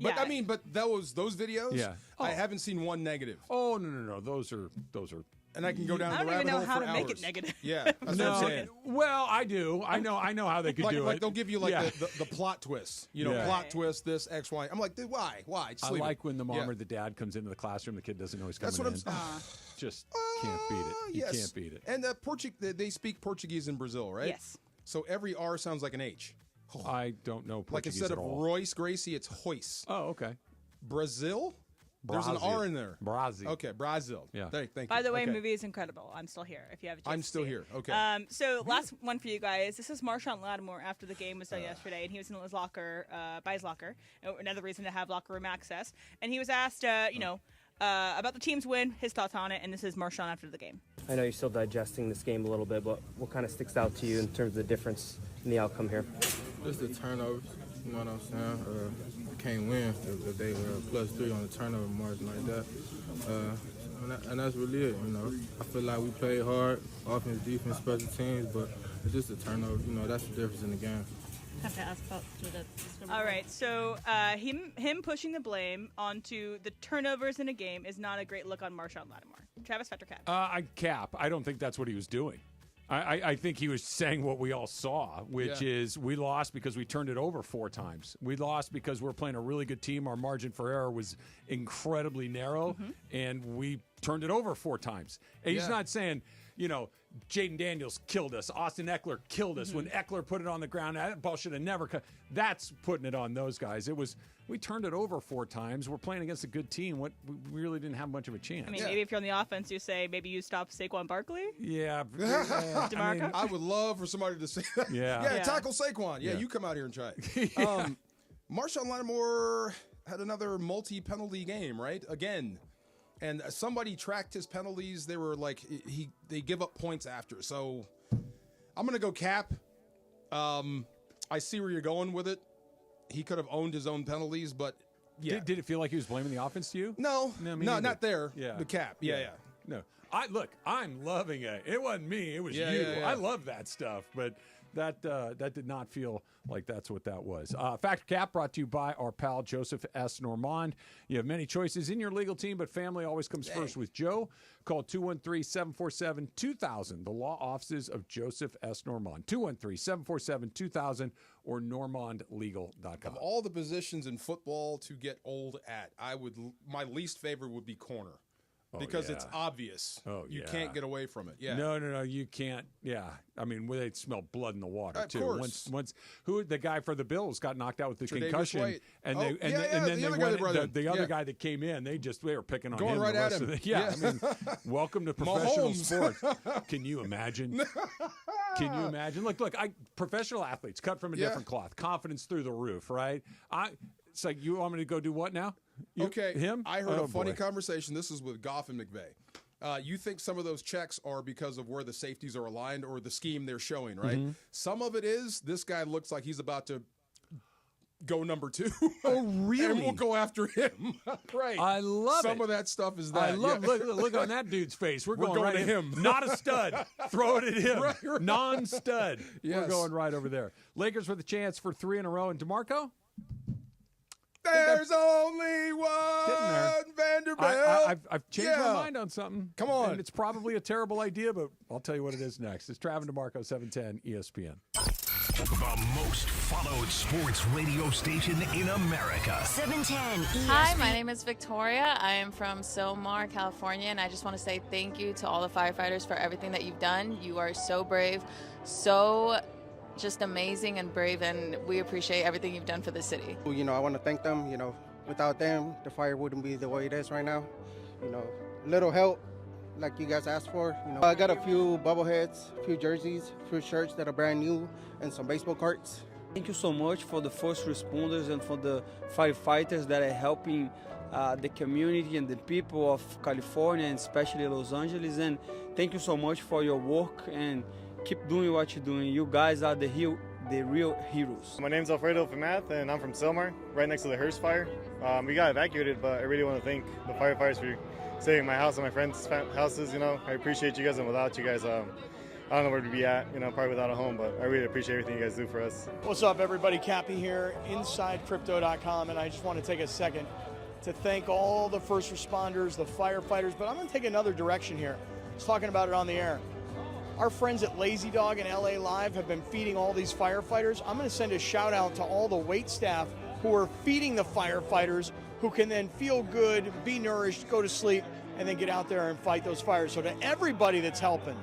But I mean, but those videos,
Yeah.
I haven't seen one negative.
Oh, no. Those are.
And I can go down
I
the
don't
rabbit
even know
hole
how
for
to
hours.
make it negative.
Yeah, that's what I'm saying.
Well, I do. I know how they could do
like
it.
they'll give you
Yeah.
the plot twist. You know,
Yeah.
plot twist, this, X, Y. I'm like, dude, why? Just
I
leave
like
it.
when the mom
Yeah.
or the dad comes into the classroom, the kid doesn't know he's coming
That's what I'm
in. Just can't beat it. You
Yes.
can't beat it.
And they speak Portuguese in Brazil, right?
Yes.
So every R sounds like an H.
I don't know
Like
Portuguese
instead
at
of
all.
Royce Gracie, it's Hoyce.
Oh, okay.
Brazil? There's an
Brazil.
R in there.
Brazil.
Okay, Brazil.
Yeah.
Thank you.
By the way,
Okay.
movie is incredible. I'm still here. If you have a chance
I'm
to
still
see it.
here. Okay.
So last one for you guys. This is Marshawn Lattimore after the game was done yesterday, and he was in his locker, by his locker. Another reason to have locker room access. And he was asked, about the team's win, his thoughts on it, and this is Marshawn after the game.
I know you're still digesting this game a little bit, but what kind of sticks out to you in terms of the difference in the outcome here?
Just the turnovers, you know what I'm saying? We can't win if they were +3 on the turnover margin like that. And that's really it, you know. I feel like we played hard, offense, defense, special teams, but it's just the turnover, you know, that's the difference in the game.
Have to ask about
All right, so him pushing the blame onto the turnovers in a game is not a great look on Marshawn Lattimore. Travis Factor Cap.
I don't think that's what he was doing. I think he was saying what we all saw, which is we lost because we turned it over 4 times. We lost because we're playing a really good team. Our margin for error was incredibly narrow, and we turned it over 4 times. And he's not saying, Jaden Daniels killed us. Austin Eckler killed us. When Eckler put it on the ground, that ball should have never come. That's putting it on those guys. It was, we turned it over 4 times. We're playing against a good team. We really didn't have much of a chance.
I mean, maybe if you're on the offense, you say maybe you stop Saquon Barkley.
Yeah.
DeMarco?
I would love for somebody to say that.
Yeah.
Tackle Saquon. Yeah, you come out here and try it. Marshawn Lattimore had another multi-penalty game, right? Again. And somebody tracked his penalties. They were like, they give up points after. So I'm going to go Cap. I see where you're going with it. He could have owned his own penalties, but yeah.
Did it feel like he was blaming the offense to you?
No, not there.
Yeah.
The Cap. Yeah.
No. I'm loving it. It wasn't me. It was you.
Yeah.
I love that stuff, but that did not feel like that's what that was. Factor Cap brought to you by our pal Joseph S. Normand. You have many choices in your legal team, but family always comes first with Joe. Call 213-747-2000, the law offices of Joseph S. Normand. 213-747-2000 or normandlegal.com.
Of all the positions in football to get old at, my least favorite would be corner. Because it's obvious. You can't get away from it. Yeah.
No, you can't. Yeah. I mean, they'd smell blood in the water,
of
too.
Course.
Once the guy for the Bills got knocked out with the concussion,
White.
and
the
other guy that came in, they were picking on
going
him.
Right
the
at
rest
him.
Of the, I mean, welcome to professional sports. Can you imagine? Can you imagine? Look, professional athletes cut from a different cloth, confidence through the roof, right? It's like, you want me to go do what now? Him?
I heard a funny conversation. This is with Goff and McVay. You think some of those checks are because of where the safeties are aligned or the scheme they're showing, right?
Mm-hmm.
Some of it is this guy looks like he's about to go number 2.
Oh, really?
And we'll go after him. Right.
I love
Some of that stuff is that.
I love look on that dude's face. We're going right
to
at
him.
Not a stud. Throw it at him.
Right.
Non-stud.
Yes.
We're going right over there. Lakers with a chance for 3 in a row. And DeMarco?
There's only one Vanderbilt.
I've changed my mind on something.
Come on.
And it's probably a terrible idea, but I'll tell you what it is next. It's Travis DeMarco, 710 ESPN.
The most followed sports radio station in America.
710 ESPN.
Hi, my name is Victoria. I am from Silmar, California, and I just want to say thank you to all the firefighters for everything that you've done. You are so brave, so just amazing and brave, and we appreciate everything you've done for the city.
I want to thank them. Without them, the fire wouldn't be the way it is right now. Little help like you guys asked for. I got a few bobbleheads, a few jerseys, a few shirts that are brand new, and some baseball cards.
Thank you so much for the first responders and for the firefighters that are helping
the community and the people of California, and especially Los Angeles. And thank you so much for your work, and keep doing what you're doing. You guys are the real heroes.
My name's Alfredo Famath, and I'm from Selmar, right next to the Hearst fire. We got evacuated, but I really want to thank the firefighters for saving my house and my friends' houses. I appreciate you guys, and without you guys, I don't know where to be at, probably without a home, but I really appreciate everything you guys do for us.
What's up, everybody? Cappy here, InsideCrypto.com, and I just want to take a second to thank all the first responders, the firefighters, but I'm going to take another direction here. I was talking about it on the air. Our friends at Lazy Dog and LA Live have been feeding all these firefighters. I'm going to send a shout out to all the wait staff who are feeding the firefighters, who can then feel good, be nourished, go to sleep, and then get out there and fight those fires. So to everybody that's helping,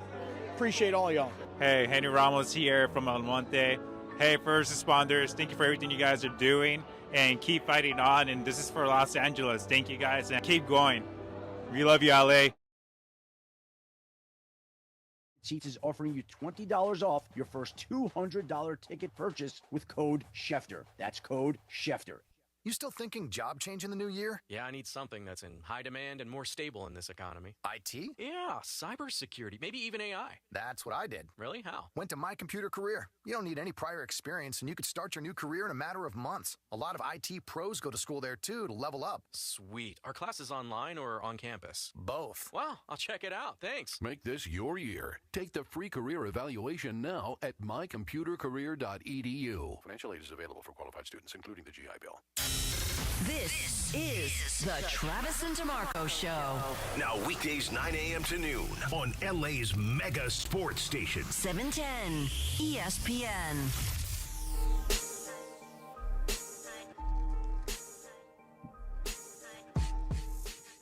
appreciate all y'all.
Hey, Henry Ramos here from El Monte. Hey, first responders, thank you for everything you guys are doing, and keep fighting on. And this is for Los Angeles. Thank you guys, and keep going. We love you, LA.
Seats is offering you $20 off your first $200 ticket purchase with code Schefter. That's code Schefter.
You still thinking job change in the new year?
Yeah, I need something that's in high demand and more stable in this economy.
IT?
Yeah, cybersecurity, maybe even AI.
That's what I did.
Really? How?
Went to My Computer Career. You don't need any prior experience, and you could start your new career in a matter of months. A lot of IT pros go to school there, too, to level up.
Sweet. Are classes online or on campus?
Both.
Wow, I'll check it out. Thanks.
Make this your year. Take the free career evaluation now at mycomputercareer.edu. Financial aid is available for qualified students, including the GI Bill.
This is the Travis and DeMarco Show.
Now weekdays 9 a.m. to noon on LA's mega sports station.
710 ESPN.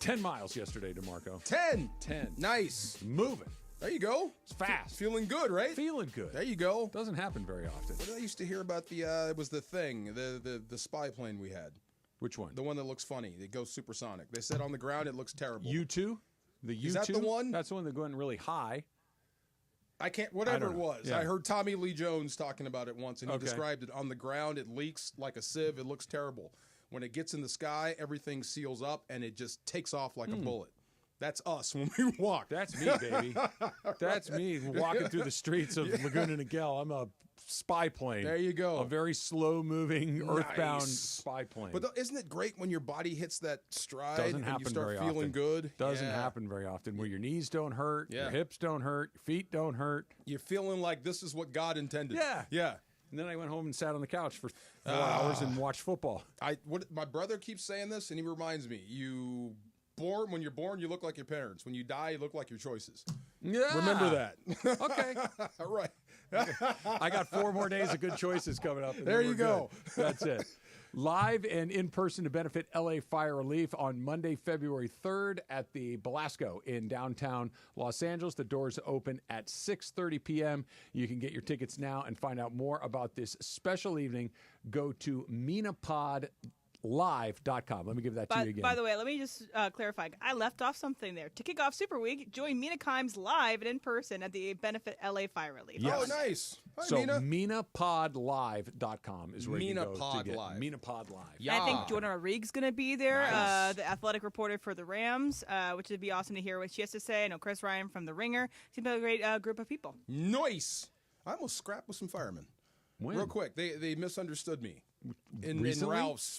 $10 miles yesterday, DeMarco.
10.
10.
Nice.
Moving.
There you go.
It's fast.
Feeling good, right?
Feeling good.
There you go.
Doesn't happen very often.
What did I used to hear about the, it was the thing, the spy plane we had.
Which one?
The one that looks funny. It goes supersonic. They said on the ground it looks terrible.
U2? The U2?
Is that the one?
That's the one that going really high.
I can't, whatever it was.
Yeah.
I heard Tommy Lee Jones talking about it once, and he described it. On the ground, it leaks like a sieve. It looks terrible. When it gets in the sky, everything seals up, and it just takes off like a bullet. That's us when we walk.
That's me, baby. That's me walking through the streets of Laguna Niguel. I'm a spy plane.
There you go.
A very slow-moving, earthbound spy plane.
But isn't it great when your body hits that stride
Doesn't happen
and you start
very
feeling
often.
good?
Doesn't happen very often. Where your knees don't hurt, your hips don't hurt, your feet don't hurt.
You're feeling like this is what God intended.
Yeah.
Yeah.
And then I went home and sat on the couch for 4 hours and watched football.
My brother keeps saying this, and he reminds me, when you're born, you look like your parents. When you die, you look like your choices.
Yeah.
Remember that.
Okay.
All right.
I got 4 more days of good choices coming up.
There you go.
Good. That's it. Live and in person to benefit LA Fire Relief on Monday, February 3rd at the Belasco in downtown Los Angeles. The doors open at 6:30 p.m. You can get your tickets now and find out more about this special evening. Go to MinaPodLive.com. Let me give that to you again.
By the way, let me just clarify. I left off something there. To kick off Super Week, join Mina Kimes live and in person at the benefit LA Fire Relief.
Yes.
Oh, nice. Hi,
so
Mina.
MinaPodLive.com is where you can go
MinaPod
to get
Live.
MinaPod Live.
And I think Jordan Rodrigue's going to be there,
Nice.
the athletic reporter for the Rams, which would be awesome to hear what she has to say. I know Chris Ryan from The Ringer. Seems like a great group of people.
Nice. I almost scrapped with some firemen.
When?
Real quick. They misunderstood me. In
Recently?
Ralph's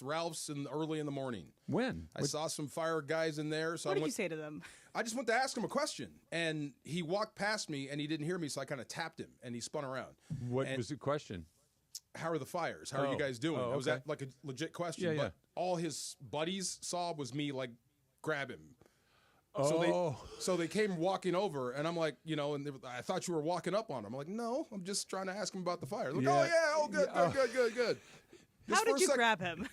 early in the morning.
When?
I saw some fire guys in there. So
What
I
did
went,
you say to them?
I just went to ask him a question, and he walked past me, and he didn't hear me, so I kind of tapped him, and he spun around.
What was the question?
How are the fires? How are you guys doing?
Oh,
Was
okay.
that like a legit question?
Yeah, yeah.
But all his buddies saw was me like grab him.
Oh.
So they came walking over, and I'm like, and I thought you were walking up on him. I'm like, no, I'm just trying to ask him about the fire. Like, good.
How did you grab him?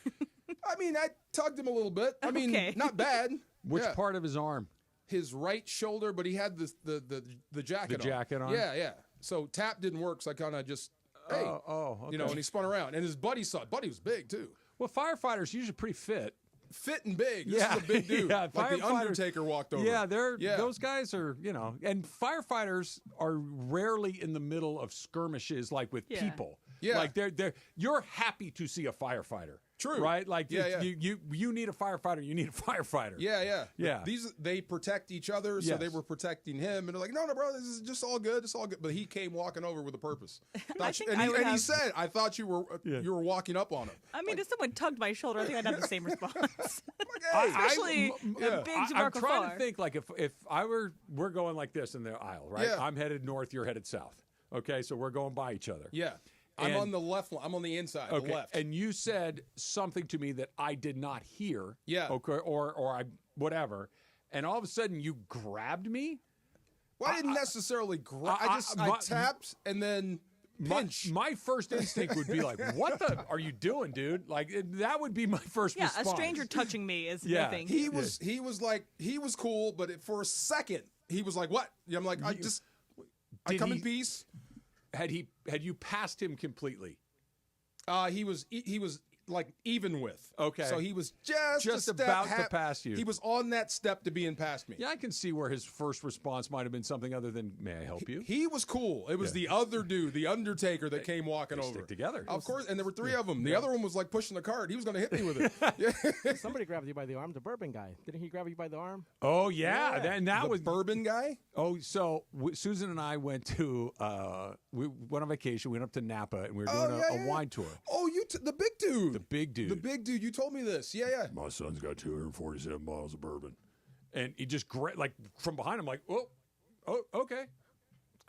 I mean, I tugged him a little bit. I mean,
Okay.
not bad.
Which
Yeah.
part of his arm?
His right shoulder, but he had the jacket on.
The jacket on?
Yeah. So tap didn't work, so I kind of just, hey.
Okay.
And he spun around. And his buddy saw it. Buddy was big, too.
Well, firefighters usually pretty fit.
Fit and big. This
Yeah.
is a big dude.
Yeah,
like the
firefighters-
Undertaker walked over.
Yeah, those guys are, and firefighters are rarely in the middle of skirmishes like with
Yeah.
people.
Yeah.
Like you're happy to see a firefighter.
True.
Right? Like
Yeah,
you need a firefighter. You need a firefighter.
Yeah.
Yeah.
They protect each other, so
Yes.
they were protecting him, and they're like, no, bro, this is just all good. It's all good. But he came walking over with a purpose. He said, I thought you were walking up on him.
I mean, if someone tugged my shoulder, I think I'd have the same response.
Hey,
Especially a big
I'm
DeMarco
trying
Farr.
to think like if we're going like this in the aisle, right?
Yeah.
I'm headed north, you're headed south. Okay, so we're going by each other.
Yeah. I'm
And-
on the left. I'm on the inside,
Okay,
the left.
and you said something to me that I did not hear.
Yeah.
Okay, or I whatever, and all of a sudden you grabbed me.
Well, I didn't necessarily grab. I tapped and then pinch.
My first instinct would be like, "What the are you doing, dude?" Like that would be my first
Yeah,
response.
a stranger touching me is
Yeah.
nothing.
He was cool, but for a second he was like, "What?" I'm like, I come in peace.
Had you passed him completely?
He was like even with.
Okay.
So he was just a step
about to pass you.
He was on that step to being past me.
Yeah, I can see where his first response might have been something other than, "May I help you?"
He was cool. It was the other dude, the Undertaker, that came walking over.
Stick together.
Of course, and there were three of them. The other one was like pushing the cart. He was going to hit me with it.
Somebody grabbed you by the arm. The bourbon guy. Didn't he grab you by the arm?
Oh yeah, that
The
was
bourbon guy.
Oh, so Susan and I went to we went on vacation. We went up to Napa and we were doing a wine tour.
Oh, the big dude.
The big dude.
The big dude. You told me this. Yeah.
My son's got 247 bottles of bourbon, and he just like from behind him, like, oh, okay.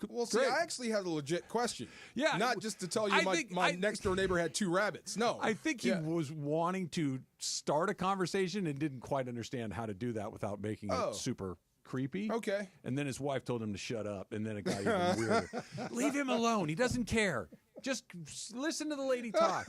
Well, see,
Great.
I actually had a legit question.
Yeah,
not just to tell you my next door neighbor had 2 rabbits. No,
I think he was wanting to start a conversation and didn't quite understand how to do that without making it super creepy.
Okay.
And then his wife told him to shut up, and then it got even weirder. Leave him alone. He doesn't care. Just listen to the lady talk.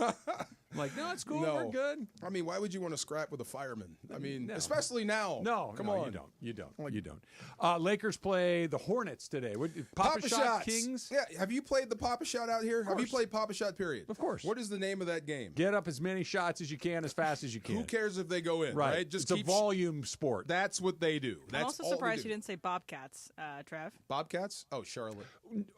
I'm like, no, it's cool.
No.
We're good.
I mean, why would you want to scrap with a fireman? I mean,
No.
especially now.
No,
Come
no,
on.
You don't. Lakers play the Hornets today. Papa Shot
Shots.
Kings.
Yeah. Have you played the Papa Shot out here? Have you played Papa Shot, period?
Of course.
What is the name of that game?
Get up as many shots as you can, as fast as you can.
Who cares if they go in, right?
Just it's a volume sport.
That's what they do. That's
I'm also
all they
surprised
do.
you didn't say Bobcats, Trev.
Bobcats? Oh, Charlotte.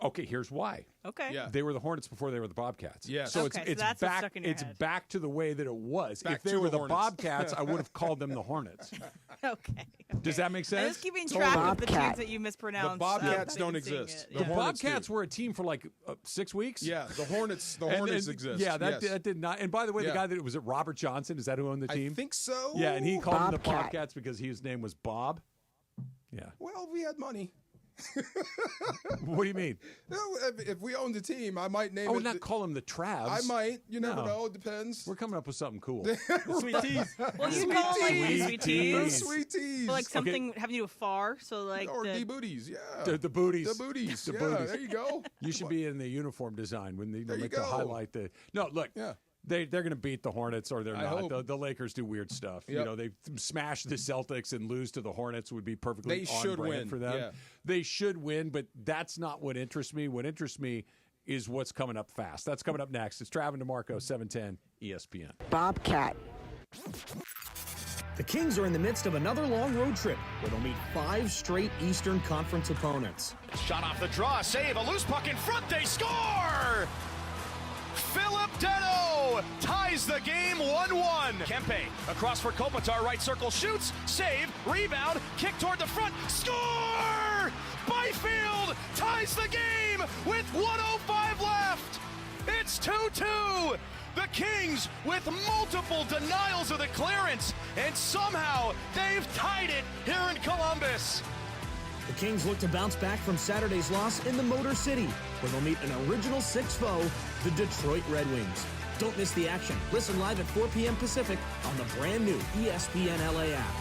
Okay, here's why.
Okay.
Yeah.
They were the Hornets before they were the Bobcats.
Yes.
So
Okay, so
it's
that's what's
back.
stuck in your
It's
head.
back to the way that it was.
Back
if they
to
were
the
the
Hornets.
Bobcats, I would have called them the Hornets.
Okay.
Does that make
I'm
sense?
just keeping track of the
Bobcat.
teams that you mispronounced.
The Bobcats
so
don't
they can sing
exist.
it.
The
The
Hornets
Bobcats
do.
were a team for like 6 weeks.
Yeah, the Hornets. The
And-
Hornets
and-
exist.
Yeah, that
yes.
did not. And by the way,
Yeah.
the guy that was it Robert Johnson? Is that who owned the team?
I think so.
Yeah, and he called them the
Bobcat.
Bobcats because his name was Bob. Yeah.
Well, we had money.
What do you mean?
No, if we owned a team, I might name
Oh,
it.
not call them the Travs.
I might. You never
No.
know. It depends.
We're coming up with something cool.
Sweet teas.
Well, you
Sweet
call them like
teas.
sweet teas.
Sweet teas.
Or like something having to do with far. So like
or
the,
D booties. Yeah.
The booties.
The booties.
The
yeah,
booties.
there you go.
You should be in the uniform design when they
There you
make the
go.
highlight. No, look.
Yeah.
They're going to beat the Hornets or they're
I
not.
hope.
The Lakers do weird stuff. You
Yep.
know, they smash the Celtics and lose to the Hornets would be perfectly
They
on
should
brand
win.
for them.
Yeah.
They should win, but that's not what interests me. What interests me is what's coming up fast. That's coming up next. It's Trav and DeMarco, 710 ESPN.
Bobcat.
The Kings are in the midst of another long road trip where they'll meet 5 straight Eastern Conference opponents.
Shot off the draw, save, a loose puck in front, they score! Philip Deno ties the game 1-1. Kempe across for Kopitar, right circle, shoots, save, rebound, kick toward the front, score! Byfield ties the game with 1:05 left. It's 2-2. The Kings with multiple denials of the clearance, and somehow they've tied it here in Columbus.
The Kings look to bounce back from Saturday's loss in the Motor City, where they'll meet an Original Six foe, the Detroit Red Wings. Don't miss the action. Listen live at 4 p.m. Pacific on the brand new ESPN LA app.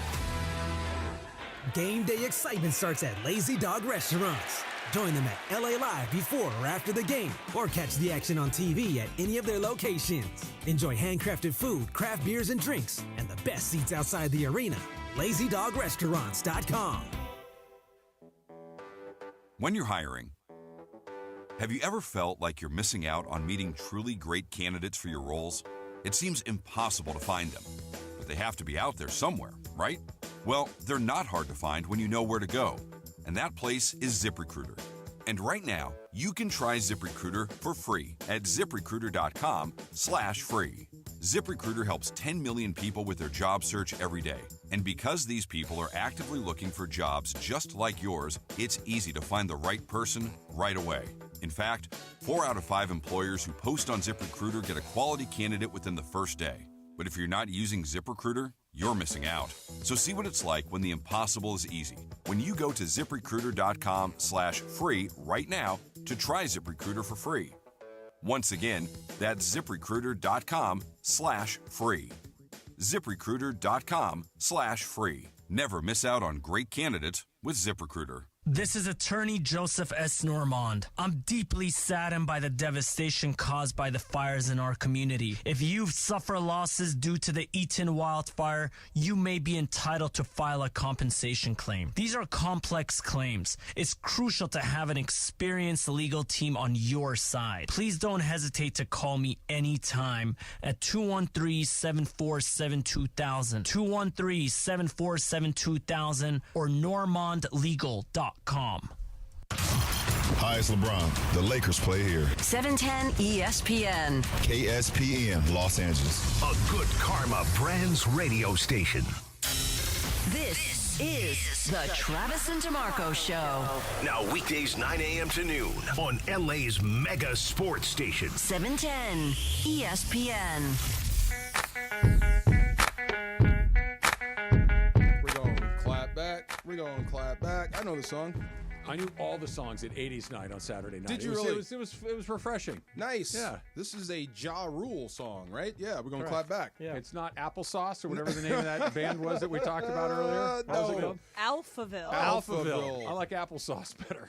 Game day excitement starts at Lazy Dog Restaurants. Join them at LA Live before or after the game, or catch the action on TV at any of their locations. Enjoy handcrafted food, craft beers and drinks, and the best seats outside the arena. LazyDogRestaurants.com.
When you're hiring, have you ever felt like you're missing out on meeting truly great candidates for your roles? It seems impossible to find them, but they have to be out there somewhere, right? Well, they're not hard to find when you know where to go, and that place is ZipRecruiter. And right now, you can try ZipRecruiter for free at ZipRecruiter.com/free. ZipRecruiter helps 10 million people with their job search every day. And because these people are actively looking for jobs just like yours, it's easy to find the right person right away. In fact, 4 out of 5 employers who post on ZipRecruiter get a quality candidate within the first day. But if you're not using ZipRecruiter, you're missing out. So see what it's like when the impossible is easy. When you go to ZipRecruiter.com/free right now to try ZipRecruiter for free. Once again, that's ZipRecruiter.com/free. ZipRecruiter.com/free. Never miss out on great candidates with ZipRecruiter.
This is attorney Joseph S. Normand. I'm deeply saddened by the devastation caused by the fires in our community. If you've suffered losses due to the Eaton wildfire, you may be entitled to file a compensation claim. These are complex claims. It's crucial to have an experienced legal team on your side. Please don't hesitate to call me anytime at 213-747-2000, 213-747-2000, or normandlegal.com.
Hi, it's LeBron. The Lakers play here.
710 ESPN.
KSPN, Los Angeles.
A Good Karma Brands radio station.
This is the Travis and DeMarco Show.
Now weekdays 9 a.m. to noon on LA's mega sports station.
710 ESPN.
We're going to clap back. I know the song.
I knew all the songs at 80s night on Saturday night.
Did you
really?
really?
It was refreshing.
Nice.
Yeah.
This is a Ja Rule song, right? Yeah, we're going to clap back.
Yeah. It's not Applesauce or whatever the name of that band was that we talked about earlier.
No.
What was it called?
Alphaville.
I like Applesauce better.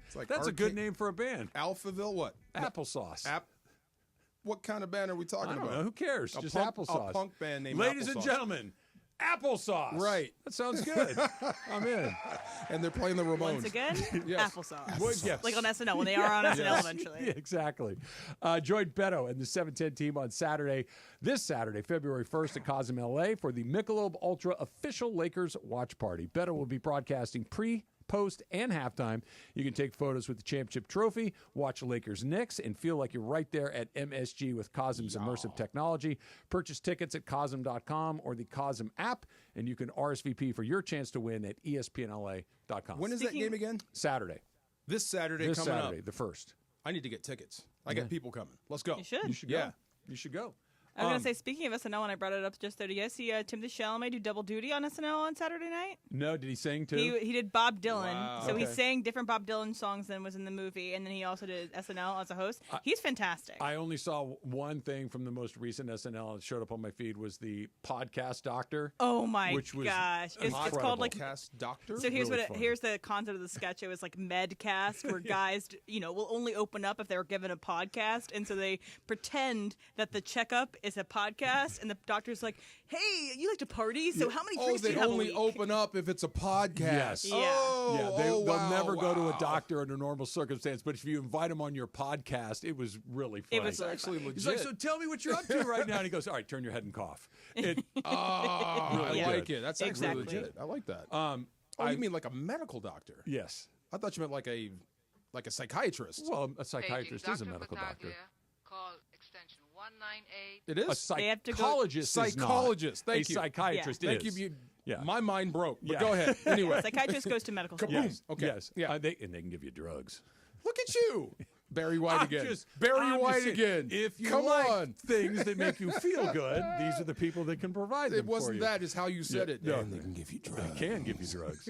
It's like
That's a good name for a band.
Alphaville what?
Applesauce.
What kind of band are we talking
I don't
about?
know. Who cares? Just Applesauce.
A punk band named
Ladies
Applesauce.
and gentlemen, Applesauce.
Right.
That sounds good. I'm in.
And they're playing the Ramones.
Once again,
Yes.
applesauce.
Well, yes.
Like on SNL, when they are on SNL eventually.
Yeah, exactly. Join Beto and the 710 team on this Saturday, February 1st at Cosm, LA for the Michelob Ultra official Lakers watch party. Beto will be broadcasting post, and halftime. You can take photos with the championship trophy, watch Lakers Knicks, and feel like you're right there at MSG with Cosm's immersive technology. Purchase tickets at Cosm.com or the Cosm app, and you can RSVP for your chance to win at ESPNLA.com.
When is that game again?
Saturday.
This Saturday
This
coming
Saturday,
up.
the 1st.
I need to get tickets. I got people coming. Let's go.
You should.
You should go.
Yeah.
You should go.
I was going to say, speaking of SNL, when I brought it up just there, did you guys see Timothée Chalamet do double duty on SNL on Saturday night?
No, did he sing too?
He did Bob Dylan.
Wow.
So he
Okay.
sang different Bob Dylan songs than was in the movie, and then he also did SNL as a host. He's fantastic.
I only saw one thing from the most recent SNL that showed up on my feed was the podcast doctor.
Oh my
which was
gosh! It's called like
Podcast Doctor.
So here's
Really
here's the concept of the sketch. It was like Medcast, where guys, will only open up if they were given a podcast, and so they pretend that the checkup is a podcast, and the doctor's like, "Hey, you like to party? So how many drinks do
they
you have a
only
week?"
open up if it's a podcast.
Yes.
Yeah.
Oh,
They'll
wow,
never go to a
wow.
doctor under normal circumstance, but if you invite them on your podcast, it was really funny.
It was really
actually
funny.
legit.
He's like, so tell me what you're up to right now. And he goes, all right, turn your head and cough. Really
I like
good.
it. That's actually
Exactly.
legit. I like that. You mean like a medical doctor?
Yes.
I thought you meant like a psychiatrist.
Well, a psychiatrist is a medical doctor.
Call extension 198.
It is.
A
They have to go-
psychologist is not.
Psychologist. Thank
a
you.
psychiatrist
Thank
is.
you.
Yeah.
My mind broke. But
Yeah.
go ahead. Anyway.
Psychiatrist goes to medical school.
Kaboom. Okay.
Yes.
Yeah.
They can give you drugs.
Look at you. Barry White
I'm
again.
just-
Barry
I'm
White
just saying,
again.
If you
Come
like
on.
things that make you feel good, these are the people that can provide them
It wasn't
for you.
that, is how you said it.
No,
And they can give you drugs.
They can give you drugs.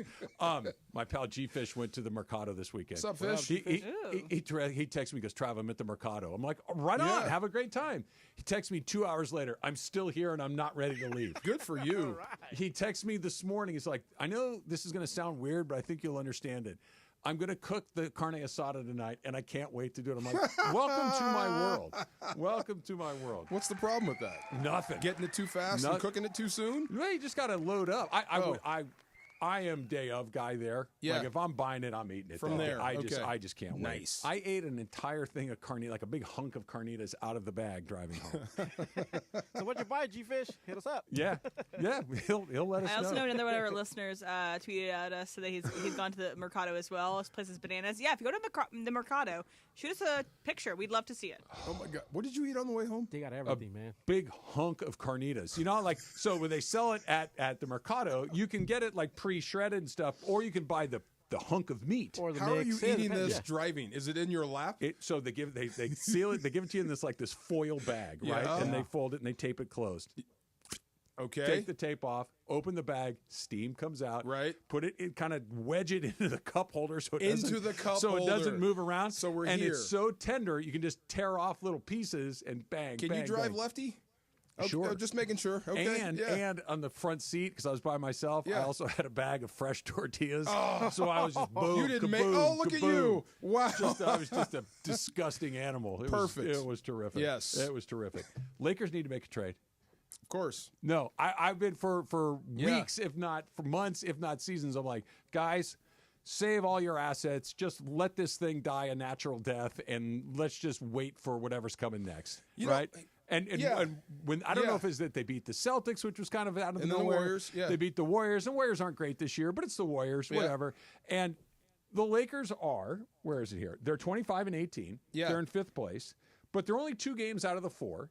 My pal G Fish went to the Mercado this weekend.
What's up, Fish?
He texts me, he goes, Trav, I'm at the Mercado. I'm like, right on,
Yeah.
have a great time. He texts me 2 hours later, I'm still here and I'm not ready to leave.
Good for you.
He texts me this morning. He's like, I know this is going to sound weird, but I think you'll understand it. I'm going to cook the carne asada tonight, and I can't wait to do it. I'm like, welcome to my world. Welcome to my world.
What's the problem with that?
Nothing.
Getting it too fast and cooking it too soon?
Well, you just got to load up. I am day of guy there.
Yeah.
Like if I'm buying it, I'm eating it.
From there.
I
Okay.
just can't
Nice.
wait. I ate an entire thing of carnitas, like a big hunk of carnitas out of the bag driving home.
So what'd you buy, G-Fish? Hit us up.
Yeah. He'll let us know.
I also know another one of our listeners tweeted at us that he's gone to the Mercado as well. His place is bananas. Yeah, if you go to the Mercado, shoot us a picture. We'd love to see it.
Oh my God! What did you eat on the way home?
They got everything, man.
Big hunk of carnitas. You know, like, so when they sell it at the Mercado, you can get it like pre-shredded and stuff, or you can buy the hunk of meat.
Or the
How are you
mix. Yeah,
eating
depends.
this driving? Is it in your lap?
So they seal it. They give it to you in this foil bag, right?
Yeah.
And they fold it and they tape it closed.
Okay.
Take the tape off, open the bag, steam comes out.
Right.
Put it in, kind of wedge it into the cup holder so it
Into the cup
so it doesn't
holder.
move around.
So we're
and
here.
it's so tender you can just tear off little pieces and bang.
Can
bang,
you drive
bang.
lefty? Okay,
Sure.
Just making sure. Okay.
And on the front seat, because I was by myself, I
Yeah.
also had a bag of fresh tortillas.
Oh.
So I was just boom.
You didn't make.
kaboom,
Oh, look at
kaboom.
you! Wow.
I was just a disgusting animal.
Perfect.
It was terrific.
Yes.
It was terrific. Lakers need to make a trade.
Of course.
No, I've been for
Yeah.
weeks, if not for months, if not seasons. I'm like, guys, save all your assets. Just let this thing die a natural death, and let's just wait for whatever's coming next.
You know,
right? And when I don't know
Yeah.
if it's that they beat the Celtics, which was kind of out of
And then the
nowhere.
Warriors, yeah.
They beat the Warriors, and Warriors aren't great this year, but it's the Warriors,
Yeah.
whatever. And the Lakers are, where is it here? They're 25-18.
Yeah.
They're in 5th place, but they're only 2 games out of the 4,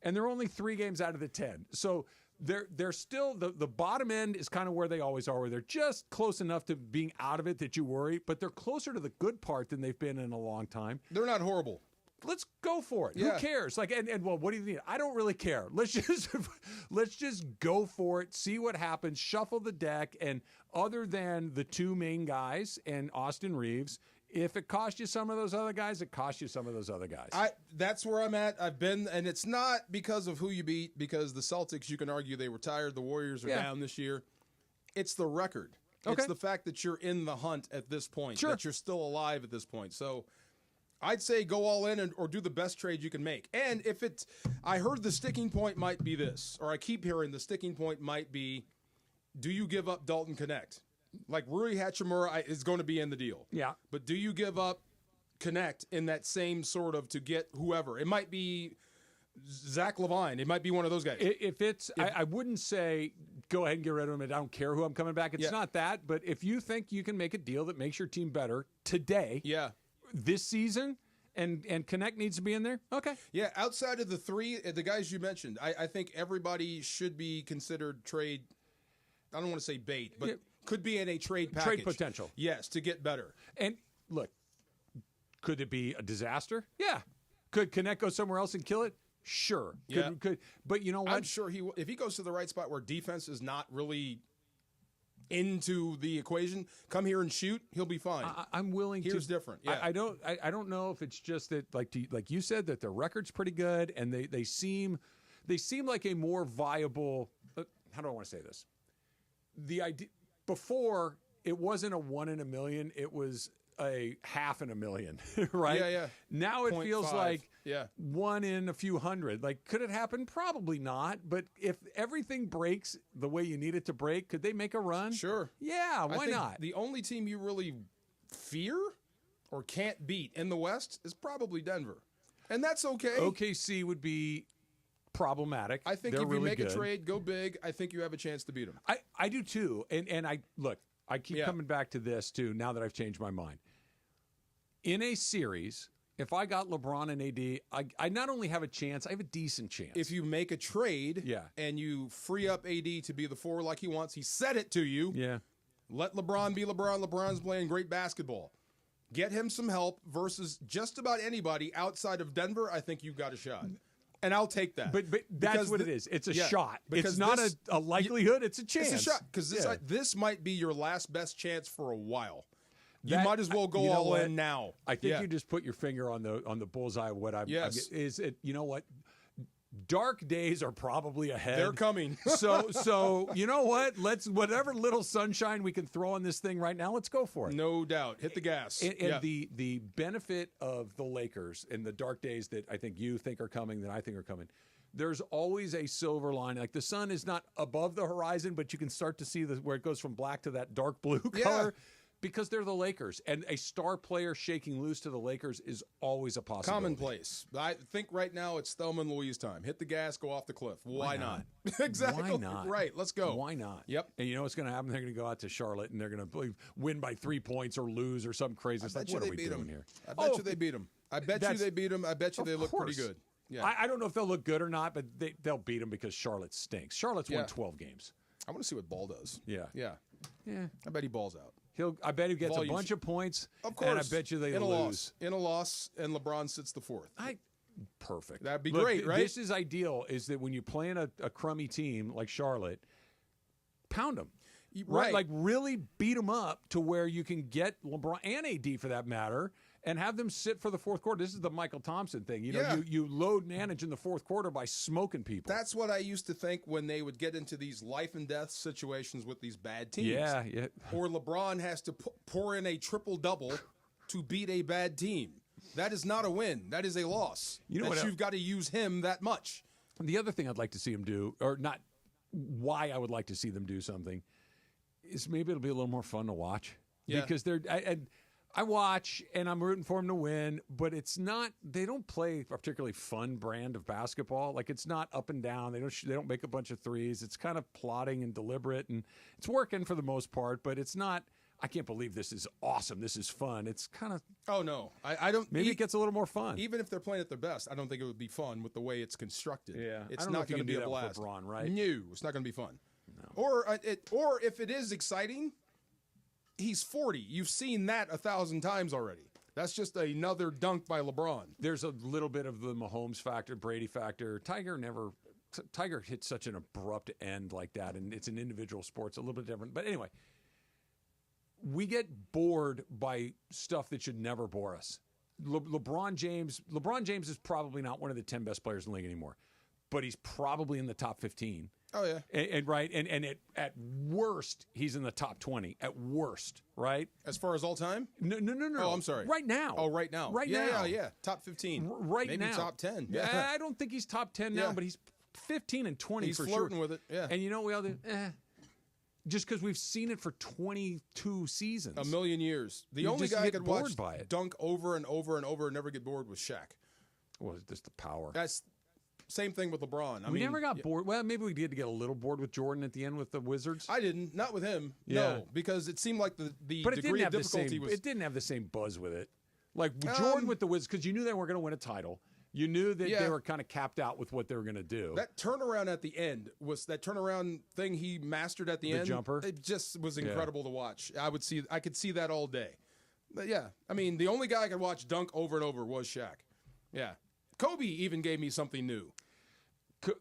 and they're only 3 games out of the 10. So they're still the bottom end is kind of where they always are, where they're just close enough to being out of it that you worry, but they're closer to the good part than they've been in a long time.
They're not horrible.
Let's go for it.
Yeah.
Who cares? Like, and well, what do you need? I don't really care. Let's just go for it. See what happens. Shuffle the deck. And other than the 2 main guys and Austin Reeves, if it costs you some of those other guys, it costs you some of those other guys.
That's where I'm at. I've been, and it's not because of who you beat, because the Celtics, you can argue they were tired. The Warriors are down this year. It's the record.
Okay.
It's the fact that you're in the hunt at this point,
Sure.
that you're still alive at this point. So I'd say go all in or do the best trade you can make. And if it's, I heard the sticking point might be this, or I keep hearing the sticking point might be, do you give up Dalton Connect? Like Rui Hachimura is going to be in the deal.
Yeah.
But do you give up Connect in that same sort of to get whoever? It might be Zach LaVine. It might be one of those guys.
I wouldn't say go ahead and get rid of him and I don't care who I'm coming back. It's not that. But if you think you can make a deal that makes your team better today, this season, and Connect needs to be in there, okay.
Yeah, outside of the 3, the guys you mentioned, I think everybody should be considered trade. I don't want to say bait, but could be in a trade package.
Trade potential.
Yes, to get better.
And look, could it be a disaster? Yeah. Could Connect go somewhere else and kill it? Sure. Could, but you know what?
I'm sure if he goes to the right spot where defense is not really into the equation, come here and shoot, he'll be fine.
I'm willing to.
Here's different. Yeah.
I don't know if it's just that, like you said, that their record's pretty good, and they seem like a more viable. How do I want to say this? The idea before, it wasn't a 1 in a million; it was a half in a million, right?
Yeah.
Now it feels
0.5.
like
1
in a few hundred. Like, could it happen? Probably not. But if everything breaks the way you need it to break, could they make a run?
Sure.
Yeah.
I
Why
think
not?
The only team you really fear or can't beat in the West is probably Denver, and that's okay.
OKC would be problematic.
I think
They're
if you
really
make
good.
a trade, go big, I think you have a chance to beat them.
I do too. And I look, I keep coming back to this too now that I've changed my mind. In a series, if I got LeBron and AD, I not only have a chance, I have a decent chance.
If you make a trade and you free up AD to be the 4 like he wants, he said it to you.
Yeah.
Let LeBron be LeBron. LeBron's playing great basketball. Get him some help versus just about anybody outside of Denver, I think you've got a shot. And I'll take that.
But that's what it is. It's a shot. It's not a likelihood. It's a chance.
It's a shot because this might be your last best chance for a while. You might as well go
you know
all
what?
in now.
I think you just put your finger on the bullseye of what I'm.
Yes.
Is it? You know what? dark days are probably ahead.
They're coming.
so you know what? Let's whatever little sunshine we can throw on this thing right now. Let's go for it.
No doubt. Hit the gas.
And the benefit of the Lakers in the dark days that I think you think are coming, that I think are coming. There's always a silver line. Like the sun is not above the horizon, but you can start to see where it goes from black to that dark blue color. Because they're the Lakers, and a star player shaking loose to the Lakers is always a possibility.
Commonplace. I think right now it's Thelma and Louise time. Hit the gas, go off the cliff. Why not? Exactly.
Why not?
Right, let's go.
Why not?
Yep.
And you know what's going to happen? They're going to go out to Charlotte, and they're going to win by 3 points or lose or something crazy. It's like, what are we doing here?
I bet you they beat them. I bet you they beat them. I bet you they look pretty good. Yeah.
I don't know if they'll look good or not, but they'll beat them because Charlotte stinks. Charlotte's won 12 games.
I want to see what Ball does.
Yeah.
I bet he balls out.
I bet he gets a bunch of points.
Of course.
And I bet you they lose.
In a loss, and LeBron sits the fourth.
Perfect.
That'd be great, right?
This is ideal, is that when you're playing a crummy team like Charlotte, pound them.
Right.
Like really beat them up to where you can get LeBron and AD for that matter and have them sit for the fourth quarter. This is the Michael Thompson thing. You know, you load manage in the fourth quarter by smoking people.
That's what I used to think when they would get into these life and death situations with these bad teams.
Yeah.
Or LeBron has to pour in a triple-double to beat a bad team. That is not a win. That is a loss. You know what? You've got to use him that much.
The other thing I'd like to see him do, or not why I would like to see them do something, is maybe it'll be a little more fun to watch.
Yeah.
Because I watch and I'm rooting for them to win, but it's not. They don't play a particularly fun brand of basketball. Like it's not up and down. They don't make a bunch of threes. It's kind of plotting and deliberate, and it's working for the most part. But it's not. I can't believe this is awesome. This is fun. It's kind of.
Oh no, I don't.
Maybe it gets a little more fun.
Even if they're playing at their best, I don't think it would be fun with the way it's constructed.
Yeah,
it's not going to be a blast.
LeBron, right?
No, it's not going to be fun.
No.
Or if it is exciting. He's 40. You've seen that 1,000 times already. That's just another dunk by LeBron.
There's a little bit of the Mahomes factor, Brady factor. Tiger hit such an abrupt end like that, and it's an individual sport. It's a little bit different. But anyway, we get bored by stuff that should never bore us. LeBron James is probably not one of the 10 best players in the league anymore, but he's probably in the top 15.
Oh, yeah.
And at worst, he's in the top 20. At worst, right?
As far as all time?
No.
Oh, I'm sorry.
Right now.
Oh, right now.
Now.
Yeah. Top 15.
Maybe
now.
Maybe
top 10.
Yeah. I don't think he's top 10 now, but he's 15 and 20
he's
for sure.
He's flirting with it, yeah.
And you know what we all do? Just because we've seen it for 22 seasons.
A million years. The only guy I could watch dunk over and over and over and never get bored was Shaq.
Well, just the power.
That's... Same thing with LeBron.
We never got bored. Well, maybe we did get a little bored with Jordan at the end with the Wizards.
I didn't. Not with him.
Yeah.
No, because it seemed like the degree of difficulty was...
It didn't have the same buzz with it. Like Jordan with the Wizards, because you knew they weren't going to win a title. You knew that they were kind of capped out with what they were going to do.
That turnaround at the end was that turnaround thing he mastered at the end.
The jumper.
It just was incredible to watch. I could see that all day. But yeah, I mean, the only guy I could watch dunk over and over was Shaq. Yeah. Kobe even gave me something new.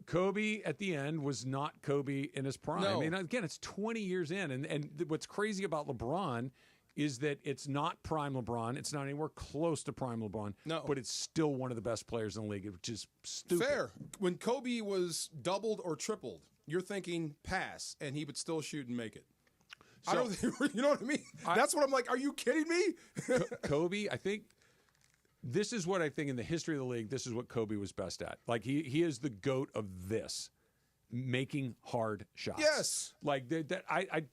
Kobe at the end was not Kobe in his prime.
No.
I mean, again, it's 20 years in. And what's crazy about LeBron is that it's not prime LeBron. It's not anywhere close to prime LeBron.
No.
But it's still one of the best players in the league, which is stupid.
Fair. When Kobe was doubled or tripled, you're thinking pass, and he would still shoot and make it.
So,
I don't think, you know what I mean? That's what I'm like, are you kidding me?
Kobe, I think... This is what I think in the history of the league, this is what Kobe was best at. Like, he is the GOAT of this, making hard shots.
Yes.
Like,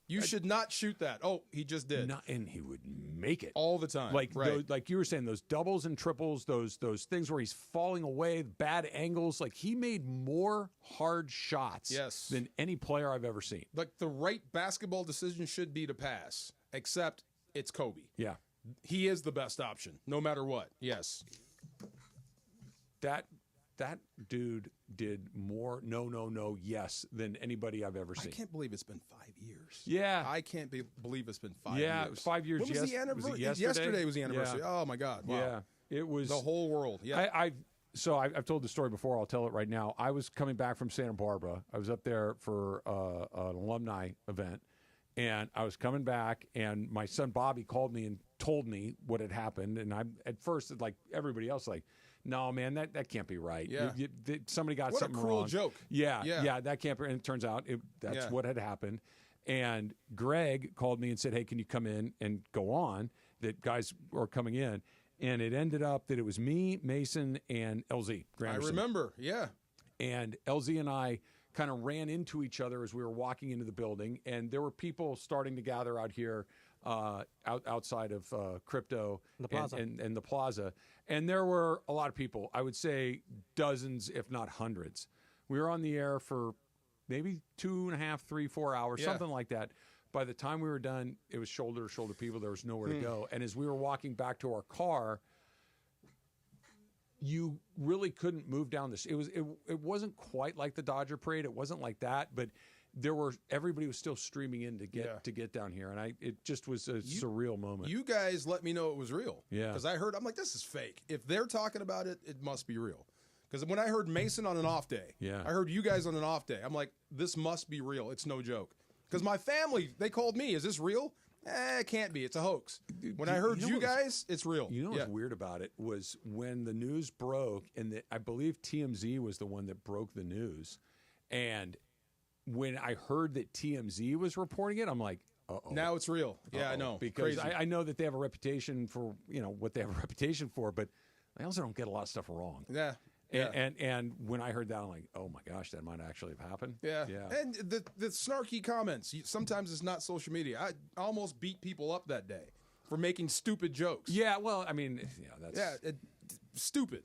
you should not shoot that. Oh, he just did.
And he would make it.
All the time.
Like,
right.
like you were saying, those doubles and triples, those things where he's falling away, bad angles. Like, he made more hard shots than any player I've ever seen.
Like, the right basketball decision should be to pass, except it's Kobe.
Yeah.
He is the best option, no matter what. Yes.
That dude did more yes than anybody I've ever seen.
I can't believe it's been 5 years.
Yeah.
I can't believe it's been 5 years.
Yeah, it was 5 years.
When was the anniversary?
Was it yesterday
was the anniversary.
Yeah.
Oh, my God. Wow.
Yeah. It was.
The whole world. Yeah.
So I've told the story before. I'll tell it right now. I was coming back from Santa Barbara. I was up there for an alumni event. And I was coming back, and my son Bobby called me and told me what had happened. And I, at first, like everybody else, like, no, man, that can't be right.
Yeah.
Somebody got
What
something
a cruel
wrong.
joke.
Yeah, that can't be. And it turns out that's what had happened. And Greg called me and said, hey, can you come in and go on? That guys were coming in. And it ended up that it was me, Mason, and LZ. Granderson.
I remember, yeah.
And LZ and I kind of ran into each other as we were walking into the building. And there were people starting to gather out here outside of Crypto
the plaza.
And the plaza. And there were a lot of people, I would say dozens, if not hundreds. We were on the air for maybe 2.5, 3, 4 hours, something like that. By the time we were done, it was shoulder to shoulder people. There was nowhere to go. And as we were walking back to our car, you really couldn't move down this. It wasn't quite like the Dodger parade. It wasn't like that, but everybody was still streaming in to get down here, and it just was a surreal moment.
You guys let me know it was real.
Yeah,
because I'm like, this is fake. If they're talking about it, it must be real. Because when I heard Mason on an off day, I heard you guys on an off day. I'm like, this must be real. It's no joke. Because my family, they called me, is this real? It can't be. It's a hoax. When I heard you guys, it's real.
You know what's weird about it was when the news broke, and I believe TMZ was the one that broke the news. And when I heard that TMZ was reporting it, I'm like, uh-oh.
Now it's real. Yeah, I know.
Because I know that they have a reputation for, what they have a reputation for, but they also don't get a lot of stuff wrong.
Yeah.
And when I heard that, I'm like, oh my gosh, that might actually have happened.
Yeah. And the snarky comments, sometimes it's not social media. I almost beat people up that day for making stupid jokes.
Yeah, well, I mean, that's...
Yeah, stupid.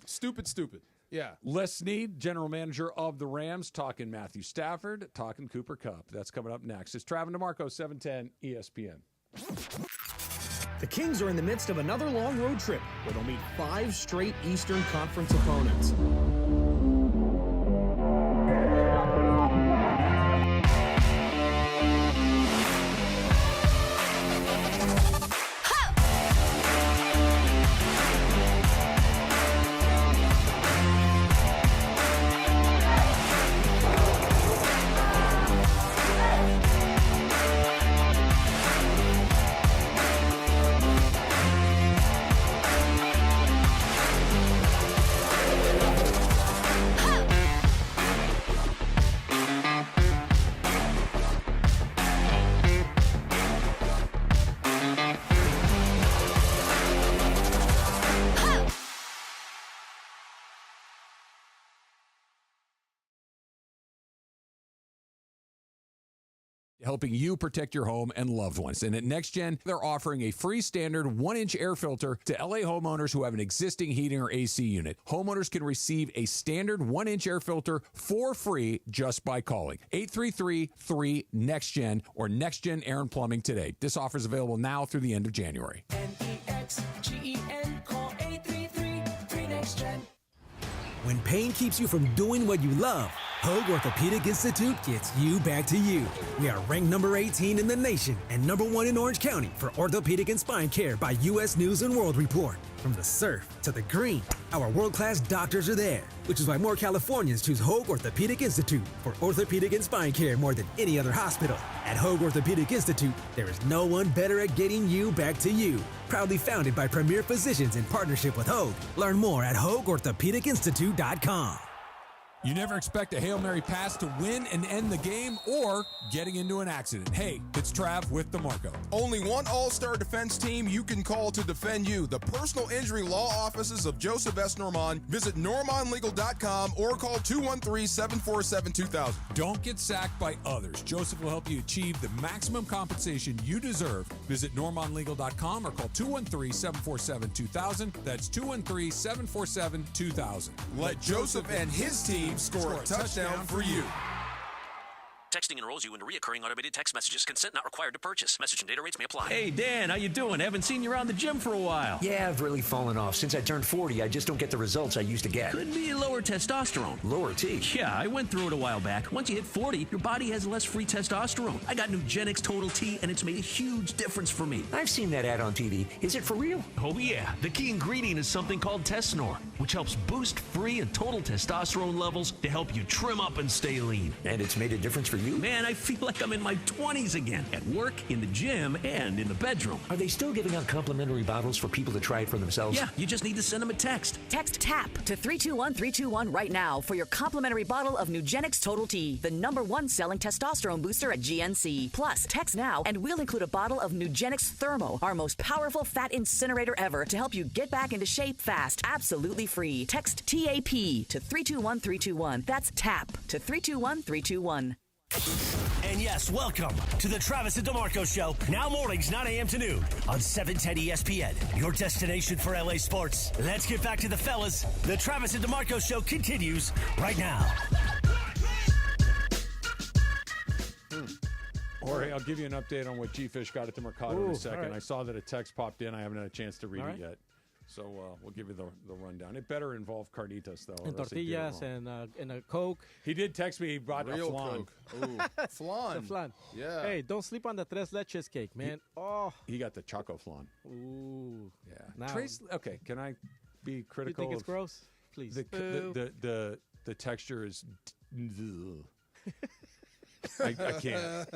Yeah.
Les Snead, general manager of the Rams, talking Matthew Stafford, talking Cooper Kupp. That's coming up next. It's Travis DeMarco, 710 ESPN.
The Kings are in the midst of another long road trip where they'll meet 5 straight Eastern Conference opponents.
Helping you protect your home and loved ones. And at NextGen, they're offering a free standard 1-inch air filter to LA homeowners who have an existing heating or AC unit. Homeowners can receive a standard 1-inch air filter for free just by calling 833-3-NEXTGEN or NextGen Air and Plumbing today. This offer is available now through the end of January.
NEXGEN, call 833-3-NEXTGEN.
When pain keeps you from doing what you love, Hoag Orthopedic Institute gets you back to you. We are ranked number 18 in the nation and number 1 in Orange County for orthopedic and spine care by U.S. News & World Report. From the surf to the green, our world-class doctors are there, which is why more Californians choose Hoag Orthopedic Institute for orthopedic and spine care more than any other hospital. At Hoag Orthopedic Institute, there is no one better at getting you back to you. Proudly founded by premier physicians in partnership with Hoag. Learn more at HoagOrthopedicInstitute.com.
You never expect a Hail Mary pass to win and end the game or getting into an accident. Hey, it's Trav with DeMarco.
Only one all-star defense team you can call to defend you. The personal injury law offices of Joseph S. Normand. Visit normandlegal.com or call 213-747-2000.
Don't get sacked by others. Joseph will help you achieve the maximum compensation you deserve. Visit normandlegal.com or call 213-747-2000. That's 213-747-2000.
Let Joseph and his team score a touchdown for you.
Texting enrolls you into reoccurring automated text messages. Consent not required to purchase. Message and data rates may apply.
Hey, Dan, how you doing? Haven't seen you around the gym for a while.
Yeah, I've really fallen off. Since I turned 40, I just don't get the results I used to get.
Could be lower testosterone.
Lower T?
Yeah, I went through it a while back. Once you hit 40, your body has less free testosterone. I got Nugenix Total T, and it's made a huge difference for me.
I've seen that ad on TV. Is it for real?
Oh, yeah. The key ingredient is something called Tesnor, which helps boost free and total testosterone levels to help you trim up and stay lean.
And it's made a difference for you?
you? Man, I feel like I'm in my 20s again. At work, in the gym, and in the bedroom.
Are they still giving out complimentary bottles for people to try it for themselves?
Yeah, you just need to send them a text.
Text TAP to 321-321 right now for your complimentary bottle of Nugenix Total T, the #1 selling testosterone booster at GNC. Plus, text now and we'll include a bottle of Nugenix Thermo, our most powerful fat incinerator ever, to help you get back into shape fast. Absolutely free. Text TAP to 321-321. That's TAP to 321-321.
And yes, welcome to the Travis and DeMarco Show, now mornings 9 a.m. to noon on 710 ESPN, your destination for LA sports. Let's get back to the fellas. The Travis and DeMarco Show continues right now.
Jorge, I'll give you an update on what G-Fish got at the Mercado in a second.
right.
I saw that a text popped in. I haven't had a chance to read
All
it
right.
yet. So we'll give you the rundown. It better involve carnitas, though. or
And
else he did it
tortillas
wrong.
and a Coke.
He did text me. He brought
Real
a flan.
Coke. Ooh, flan.
The flan.
Yeah.
Hey, don't sleep on the tres leches cake, man.
He got the choco flan.
Ooh.
Yeah.
Now-
Trace. Okay. Can I be
You
critical?
think it's
of
gross? Please.
the texture is. I can't.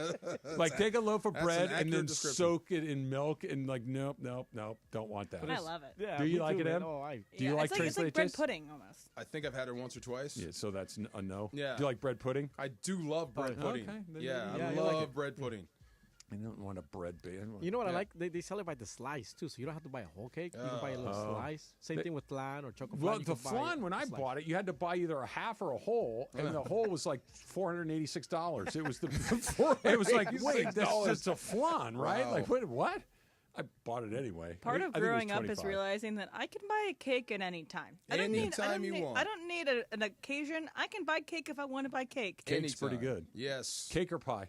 Like, take a loaf of
That's
bread
an
and then
accurate description.
soak it in milk and like, nope, don't want that.
I love it.
Yeah,
Do you
me
like
too,
it,
man.
Em?
Oh,
Do you like
it's
tres
like bread
leches?
pudding almost.
I think I've had it once or twice.
Yeah, so that's a no.
Yeah.
Do you like bread pudding?
I do love bread
Oh,
pudding.
okay. Then
Yeah,
you
I
like
love
it.
bread pudding.
I don't want a bread bake.
You know what I
Yeah.
like? They sell it by the slice too, so you don't have to buy a whole cake. You can buy a little
Oh.
slice. Same thing with flan or chocolate.
Well,
flan.
the flan, when I bought it, you had to buy either a half or a whole, and the whole was like $486. It was it was like, wait, that's just a flan, right?
Wow.
Like, wait, what? I bought it anyway.
Part
I
of
think it was
growing up is
25.
realizing that I can buy a cake at any time. I don't
Anytime you
need,
want.
I don't need an occasion. I can buy cake if I want to buy cake.
Cake's pretty
Anytime.
good.
Yes.
Cake or pie?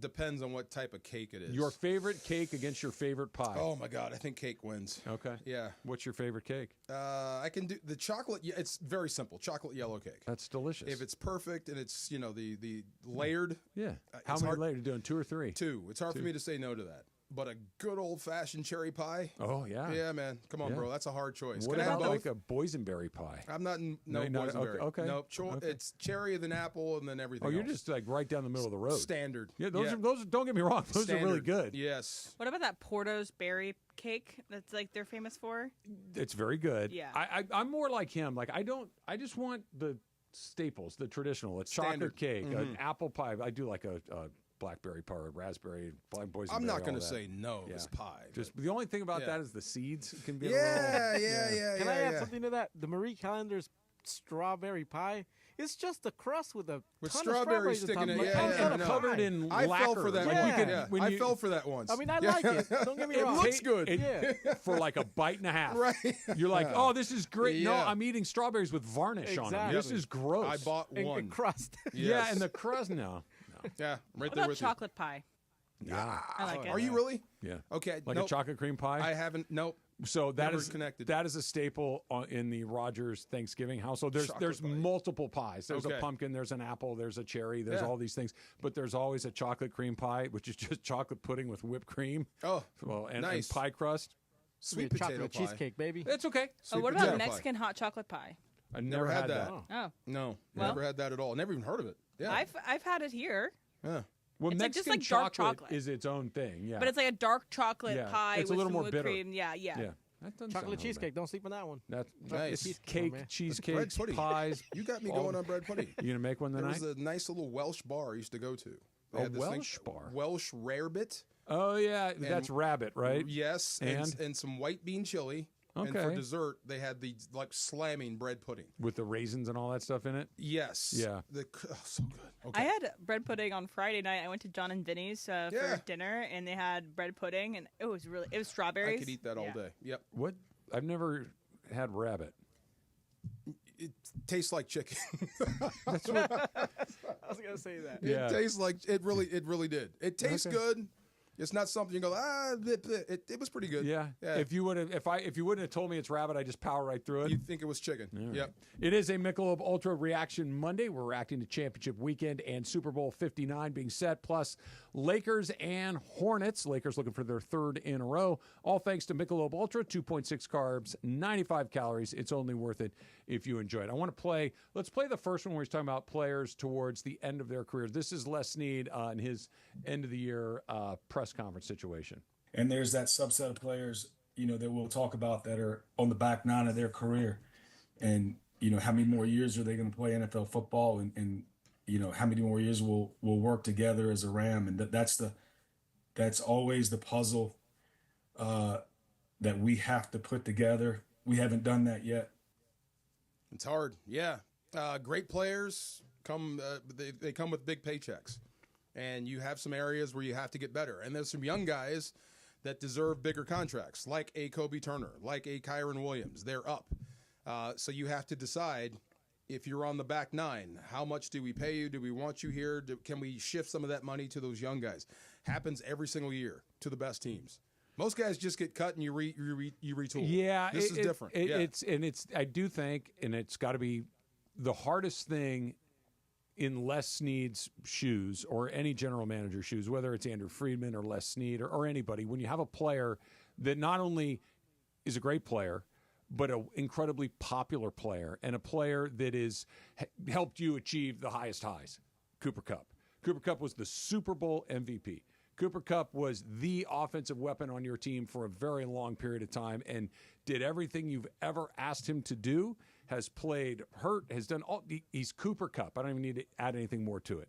Depends on what type of cake it is.
Your favorite cake against your favorite pie?
Oh my God, I think cake wins.
Okay.
Yeah.
What's your favorite cake?
I can do the chocolate. It's very simple. Chocolate yellow cake.
That's delicious.
If it's perfect and it's the layered.
Yeah. How
it's
many
hard-
later? Doing 2 or 3?
2. It's hard
Two.
for me to say no to that. But a good old fashioned cherry pie.
Oh yeah.
Yeah, man. Come on,
Yeah.
bro. That's a hard choice.
What
Can I have
about
both?
like a boysenberry pie?
I'm not in, no
you're not-
boysenberry.
okay,
Nope.
okay.
It's cherry, then apple, and then everything.
Oh, you're
else.
just like right down the middle of the road.
Standard.
Yeah, those
Yeah.
are those. Don't get me wrong, those are really
Standard.
good.
Yes.
What about that Porto's berry cake? That's like they're famous for.
It's very good.
Yeah.
I'm more like him. Like I just want the staples, the traditional. A chocolate
Standard.
cake,
Mhm.
an apple pie. I do like a blackberry pie, or raspberry, boysenberry.
I'm not
going
to say no.
Yeah.
It's pie.
Just the only thing about
Yeah.
that is the seeds can be.
Yeah,
a little,
yeah.
Can I add something to that? The Marie Callender's strawberry pie. It's just a crust with a
With
ton
strawberries
of strawberries
sticking in
on
it.
top.
Yeah,
It's
yeah,
not a
no.
covered
pie.
in
I
lacquer.
fell for that.
Like,
Yeah.
you can,
Yeah.
when
I
you-
fell for that once.
I mean, I
Yeah.
like it. Don't get me
It
wrong.
looks good.
Yeah.
for like a bite and a half.
Right.
You're like, oh, this is great. No,
Yeah.
I'm eating strawberries with varnish on them. This
Exactly.
is gross.
I bought one.
And crust.
Yeah,
Yes.
and the crust. No.
Yeah, right
What
there
about
with
chocolate pie?
Yeah.
I like it.
Are you really?
Yeah.
Okay.
Like
nope.
a chocolate cream pie?
I haven't. Nope.
So that
Never
is
connected.
That is a staple in the Rogers Thanksgiving household. There's
Chocolate pie.
multiple pies. There's a
Okay.
pumpkin, there's an apple, there's a cherry, there's
Yeah.
all these things. But there's always a chocolate cream pie, which is just chocolate pudding with whipped cream.
Oh,
Well, and
nice.
pie crust.
Sweet
Chocolate
potato pie.
cheesecake, baby.
It's okay.
Oh, what
potato
about
pie.
Mexican hot chocolate pie?
I
Never had that.
Oh,
No,
Well-
never had that at all. Never even heard of it. Yeah.
I've had it here,
yeah.
Well,
It's like- just
Mexican
like dark
chocolate
chocolate.
is its own thing. Yeah.
but it's like a dark chocolate
Yeah.
pie
It's a
with
little
some
more
whipped
bitter.
cream. Yeah.
yeah. That doesn't sound
Chocolate
bad.
cheesecake. Don't sleep on that one.
That's
Nice.
It's
Come on,
cake,
man.
Bread
cheesecakes,
pudding.
pies.
You got me
all-
going on bread pudding.
You gonna make one
There
tonight?
was a nice little Welsh bar I used to go to. They
A
had this thing-
Welsh bar?
Welsh rarebit.
Oh yeah, that's rabbit, right?
Yes, and some white bean chili. And for
Okay.
dessert, they had the like slamming bread pudding.
With the raisins and all that stuff in it.
Yes.
Yeah.
So good. Okay.
I had bread pudding on Friday night. I went to John and Vinny's
Yeah.
for dinner, and they had bread pudding, and it was strawberries.
I could eat that all
Yeah.
day. Yep.
What? I've never had rabbit.
It tastes like chicken.
That's what.
I was gonna say that.
Yeah.
It tastes like it really did. It tastes
Okay.
good. It's not something you go it was pretty good.
Yeah. If you would have, if you wouldn't have told me it's rabbit, I just power right through it.
You'd think it was chicken.
All right.
Yep.
It is a Michelob Ultra Reaction Monday. We're reacting to Championship Weekend and Super Bowl 59 being set. Plus, Lakers and Hornets. Lakers looking for their third in a row. All thanks to Michelob Ultra, 2.6 carbs, 95 calories. It's only worth it if you enjoy it. Let's play the first one where he's talking about players towards the end of their careers. This is Les Snead in his end of the year press conference situation.
And there's that subset of players, that we'll talk about that are on the back nine of their career. And, how many more years are they going to play NFL football? And how many more years we'll work together as a Ram? And that's always the puzzle that we have to put together. We haven't done that yet.
It's hard. Yeah. Great players they come with big paychecks, and you have some areas where you have to get better. And there's some young guys that deserve bigger contracts, like a Kobe Turner, like a Kyron Williams. They're up. So you have to decide, if you're on the back nine, how much do we pay you? Do we want you here? Can we shift some of that money to those young guys? Happens every single year to the best teams. Most guys just get cut and you retool.
Yeah,
this is different.
I do think, and it's got to be the hardest thing in Les Snead's shoes, or any general manager's shoes, whether it's Andrew Friedman or Les Snead or anybody, when you have a player that not only is a great player, but an incredibly popular player, and a player that is helped you achieve the highest highs. Cooper Kupp. Cooper Kupp was the Super Bowl MVP. Cooper Kupp was the offensive weapon on your team for a very long period of time and did everything you've ever asked him to do, has played hurt, has done all. He's Cooper Kupp. I don't even need to add anything more to it.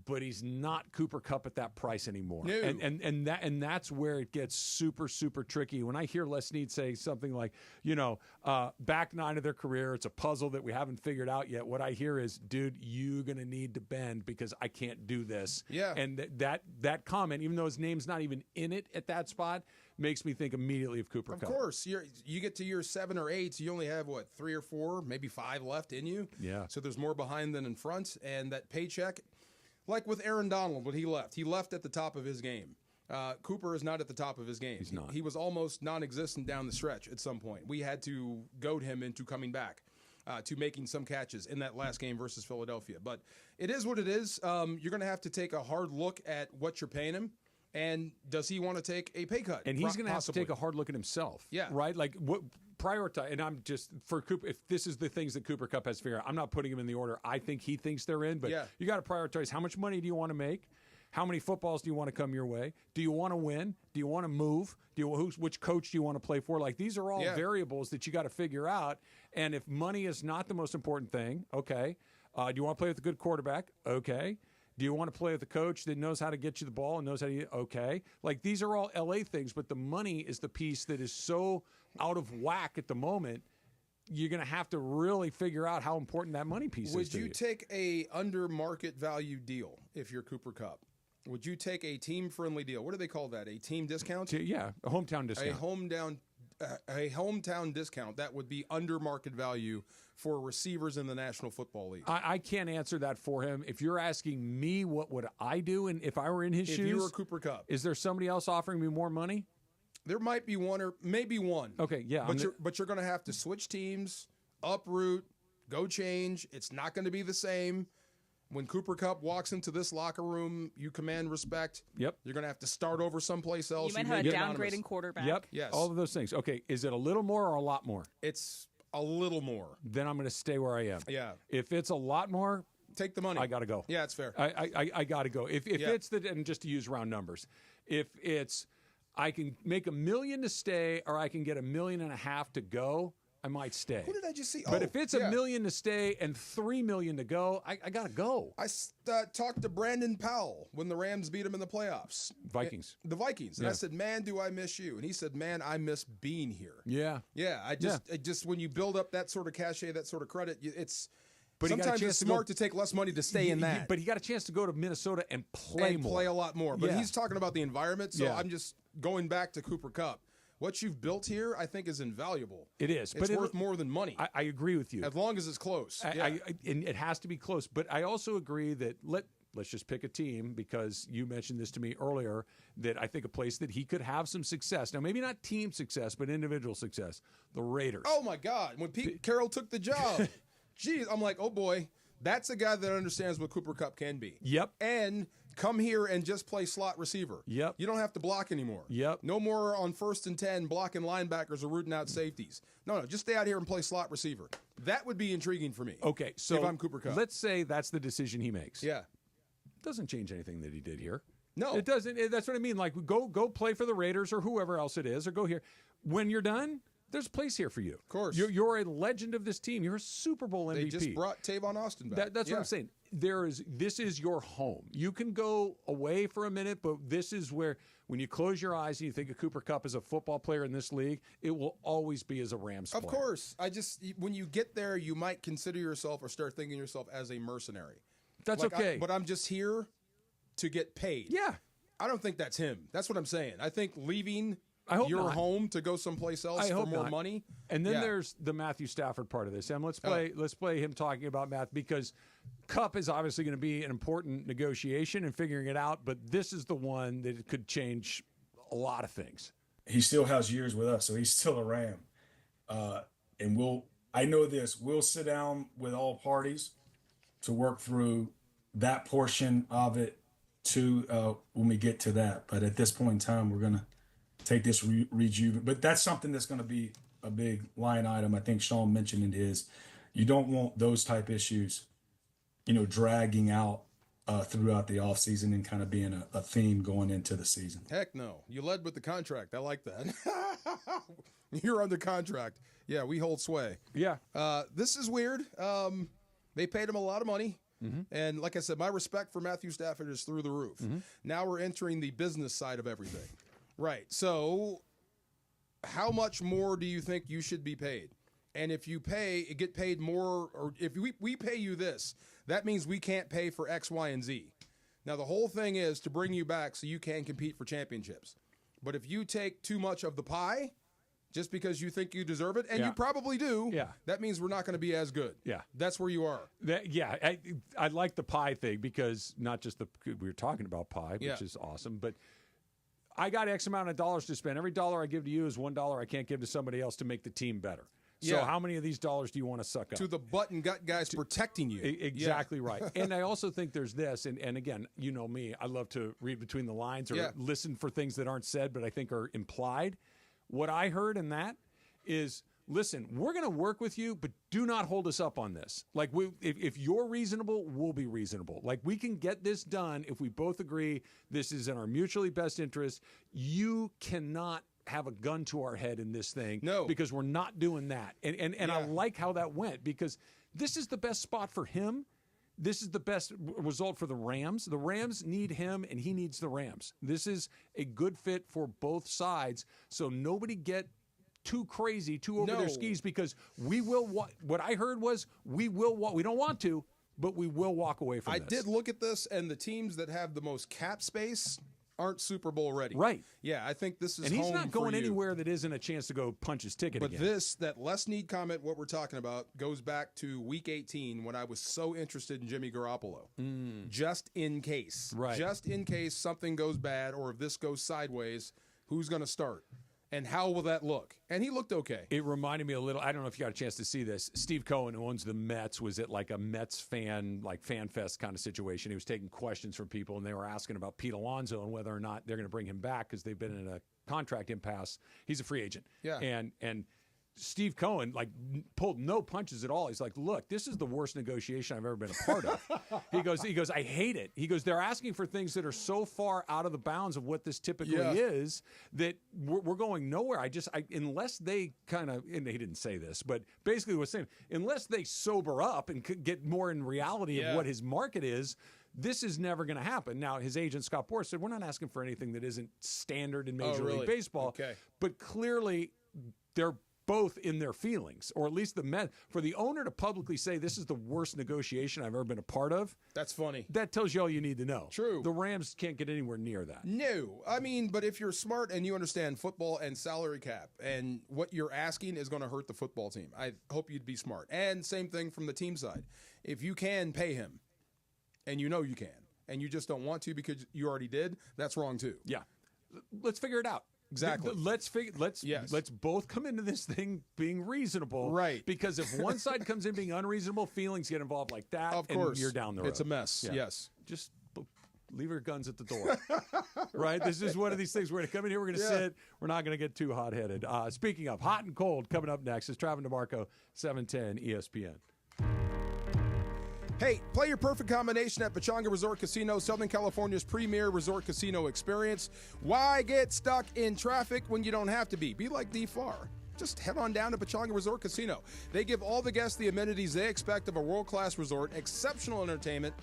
But he's not Cooper Kupp at that price anymore.
No.
And that's where it gets super, super tricky. When I hear Les Snead say something like, back nine of their career, it's a puzzle that we haven't figured out yet. What I hear is, dude, you're going to need to bend because I can't do this.
Yeah.
And that comment, even though his name's not even in it at that spot, makes me think immediately of Cooper Kupp.
Of course. You get to year 7 or 8, so you only have, 3 or 4, maybe 5 left in you.
Yeah.
So there's more behind than in front. And that paycheck, like with Aaron Donald when he left at the top of his game. Cooper is not at the top of his game.
He's not.
He was almost non-existent down the stretch at some point. We had to goad him into coming back to making some catches in that last game versus Philadelphia. But it is what it is. You're going to have to take a hard look at what you're paying him. And does he want to take a pay cut?
And he's going to have to take a hard look at himself.
Yeah.
Right? Like, what prioritize, and I'm just, for Cooper, if this is the things that Cooper Kupp has to figure out, I'm not putting him in the order I think he thinks they're in, but you got to prioritize how much money do you want to make? How many footballs do you want to come your way? Do you want to win? Do you want to move? Which coach do you want to play for? Like, these are all variables that you got to figure out. And if money is not the most important thing, okay. Do you want to play with a good quarterback? Okay. Do you want to play with a coach that knows how to get you the ball and knows how to okay? Like, these are all LA things, but the money is the piece that is so out of whack at the moment. You're going to have to really figure out how important that money piece is.
Would you take a under market value deal if you're Cooper Kupp? Would you take a team-friendly deal? What do they call that? A team discount?
Yeah, a hometown discount.
A hometown discount that would be under market value for receivers in the National Football League.
I can't answer that for him. If you're asking me, what would I do, and if I were in his shoes?
If you were Cooper Kupp,
is there somebody else offering me more money?
There might be one or maybe one.
Okay, yeah,
but you're going to have to switch teams, uproot, go change. It's not going to be the same. When Cooper Kupp walks into this locker room, you command respect.
Yep.
You're going to have to start over someplace else.
You might have a downgrading quarterback.
Yep.
Yes.
All of those things. Okay, is it a little more or a lot more?
It's a little more.
Then I'm going to stay where I am.
Yeah.
If it's a lot more,
take the money.
I got to go.
Yeah, it's fair.
I got to go. If it's and just to use round numbers, if it's I can make $1 million to stay or I can get $1.5 million to go, I might stay.
Who did I just see?
But if it's $1 million to stay and $3 million to go, I got to go.
I talked to Brandon Powell when the Rams beat him in the playoffs.
Vikings.
The Vikings. And I said, man, do I miss you. And he said, man, I miss being here.
Yeah.
Yeah. I just when you build up that sort of cachet, that sort of credit, it's
but
sometimes it's smart to take less money to stay in that.
But he got a chance to go to Minnesota and play more.
Play a lot more. But he's talking about the environment, so I'm just going back to Cooper Kupp. What you've built here, I think, is invaluable.
It is.
It's worth more than money.
I agree with you.
As long as it's close.
And it has to be close. But I also agree that let's just pick a team, because you mentioned this to me earlier, that I think a place that he could have some success. Now, maybe not team success, but individual success. The Raiders.
Oh, my God. When Pete Carroll took the job, geez, I'm like, oh, boy. That's a guy that understands what Cooper Kupp can be.
Yep.
And Come here and just play slot receiver.
Yep.
You don't have to block anymore.
Yep.
No more on 1st and 10 blocking linebackers or rooting out safeties. No, just stay out here and play slot receiver. That would be intriguing for me.
Okay, so
if I'm Cooper Kupp.
let's say that's the decision he makes.
Yeah.
Doesn't change anything that he did here.
No.
It doesn't. That's what I mean. Like, go play for the Raiders or whoever else it is, or go here. When you're done, there's a place here for you. Of
course.
You're a legend of this team. You're a Super Bowl MVP.
They just brought Tavon Austin back.
That's what I'm saying. This is your home. You can go away for a minute, but this is where, when you close your eyes and you think of Cooper Kupp as a football player in this league, it will always be as a Rams player.
Of course. When you get there, you might consider yourself or start thinking yourself as a mercenary.
That's okay.
But I'm just here to get paid.
Yeah.
I don't think that's him. That's what I'm saying. I think leaving
your
home to go someplace else for more money.
And then there's the Matthew Stafford part of this. And let's play him talking about Matt, because Kupp is obviously going to be an important negotiation and figuring it out, but this is the one that could change a lot of things.
He still has years with us, so he's still a Ram. And I know this, we'll sit down with all parties to work through that portion of it too when we get to that. But at this point in time, we're going to take this but that's something that's going to be a big line item. I think Sean mentioned it is, you don't want those type issues, dragging out throughout the offseason and kind of being a theme going into the season.
Heck no. You led with the contract. I like that. You're under contract. Yeah, we hold sway.
Yeah.
This is weird. They paid him a lot of money.
Mm-hmm.
And like I said, my respect for Matthew Stafford is through the roof.
Mm-hmm.
Now we're entering the business side of everything. Right. So how much more do you think you should be paid? And if you get paid more, or if we pay you this, that means we can't pay for X, Y, and Z. Now, the whole thing is to bring you back so you can compete for championships. But if you take too much of the pie just because you think you deserve it, and you probably do, that means we're not going to be as good.
Yeah.
That's where you are.
I like the pie thing, because not just we were talking about pie, which is awesome, but I got X amount of dollars to spend. Every dollar I give to you is $1 I can't give to somebody else to make the team better. So how many of these dollars do you want to suck up?
To the butt and gut guys protecting you.
Exactly right. And I also think there's this, and again, you know me, I love to read between the lines or listen for things that aren't said but I think are implied. What I heard in that is, listen, we're going to work with you, but do not hold us up on this. Like, if you're reasonable, we'll be reasonable. Like, we can get this done if we both agree this is in our mutually best interest. You cannot have a gun to our head in this thing.
No.
Because we're not doing that. And I like how that went, because this is the best spot for him. This is the best result for the Rams. The Rams need him, and he needs the Rams. This is a good fit for both sides, so nobody get too crazy, too over their skis, because we will. What I heard was we will. We don't want to, but we will walk away from this.
I did look at this, and the teams that have the most cap space aren't Super Bowl ready.
Right.
Yeah, I think this is
and he's
home
not going
for you.
anywhere that isn't a chance to go punch his ticket
But
again.
that less need comment, what we're talking about, goes back to Week 18 when I was so interested in Jimmy Garoppolo. Just in case.
Right.
Just in case something goes bad, or if this goes sideways, who's going to start? And how will that look? And he looked okay.
It reminded me a little, I don't know if you got a chance to see this. Steve Cohen, who owns the Mets, was at like a Mets fan fest kind of situation. He was taking questions from people, and they were asking about Pete Alonso and whether or not they're going to bring him back because they've been in a contract impasse. He's a free agent.
Yeah.
And Steve Cohen pulled no punches at all. He's like, look, this is the worst negotiation I've ever been a part of. He goes, I hate it. He goes, they're asking for things that are so far out of the bounds of what this typically is that we're going nowhere. Unless they kind of, and he didn't say this, but basically was saying, unless they sober up and get more in reality of what his market is, this is never going to happen. Now, his agent, Scott Boras, said, we're not asking for anything that isn't standard in Major League Baseball.
Okay.
But clearly, they're both in their feelings, or at least the Met. For the owner to publicly say this is the worst negotiation I've ever been a part of,
that's funny.
That tells you all you need to know.
True.
The Rams can't get anywhere near that.
No. I mean, but if you're smart and you understand football and salary cap, and what you're asking is going to hurt the football team, I hope you'd be smart. And same thing from the team side. If you can pay him, and you know you can, and you just don't want to because you already did, that's wrong too.
Yeah. Let's figure it out.
Exactly.
Let's both come into this thing being reasonable.
Right.
Because if one side comes in being unreasonable, feelings get involved like that.
Of course.
And you're down the road.
It's a mess.
Yeah.
Yes.
Just leave your guns at the door. Right? This is one of these things. We're going to come in here. We're going to sit. We're not going to get too hot-headed. Speaking of hot and cold, coming up next is Travis DeMarco, 710 ESPN.
Hey, play your perfect combination at Pechanga Resort Casino, Southern California's premier resort casino experience. Why get stuck in traffic when you don't have to be? Be like D. Farr. Just head on down to Pechanga Resort Casino. They give all the guests the amenities they expect of a world-class resort, exceptional entertainment,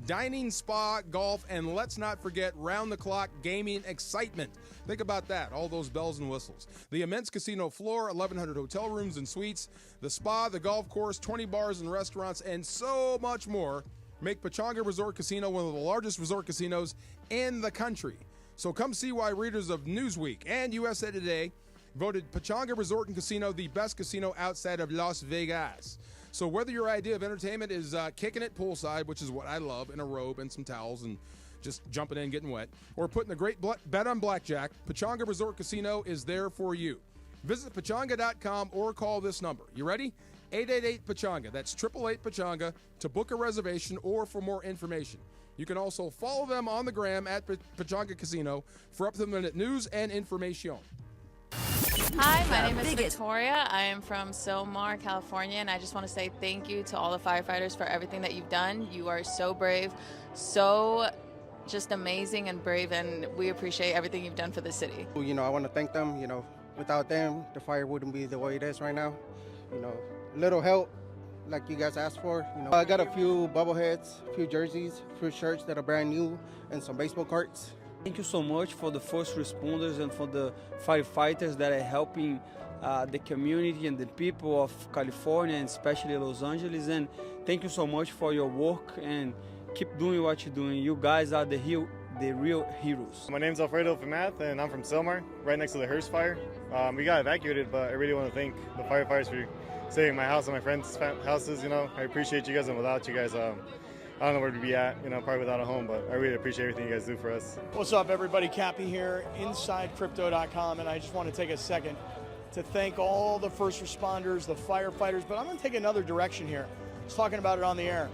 dining, spa, golf, and let's not forget round-the-clock gaming excitement. Think about that, all those bells and whistles. The immense casino floor, 1,100 hotel rooms and suites, the spa, the golf course, 20 bars and restaurants, and so much more make Pechanga Resort Casino one of the largest resort casinos in the country. So come see why readers of Newsweek and USA Today voted Pechanga Resort and Casino the best casino outside of Las Vegas. So whether your idea of entertainment is kicking it poolside, which is what I love, in a robe and some towels and just jumping in, getting wet, or putting a great bet on blackjack, Pechanga Resort Casino is there for you. Visit Pechanga.com or call this number. You ready? 888-PECHANGA. That's 888-PECHANGA to book a reservation or for more information. You can also follow them on the gram at Pechanga Casino for up-to-the-minute news and information.
Hi, my name is Victoria. I am from Silmar, California, and I just want to say thank you to all the firefighters for everything that you've done. You are so brave, so just amazing and brave, and we appreciate everything you've done for the city.
You know, I want to thank them. You know, without them, the fire wouldn't be the way it is right now. You know, little help like you guys asked for. You know, I got a few bobbleheads, a few jerseys, a few shirts that are brand new, and some baseball cards.
Thank you so much for the first responders and for the firefighters that are helping the community and the people of California and especially Los Angeles. And thank you so much for your work and keep doing what you're doing. You guys are the real heroes.
My name's Alfredo Famath and I'm from Silmar, right next to the Hearst fire. We got evacuated, but I really want to thank the firefighters for saving my house and my friends' houses. You know, I appreciate you guys, and without you guys, I don't know where to be at, you know, probably without a home, but I really appreciate everything you guys do for us.
What's up, everybody? Cappy here, InsideCrypto.com, and I just want to take a second to thank all the first responders, the firefighters, but I'm going to take another direction here. I was talking about it on the air.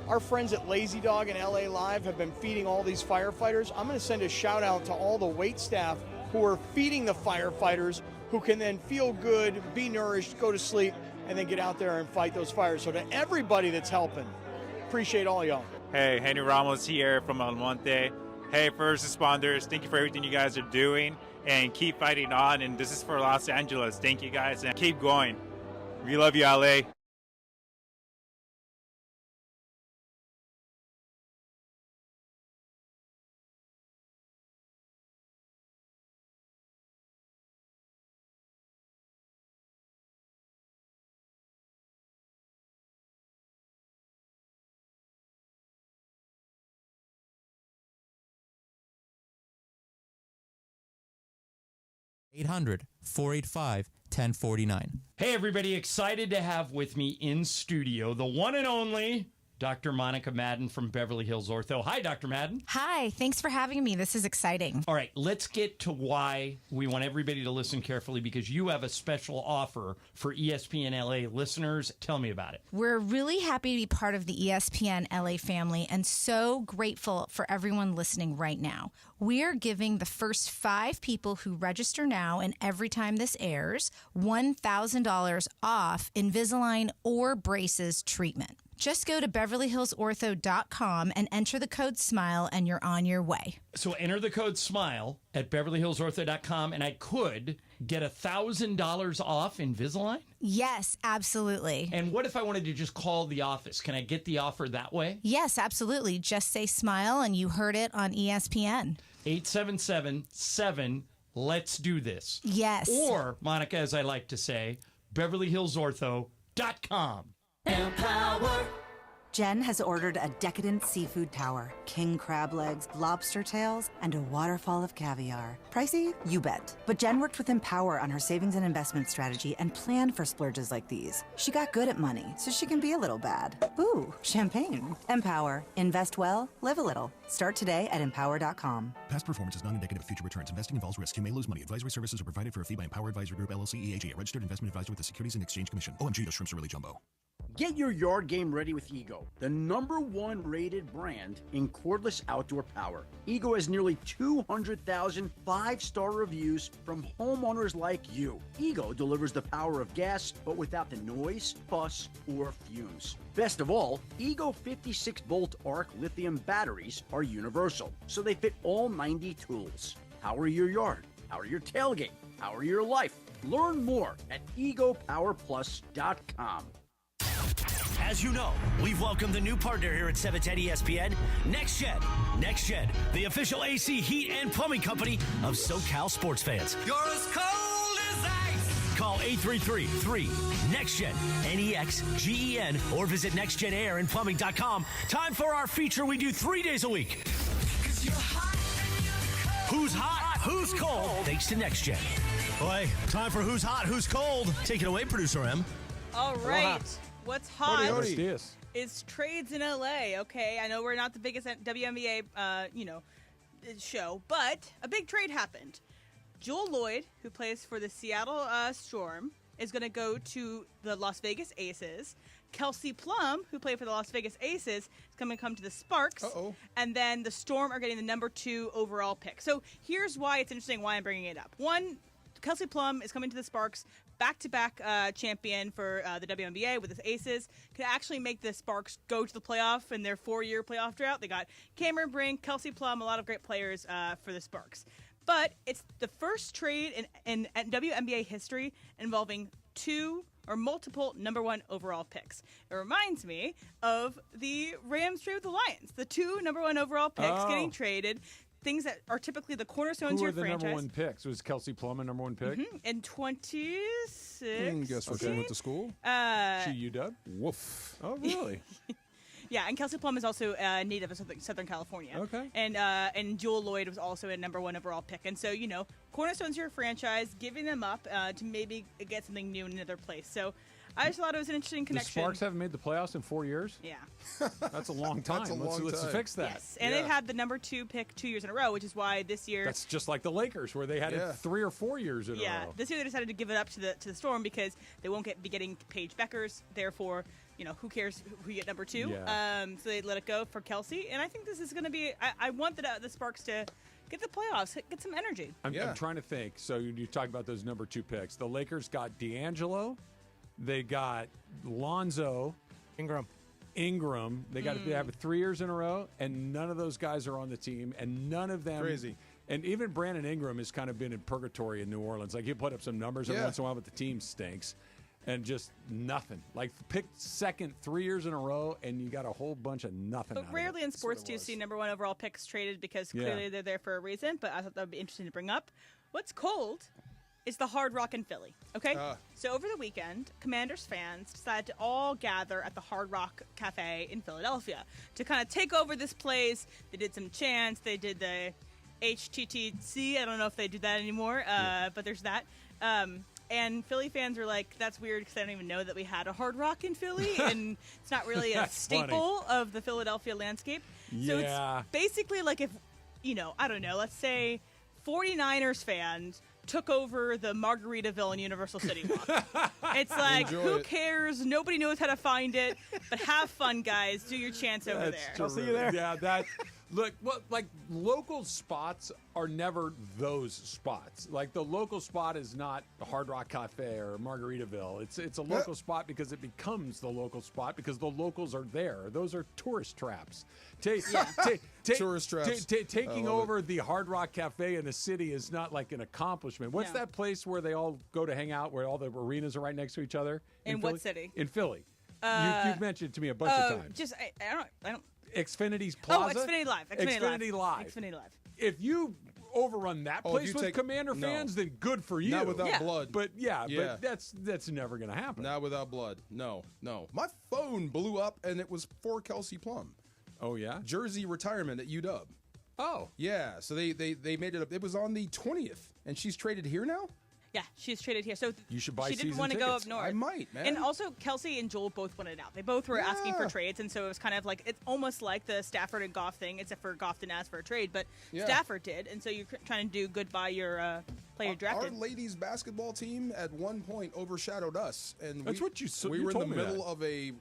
Our friends at Lazy Dog and LA Live have been feeding all these firefighters. I'm going to send a shout out to all the wait staff who are feeding the firefighters, who can then feel good, be nourished, go to sleep, and then get out there and fight those fires. So to everybody that's helping, appreciate all y'all.
Hey, Henry Ramos here from El Monte. Hey, first responders, thank you for everything you guys are doing, and keep fighting on. And this is for Los Angeles. Thank you guys, and keep going. We love you, LA.
$800-485-1049.
Hey, everybody, excited to have with me in studio the one and only Dr. Monica Madden from Beverly Hills Ortho. Hi, Dr. Madden.
Hi, thanks for having me. This is exciting.
All right, let's get to why we want everybody to listen carefully, because you have a special offer for ESPN LA listeners. Tell me about it.
We're really happy to be part of the ESPN LA family and so grateful for everyone listening right now. We're giving the first 5 people who register now and every time this airs $1,000 off Invisalign or braces treatment. Just go to BeverlyHillsOrtho.com and enter the code SMILE and you're on your way.
So enter the code SMILE at BeverlyHillsOrtho.com and I could get $1,000 off Invisalign?
Yes, absolutely.
And what if I wanted to just call the office? Can I get the offer that way?
Yes, absolutely. Just say SMILE and you heard it on ESPN.
877-7, let's do this.
Yes.
Or, Monica, as I like to say, BeverlyHillsOrtho.com.
Empower. Jen has ordered a decadent seafood tower, king crab legs, lobster tails, and a waterfall of caviar. Pricey? You bet. But Jen worked with Empower on her savings and investment strategy and planned for splurges like these. She got good at money, so she can be a little bad. Ooh, champagne. Empower. Invest well, live a little. Start today at empower.com.
Past performance is not indicative of future returns. Investing involves risk. You may lose money. Advisory services are provided for a fee by Empower Advisory Group, LLC, EAG, a registered investment advisor with the Securities and Exchange Commission. OMG, those shrimps are really jumbo.
Get your yard game ready with Ego, the #1 rated brand in cordless outdoor power. Ego has nearly 200,000 5-star reviews from homeowners like you. Ego delivers the power of gas, but without the noise, fuss, or fumes. Best of all, Ego 56-volt arc lithium batteries are universal, so they fit all 90 tools. Power your yard, power your tailgate, power your life. Learn more at egopowerplus.com.
As you know, we've welcomed a new partner here at 710 ESPN, NextGen. NextGen, the official AC, heat, and plumbing company of SoCal sports fans.
You're as cold as ice.
Call 833-3-NEXTGEN, NEXGEN, or visit nextgenairandplumbing.com. Time for our feature we do 3 days a week. Who's hot? Who's cold? Thanks to NextGen. Boy, time for Who's Hot? Who's Cold? Take it away, Producer M.
All right. What's hot
Howdy.
is trades in LA. Okay, I know we're not the biggest WNBA, show, but a big trade happened. Jewel Lloyd, who plays for the Seattle Storm, is going to go to the Las Vegas Aces. Kelsey Plum, who played for the Las Vegas Aces, is going to come to the Sparks. And then the Storm are getting the #2 overall pick. So here's why it's interesting, why I'm bringing it up. One, Kelsey Plum is coming to the Sparks, back-to-back champion for the WNBA with the Aces. Could actually make the Sparks go to the playoff in their 4-year playoff drought. They got Cameron Brink, Kelsey Plum, a lot of great players for the Sparks. But it's the first trade in WNBA history involving two or multiple #1 overall picks. It reminds me of the Rams trade with the Lions. The two #1 overall picks getting traded. Things that are typically the cornerstones
Who
of
were
your
the
franchise.
#1 picks? Was Kelsey Plum a #1 pick?
In 26.
Guess where she went to school?
She UW?
Woof.
Oh, really?
Yeah, and Kelsey Plum is also native of Southern California.
Okay.
And Jewel Lloyd was also a #1 overall pick. And so, cornerstones of your franchise, giving them up to maybe get something new in another place. So I just thought it was an interesting connection.
The Sparks haven't made the playoffs in 4 years?
Yeah.
That's a long time.
That's a long
Let's
time.
fix that.
Yes, and they've had the #2 pick 2 years in a row, which is why this year...
That's just like the Lakers, where they had it 3 or 4 years in a row.
This year they decided to give it up to the Storm because they won't be getting Paige Beckers. Therefore, who cares who you get #2?
Yeah.
So they let it go for Kelsey. And I think this is going to be... I want the Sparks to get the playoffs, get some energy.
I'm trying to think. So you talk about those #2 picks. The Lakers got D'Angelo. They got Lonzo.
Ingram.
They have 3 years in a row, and none of those guys are on the team, and none of them...
Crazy.
And even Brandon Ingram has kind of been in purgatory in New Orleans. Like, he'll put up some numbers every once in a while, but the team stinks. And just nothing. Like, picked second 3 years in a row, and you got a whole bunch of nothing.
But rarely in sports do you see #1 overall picks traded because clearly they're there for a reason. But I thought that would be interesting to bring up. What's cold is the Hard Rock in Philly. Okay? So over the weekend, Commanders fans decided to all gather at the Hard Rock Cafe in Philadelphia to kind of take over this place. They did some chants. They did the HTTC. I don't know if they do that anymore, but there's that. And Philly fans are like, that's weird because I don't even know that we had a Hard Rock in Philly, and it's not really a staple of the Philadelphia landscape. So it's basically like if, I don't know, let's say 49ers fans took over the Margaritaville in Universal City Walk. It's like, who cares? Nobody knows how to find it, but have fun, guys. Do your chants over there.
I'll see you there.
Yeah, look, like local spots are never those spots. Like the local spot is not the Hard Rock Cafe or Margaritaville. It's a local spot because it becomes the local spot because the locals are there. Those are tourist traps.
Tourist traps.
Taking over the Hard Rock Cafe in a city is not like an accomplishment. What's that place where they all go to hang out, where all the arenas are right next to each other?
In what city?
In Philly. You've mentioned it to me a bunch of times.
I don't.
Xfinity's Plaza.
Oh, Xfinity Live.
Xfinity Live.
Xfinity Live.
If you overrun that place with Commander fans, then good for you.
Not without blood.
But but that's never going to happen.
Not without blood. No. My phone blew up, and it was for Kelsey Plum.
Oh, yeah?
Jersey retirement at UW.
Oh.
Yeah, so they made it up. It was on the 20th, and she's traded here now?
Yeah, she's traded here. So
you should buy
she didn't
season
want to
tickets.
go up north.
I might, man.
And also, Kelsey and Joel both wanted out. They both were asking for trades, and so it was kind of like, it's almost like the Stafford and Goff thing, except for Goff didn't ask for a trade, but Stafford did. And so you're trying to do good by your player drafted.
Our ladies basketball team at one point overshadowed us, and
That's what you
we
you
were in the
told me
middle
that.
of a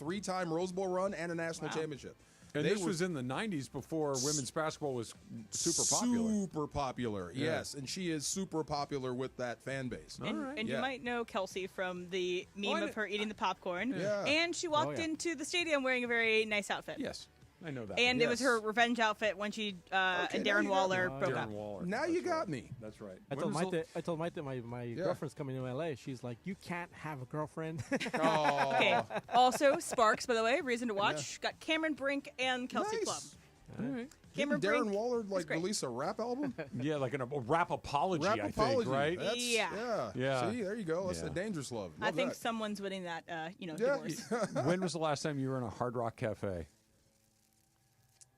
3-time Rose Bowl run and a national championship.
And this was in the 90s before women's basketball was super popular.
Super popular, yes. And she is super popular with that fan base.
And you might know Kelsey from the meme of her eating the popcorn.
Yeah.
And she walked into the stadium wearing a very nice outfit.
Yes, I know that.
And it was her revenge outfit when she and Darren Waller broke up.
Now you got me.
That's right.
I told Maite my girlfriend's coming to LA. She's like, you can't have a girlfriend.
Okay. Also, Sparks, by the way, reason to watch. Got Cameron Brink and Kelsey Plum.
All right.
Cameron
Didn't Darren
Brink
Waller
is great.
release a rap album?
Yeah, like a rap apology,
Rap
I
apology,
think, right?
That's,
Yeah.
See, there you go. That's
Yeah.
the dangerous love.
I
Love
think
that.
someone's winning that, divorce.
When was the last time you were in a Hard Rock Cafe?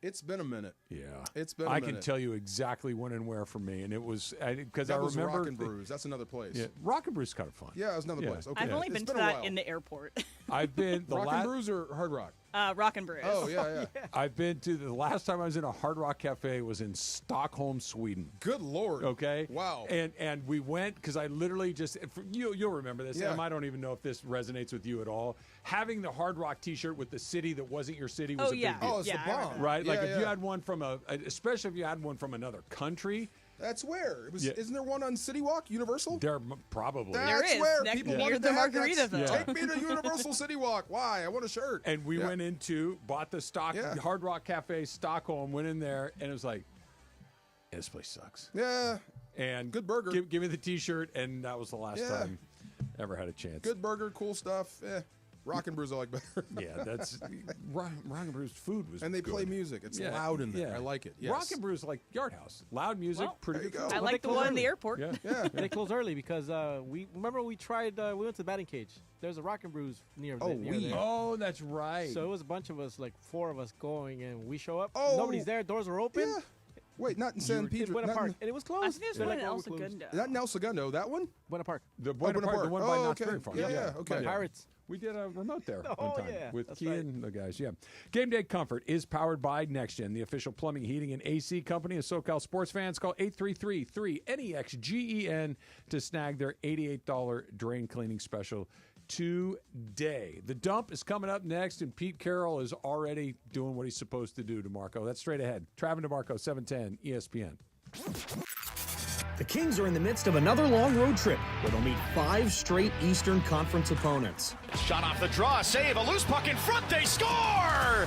It's been a minute.
Yeah,
it's been.
I can tell you exactly when and where for me, and it was because I
That was
remember
Rock and Brews. That's another place.
Yeah, Rock and Brews is kind of fun.
Yeah, it was another place. Okay.
I've only
It's
been to
a
that
while.
in the airport.
I've been the
Rock and
last.
Brews or Hard Rock?
Rock and Brews.
Oh yeah.
I've been to the last time I was in a Hard Rock Cafe was in Stockholm, Sweden.
Good Lord.
Okay.
Wow.
And we went because I literally just you'll remember this.
Yeah.
Em, I don't even know if this resonates with you at all. Having the Hard Rock T-shirt with the city that wasn't your city was a big deal.
Oh, it's the bomb.
Right? Like
Yeah,
if you
yeah.
had one from especially if you had one from another country.
That's where it was.
Yeah.
Isn't there one on City Walk, Universal?
There probably.
That's
is,
where
next
people
near
wanted
the
to have
Margarita
that.
Zone.
Yeah.
Take me to Universal City Walk. Why? I want a shirt.
And we
Yeah.
went into, bought the Hard Rock Cafe, Stockholm, went in there, and it was like, this place sucks.
Yeah.
And
good burger.
Give me the T-shirt, and that was the last
Yeah.
time ever had a chance.
Good burger, cool stuff. Rock and Brews I like better.
Yeah, that's Rock and Brews food was.
And they
good.
play music. It's loud in there.
Yeah.
I like it. Yes.
Rock and Brews like Yard House, loud music,
Well,
pretty
there
good.
you go.
food.
I like the one in the airport.
Yeah.
Yeah.
They closed early because we tried. We went to the batting cage. There's a Rock and Brews near there.
Oh, that's right.
So it was a bunch of us, like 4 of us going, and we show up.
Oh.
Nobody's there. Doors are open.
Yeah. Wait, not in San Pedro.
Buena
not
Park,
in-
and it was
I
closed.
think there's
They're
one
like,
in
"Oh,
El
we're closed."
Segundo.
Not in El Segundo. That one?
Buena Park.
The Buena
Buena
Park,
Park.
the one
Oh,
by Knott's
okay.
Berry Farm.
Yeah, okay.
By Pirates.
We did a remote there
Oh,
one time
yeah,
with
that's
Key
right.
and the guys. Yeah. Game Day Comfort is powered by NextGen, the official plumbing, heating, and AC company of SoCal sports fans. Call 833-3-NEXGEN to snag their $88 drain cleaning special today. The Dump is coming up next, and Pete Carroll is already doing what he's supposed to do, DeMarco. That's straight ahead. Travin DeMarco, 710 ESPN.
The Kings are in the midst of another long road trip where they'll meet 5 straight Eastern Conference opponents.
Shot off the draw, save, a loose puck in front, they score!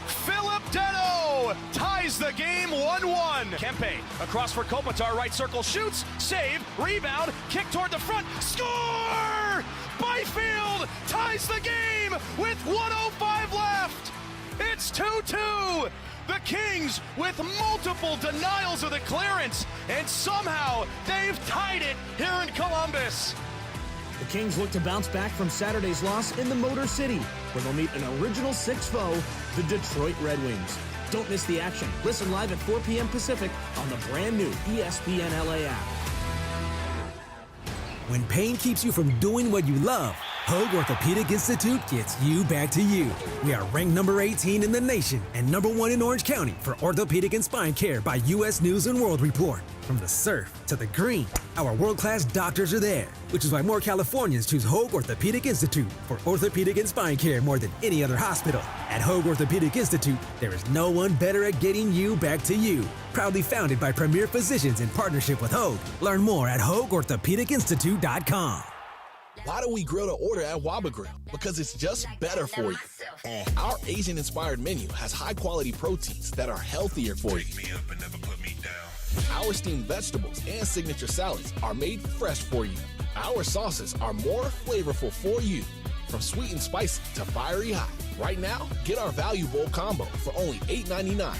Philip Deno ties the game 1-1. Kempe across for Kopitar, right circle, shoots, save, rebound, kick toward the front, score! Byfield ties the game with 1:05 left. It's 2-2. The Kings with multiple denials of the clearance, and somehow they've tied it here in Columbus.
The Kings look to bounce back from Saturday's loss in the Motor City, where they'll meet an Original Six foe, the Detroit Red Wings. Don't miss the action. Listen live at 4 p.m. Pacific on the brand new ESPN LA app.
When pain keeps you from doing what you love, Hoag Orthopedic Institute gets you back to you. We are ranked number 18 in the nation and number 1 in Orange County for orthopedic and spine care by U.S. News & World Report. From the surf to the green, our world-class doctors are there, which is why more Californians choose Hoag Orthopedic Institute for orthopedic and spine care more than any other hospital. At Hoag Orthopedic Institute, there is no one better at getting you back to you. Proudly founded by premier physicians in partnership with Hoag. Learn more at HoagOrthopedicInstitute.com.
Why do we grill to order at Waba Grill? Because it's just better for you. And our Asian-inspired menu has high-quality proteins that are healthier for you. Our steamed vegetables and signature salads are made fresh for you. Our sauces are more flavorful for you. From sweet and spicy to fiery hot. Right now, get our Value Bowl combo for only $8.99.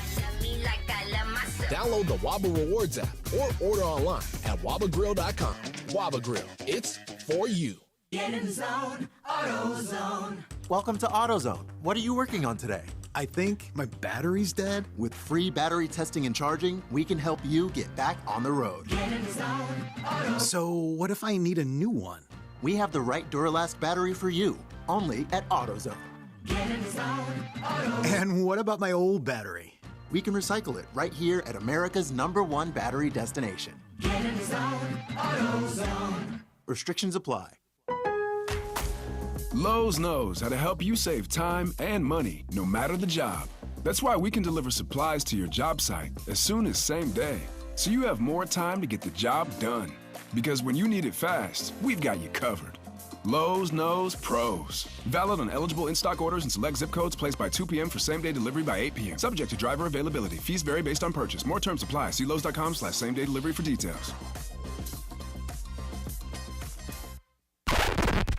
Download the Waba Rewards app or order online at wabagrill.com. Waba Grill, it's for you.
Get in the zone, AutoZone.
Welcome to AutoZone. What are you working on today? I think my battery's dead. With free battery testing and charging, we can help you get back on the road.
Get in the zone, AutoZone.
So what if I need a new one? We have the right Duralast battery for you, only at AutoZone.
Get in the zone, AutoZone.
And what about my old battery? We can recycle it right here at America's #1 battery destination.
Get in the zone, AutoZone.
Restrictions apply.
Lowe's knows how to help you save time and money, no matter the job. That's why we can deliver supplies to your job site as soon as same day, so you have more time to get the job done. Because when you need it fast, we've got you covered. Lowe's knows pros. Valid on eligible in-stock orders and select zip codes placed by 2 p.m. for same-day delivery by 8 p.m. Subject to driver availability. Fees vary based on purchase. More terms apply. See Lowe's.com/same-day delivery for details.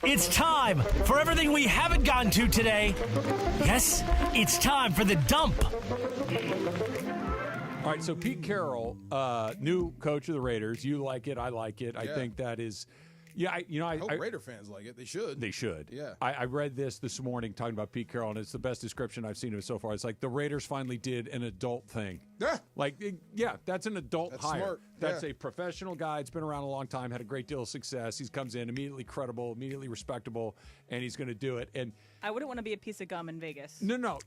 It's time for everything we haven't gotten to today. Yes, it's time for the dump.
All right, so Pete Carroll, new coach of the Raiders. You like it, I like it. I think that is, I
hope Raider fans like it. They should.
They should.
Yeah.
I read this morning talking about Pete Carroll, and it's the best description I've seen of it so far. It's like the Raiders finally did an adult thing.
Yeah.
That's an adult
That's
hire.
smart.
That's
Yeah.
a professional guy. It's been around a long time, had a great deal of success. He comes in immediately credible, immediately respectable, and he's going to do it. And
I wouldn't want to be a piece of gum in Vegas.
No.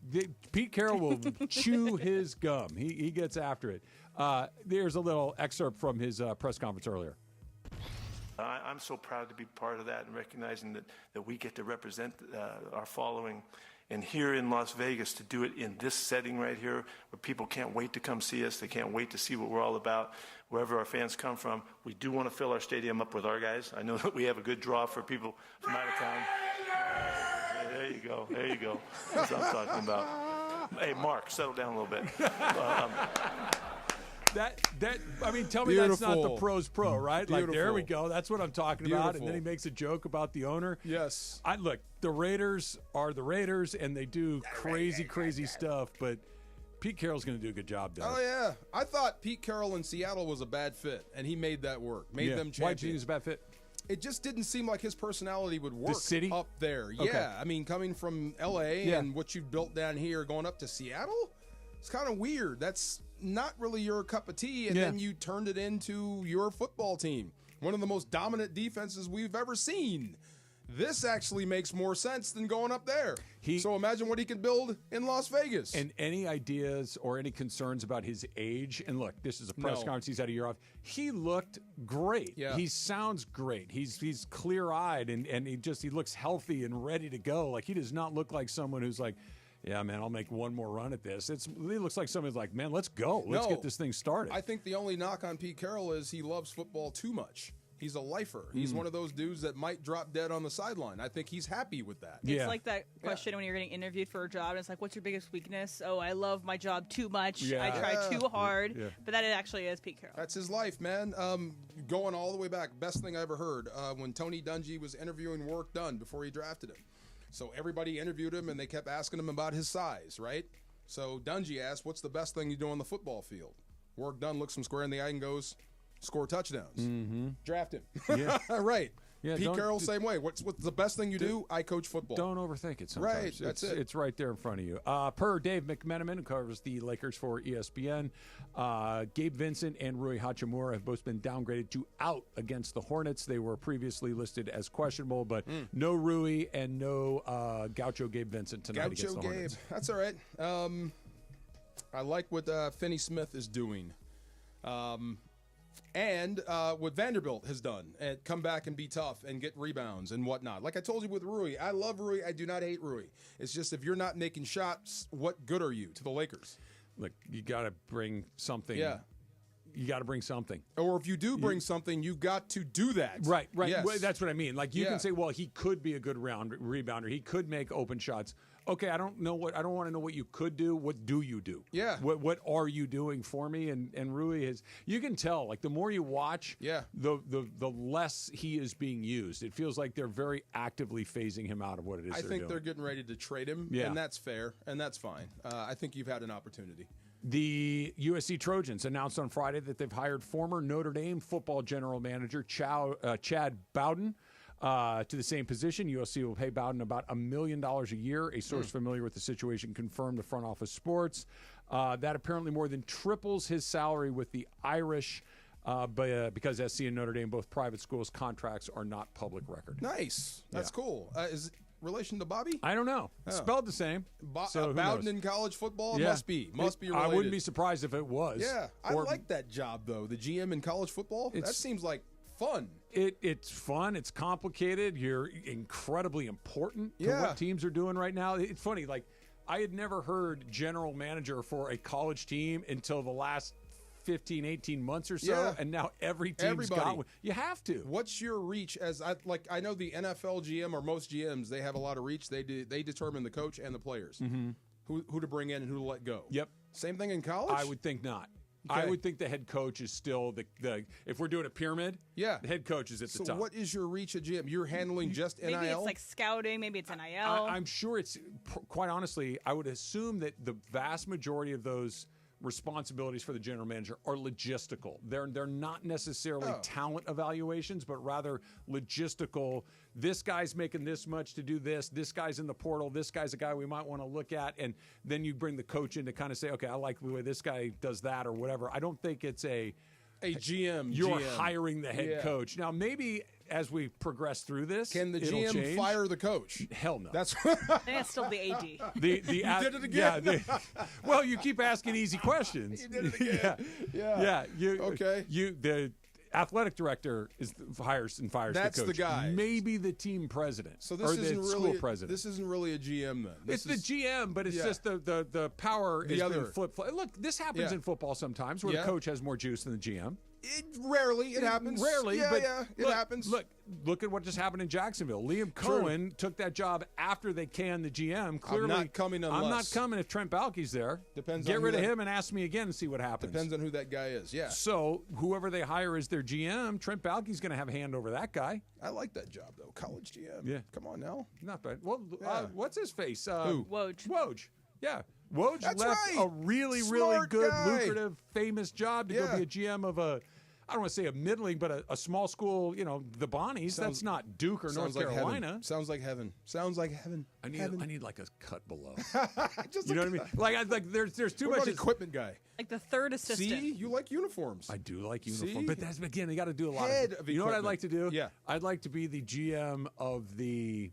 Pete Carroll will chew his gum. He gets after it. There's a little excerpt from his press conference earlier.
I'm so proud to be part of that and recognizing that we get to represent our following. And here in Las Vegas, to do it in this setting right here, where people can't wait to come see us, they can't wait to see what we're all about, wherever our fans come from. We do want to fill our stadium up with our guys. I know that we have a good draw for people from out of town. There you go. That's what I'm talking about. Hey, Mark, settle down a little bit.
Tell me that's not the pro's pro, right?
Beautiful.
Like, there we go. That's what I'm talking about. And then he makes a joke about the owner.
Yes.
Look, the Raiders are the Raiders, and they do crazy stuff, but Pete Carroll's going to do a good job there.
Oh, yeah. I thought Pete Carroll in Seattle was a bad fit, and he made that work. Made them champions.
Why did you think he was a bad fit?
It just didn't seem like his personality would work
city?
up there.
Okay.
Yeah. I mean, coming from L.A. and what you've built down here going up to Seattle, it's kind of weird. That's not really your cup of tea, and then you turned it into your football team. One of the most dominant defenses we've ever seen. This actually makes more sense than going up there. So imagine what he could build in Las Vegas.
And any ideas or any concerns about his age? And look, this is a press conference. He's had a year off. He looked great.
Yeah.
He sounds great. He's clear-eyed, and he looks healthy and ready to go. Like, he does not look like someone who's like, yeah, man, I'll make one more run at this. He looks like someone who's like, man, let's go. Let's get this thing started.
I think the only knock on Pete Carroll is he loves football too much. He's a lifer. He's one of those dudes that might drop dead on the sideline. I think he's happy with that.
It's like that question when you're getting interviewed for a job, and it's like, what's your biggest weakness? Oh, I love my job too much.
Yeah.
I try too hard.
Yeah.
But that actually is Pete Carroll.
That's his life, man. Going all the way back, best thing I ever heard, when Tony Dungy was interviewing Work Done before he drafted him. So everybody interviewed him, and they kept asking him about his size, right? So Dungy asked, what's the best thing you do on the football field? Work Done looks him square in the eye and goes, score touchdowns.
Mm-hmm.
Draft him.
Yeah.
Right.
Yeah,
Pete Carroll, same way. What's the best thing you do? I coach football.
Don't overthink it sometimes.
Right, that's it.
It's right there in front of you. Per Dave McMenamin, who covers the Lakers for ESPN, Gabe Vincent and Rui Hachimura have both been downgraded to out against the Hornets. They were previously listed as questionable, but no Rui and no Gaucho Gabe Vincent tonight against the Hornets.
Gabe. That's all right. I like what Finney Smith is doing. And what Vanderbilt has done, and come back and be tough and get rebounds and whatnot. Like I told you with Rui, I love Rui. I do not hate Rui. It's just if you're not making shots, what good are you to the Lakers?
Look, you got to bring something.
Yeah.
You got to bring something.
Or if you do bring something, you've got to do that.
Right.
Yes.
Well, that's what I mean. Like, you can say, well, he could be a good rebounder. He could make open shots. Okay, I don't want to know what you could do. What do you do?
Yeah.
What are you doing for me? And Rui is, you can tell, like, the more you watch, the less he is being used. It feels like they're very actively phasing him out of what it is
I
they're
think
doing.
they're getting ready to trade him, and that's fair, and that's fine. I think you've had an opportunity.
The USC Trojans announced on Friday that they've hired former Notre Dame football general manager Chad Bowden to the same position. USC will pay Bowden about $1 million a year. A source familiar with the situation confirmed to Front Office Sports. That apparently more than triples his salary with the Irish, because SC and Notre Dame, both private schools, contracts are not public record.
Nice. That's cool. relation to Bobby?
I don't know.
Oh.
Spelled the same. So who
Bowden
knows?
in college football?
Yeah.
Must be related.
I wouldn't be surprised if it was.
Yeah, I
Or-
like that job, though. The GM in college football? That seems like fun.
It's fun. It's complicated. You're incredibly important to
Yeah.
what teams are doing right now. It's funny. Like, I had never heard general manager for a college team until the last 15, 18 months or so,
Yeah.
and now every team's got one. You have to.
What's your reach? I know the NFL GM or most GMs, they have a lot of reach. They determine the coach and the players, who to bring in and who to let go.
Yep.
Same thing in college.
I would think not.
Okay.
I would think the head coach is still the if we're doing a pyramid,
Yeah.
the head coach is at the
So
top.
what is your reach at GM? You're handling just NIL?
Maybe it's like scouting. Maybe it's NIL.
I'm sure it's quite honestly. I would assume that the vast majority of those responsibilities for the general manager are logistical. They're not necessarily talent evaluations, but rather logistical. This guy's making this much to do this. This guy's in the portal. This guy's a guy we might want to look at. And then you bring the coach in to kind of say, okay, I like the way this guy does that or whatever. I don't think it's a
GM.
You're
GM.
hiring the head
Yeah.
coach. Now, maybe as we progress through this,
Can the
it'll
GM
change.
fire the coach?
Hell no.
That's
I think it's still the AD.
The
You did it again.
Yeah, well, you keep asking easy questions.
You did it again.
Yeah.
Okay.
The athletic director hires and fires
That's
the coach.
the guy.
Maybe the team president.
So this
or
isn't
the
really
school president.
This isn't really a GM then.
It's the GM, but it's
Yeah.
just the power
The
is
other.
flip. Look, this happens
Yeah.
in football sometimes, where
Yeah.
the coach has more juice than the GM.
Rarely it happens.
Rarely,
yeah,
but
yeah, it
look,
happens.
Look at what just happened in Jacksonville. Liam Cohen took that job after they canned the GM. Clearly,
I'm not coming unless.
I'm not coming if Trent Baalke's there.
Depends
Get
on
rid
who
of
that-
him and ask me again and see what happens.
Depends on who that guy is. Yeah.
So whoever they hire as their GM, Trent Baalke's going to have a hand over that guy.
I like that job though. College GM.
Yeah.
Come on now.
Not bad. Well,
Yeah.
what's his face?
Who?
Woj.
Yeah. Woj
That's
left
right.
a really, really
Smart
good,
guy.
lucrative, famous job to
Yeah.
go be a GM of I don't want to say a middling, but a small school, the Bonnies. That's not Duke or North
Sounds like
Carolina.
heaven. Sounds like heaven. Sounds like heaven.
I need like a cut below.
Just
You know what I mean? Like there's too
what
much
about equipment guy?
Like the third assistant.
See, you like uniforms.
I do like
See?
uniform, but that's again, you got to do a lot
Head
of.
of
You know what I'd
equipment.
like to do?
Yeah.
I'd like to be the GM of the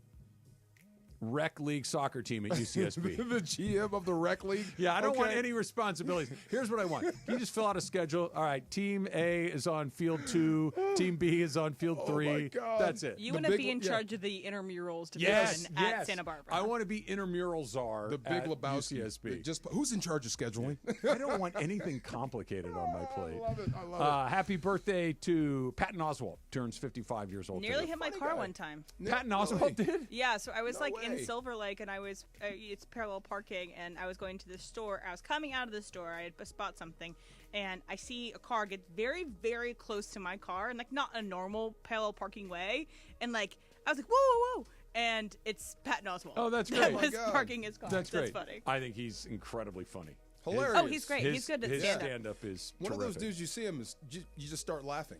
rec league soccer team at UCSB.
The GM of the rec league.
Yeah, I don't want
Okay.
any responsibilities. Here's what I want. You just fill out a schedule. All right, Team A is on field 2. Team B is on field 3.
my God.
That's it.
You want to be in charge of the intramurals division
Yes,
at
yes.
Santa Barbara.
I want to be intramural czar.
The Big
at
Lebowski.
UCSB.
Just who's in charge of scheduling?
I don't want anything complicated on my plate.
I love it. I love
Happy birthday to Patton Oswalt. Turns 55 years old.
Nearly
today.
hit my car one time.
Patton Oswalt did?
Yeah, so I was
No
in
way.
Silver Lake, and I was it's parallel parking, and I was going to the store. I was coming out of the store. I had bought something, and I see a car get very, very close to my car, and not a normal parallel parking way, and I was like, whoa, whoa, whoa, and it's Patton Oswalt.
Oh, that's
that
great.
was parking his car.
That's great.
funny.
I think he's incredibly funny.
Hilarious.
Oh, he's great. He's good at
his
stand-up.
stand-up is
One of those
terrific.
dudes you see him is you just start laughing.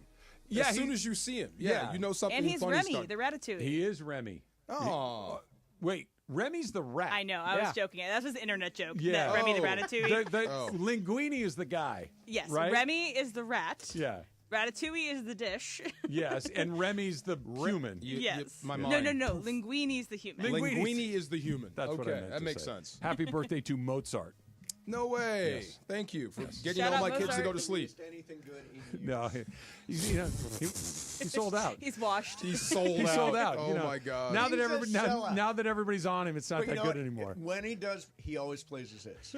Yeah,
as soon as you see him.
Yeah.
you know something
And he's
funny
Remy,
start.
the Ratatouille.
He is Remy.
Oh.
Wait, Remy's the rat.
I know. I was joking. That was an internet joke.
Yeah.
that Remy the Ratatouille.
Linguini is the guy.
Yes,
right?
Remy is the rat.
Yeah.
Ratatouille is the dish.
Yes, and Remy's the human.
Yes.
my
No,
mind.
no, no. Linguini's the human.
Linguini is the human.
That's
okay,
what I meant
that
to
makes
say.
sense.
Happy birthday to Mozart.
No way.
Yes.
Thank you for getting
Shout
all
out
my kids to go to
Mozart.
sleep.
Anything good?
No, he sold out.
He's washed.
He's sold
He
out.
sold out.
Oh
you know.
my God.
Now that
He's a
everybody
sellout.
now that everybody's on him, it's not
But you
that
know
good
what?
anymore.
When he does, he always plays his hits.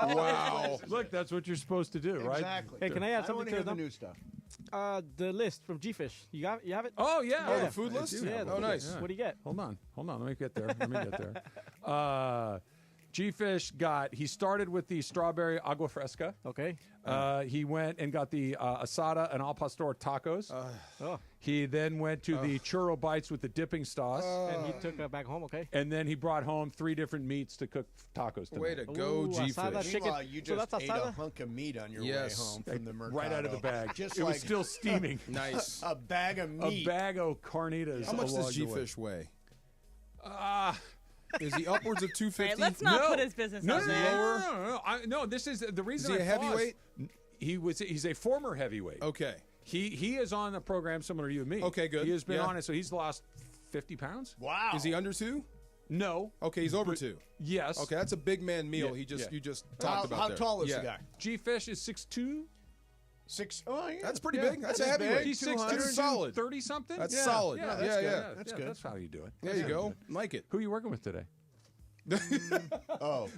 Wow.
Look, that's what you're supposed to do, right?
Exactly.
Hey, can I add
I
something
want
to
hear
the
the new stuff.
The list from G-Fish. You have it?
Oh yeah.
Oh, the food list?
Yeah.
Oh, nice.
What do you get?
Hold on. Let me get there. G-Fish he started with the strawberry agua fresca.
Okay.
He went and got the asada and al pastor tacos. He then went to the churro bites with the dipping sauce.
And he took it back home, okay?
And then he brought home 3 different meats to cook tacos tonight.
Way to go,
Ooh, asada
G-Fish.
chicken.
Meanwhile, you
So
just
that's
ate a
asada?
hunk of meat on your
Yes.
way home from the Mercado.
Right out of the bag.
Just
It was
like
still steaming.
Nice.
a bag of
A
meat.
bag of carnitas.
How much
along
does
the way.
G-Fish weigh? Is he upwards of 250?
Right, let's not put his business
No,
out
no,
there.
no. This is the reason.
Is he
I
a heavyweight?
He's a former heavyweight.
Okay.
He is on a program similar to you and me.
Okay, good.
He has been
Yeah.
on it, so he's lost 50 pounds.
Wow.
Is he under 2?
No.
Okay, he's over 2.
Yes.
Okay, that's a big man meal.
Yeah,
You just talked about
how
there.
tall is the guy?
G-Fish is 6'2".
Oh, yeah.
That's pretty big. That's a heavyweight.
He's
6'2",
solid. 30-something?
That's solid.
Yeah,
That's good.
That's how you do it.
There you go. Like it.
Who are you working with today?
Oh.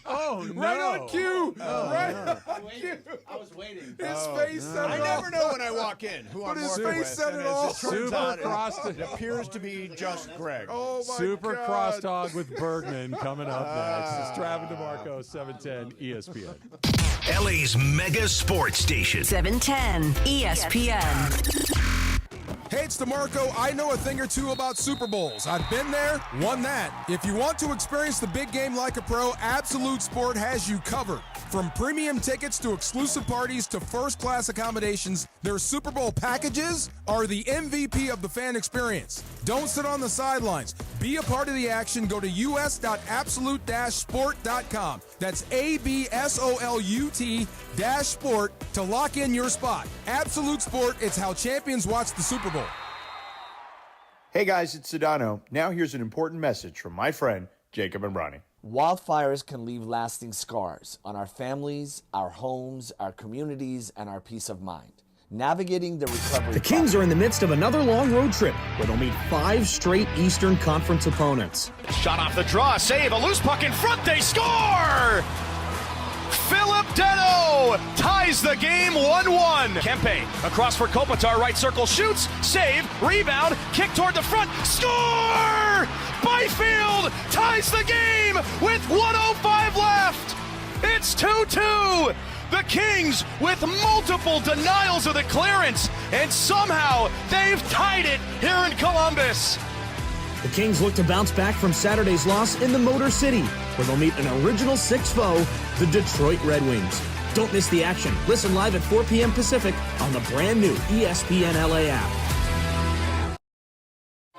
Oh, no.
Right on cue.
Oh,
on cue.
I was waiting.
His face said
I
it all.
never know when I walk in who
But
I'm
his
working
face
with.
said
and
it all.
as it turns
Super
out, it appears to be just Greg.
Oh, my
Super
God.
Crosstalk with Bergman coming up next. It's Travis DeMarco, 710 ESPN.
LA's mega sports station.
710 ESPN.
Hey, it's DeMarco. I know a thing or two about Super Bowls. I've been there, won that. If you want to experience the big game like a pro, Absolute Sport has you covered. From premium tickets to exclusive parties to first-class accommodations, their Super Bowl packages are the MVP of the fan experience. Don't sit on the sidelines. Be a part of the action. Go to us.absolute-sport.com. That's ABSOLUT-sport to lock in your spot. Absolute Sport, it's how champions watch the Super Bowl.
Hey guys, it's Sedano. Now here's an important message from my friend, Jacob and Ronnie.
Wildfires can leave lasting scars on our families, our homes, our communities, and our peace of mind. Navigating the recovery.
The Kings are in the midst of another long road trip where they'll meet 5 straight Eastern Conference opponents.
Shot off the draw, save, a loose puck in front, they score! Philip Deno ties the game 1-1. Kempe across for Kopitar, right circle, shoots, save, rebound, kick toward the front, score! Byfield ties the game with 1:05 left. It's 2-2. The Kings with multiple denials of the clearance, and somehow they've tied it here in Columbus.
The Kings look to bounce back from Saturday's loss in the Motor City, where they'll meet an Original Six foe, the Detroit Red Wings. Don't miss the action. Listen live at 4 p.m. Pacific on the brand new ESPN LA app.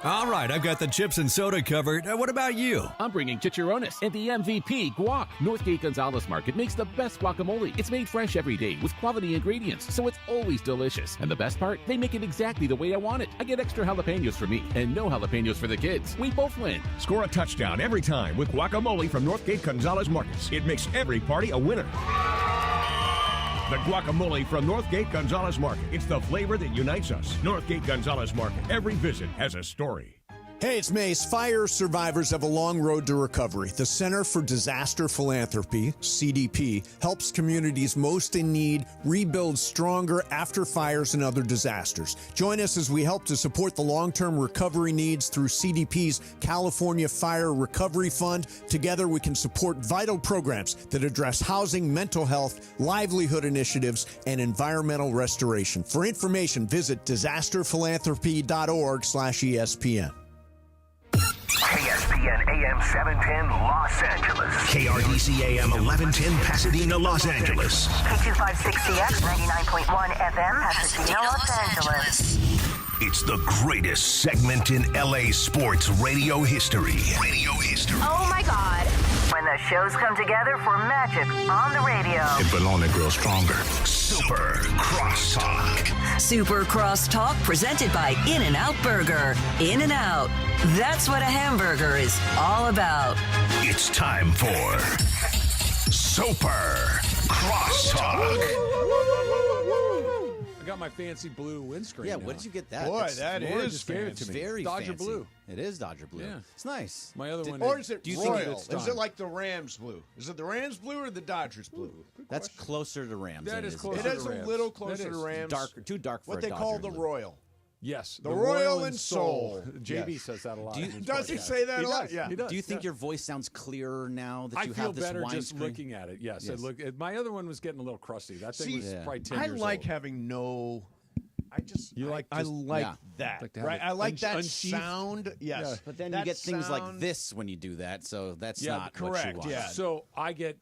All right, I've got the chips and soda covered. What about you?
I'm bringing chicharrones and the MVP, guac. Northgate Gonzalez Market makes the best guacamole. It's made fresh every day with quality ingredients, so it's always delicious. And the best part, they make it exactly the way I want it. I get extra jalapenos for me and no jalapenos for the kids. We both win.
Score a touchdown every time with guacamole from Northgate Gonzalez Markets. It makes every party a winner. The guacamole from Northgate Gonzalez Market. It's the flavor that unites us. Northgate Gonzalez Market. Every visit has a story.
Hey, it's Mace. Fire survivors have a long road to recovery. The Center for Disaster Philanthropy, CDP, helps communities most in need rebuild stronger after fires and other disasters. Join us as we help to support the long-term recovery needs through CDP's California Fire Recovery Fund. Together, we can support vital programs that address housing, mental health, livelihood initiatives, and environmental restoration. For information, visit disasterphilanthropy.org/ESPN.
KSPN AM 710 Los Angeles. KRDC AM 1110 Pasadena, Los Angeles.
K256CX 99.1 FM Pasadena, Los Angeles.
It's the greatest segment in LA sports radio history.
Oh my God. When the shows come together for magic on the radio.
It will only grow stronger. Super Crosstalk.
Super Crosstalk presented by In-N-Out Burger. In-N-Out. That's what a hamburger is all about.
It's time for Super Crosstalk.
I got my fancy blue windscreen.
Yeah,
now.
where did you get that?
Boy, that is
just gave it to me.
very
Dodger
fancy.
blue.
It is Dodger blue.
Yeah.
It's nice.
My other one
Or is it
do you
royal?
think
Is it like the Rams blue? Is it the Rams blue or the Dodgers blue?
That's closer to Rams.
That
than
is
it
closer
It
to
is a
Rams.
little
That
closer
is.
to Rams.
Darker, too dark for
What
a
they call
Dodger
the
blue.
royal.
Yes,
The Royal and Soul.
JB
Yes.
says that a lot.
Do you-
in his
Does he
podcast.
say that
He
a lot?
does.
Yeah.
He does.
Do you think
yeah.
your voice sounds clearer now that
I
you
feel
have this
better just
widescreen?
looking at it. Yes.
Yes.
My other one was getting a little crusty. That thing
See,
was probably 10
I
years
like
old.
having no.
You like
I
just-
like
yeah.
that.
Like to have
right?
it
I like that
unsheathed.
sound. Yes.
Yeah.
But then
That
you get things like
sound-
this when you do that, so that's
Yeah,
not
correct,
what you want.
yeah.
So I get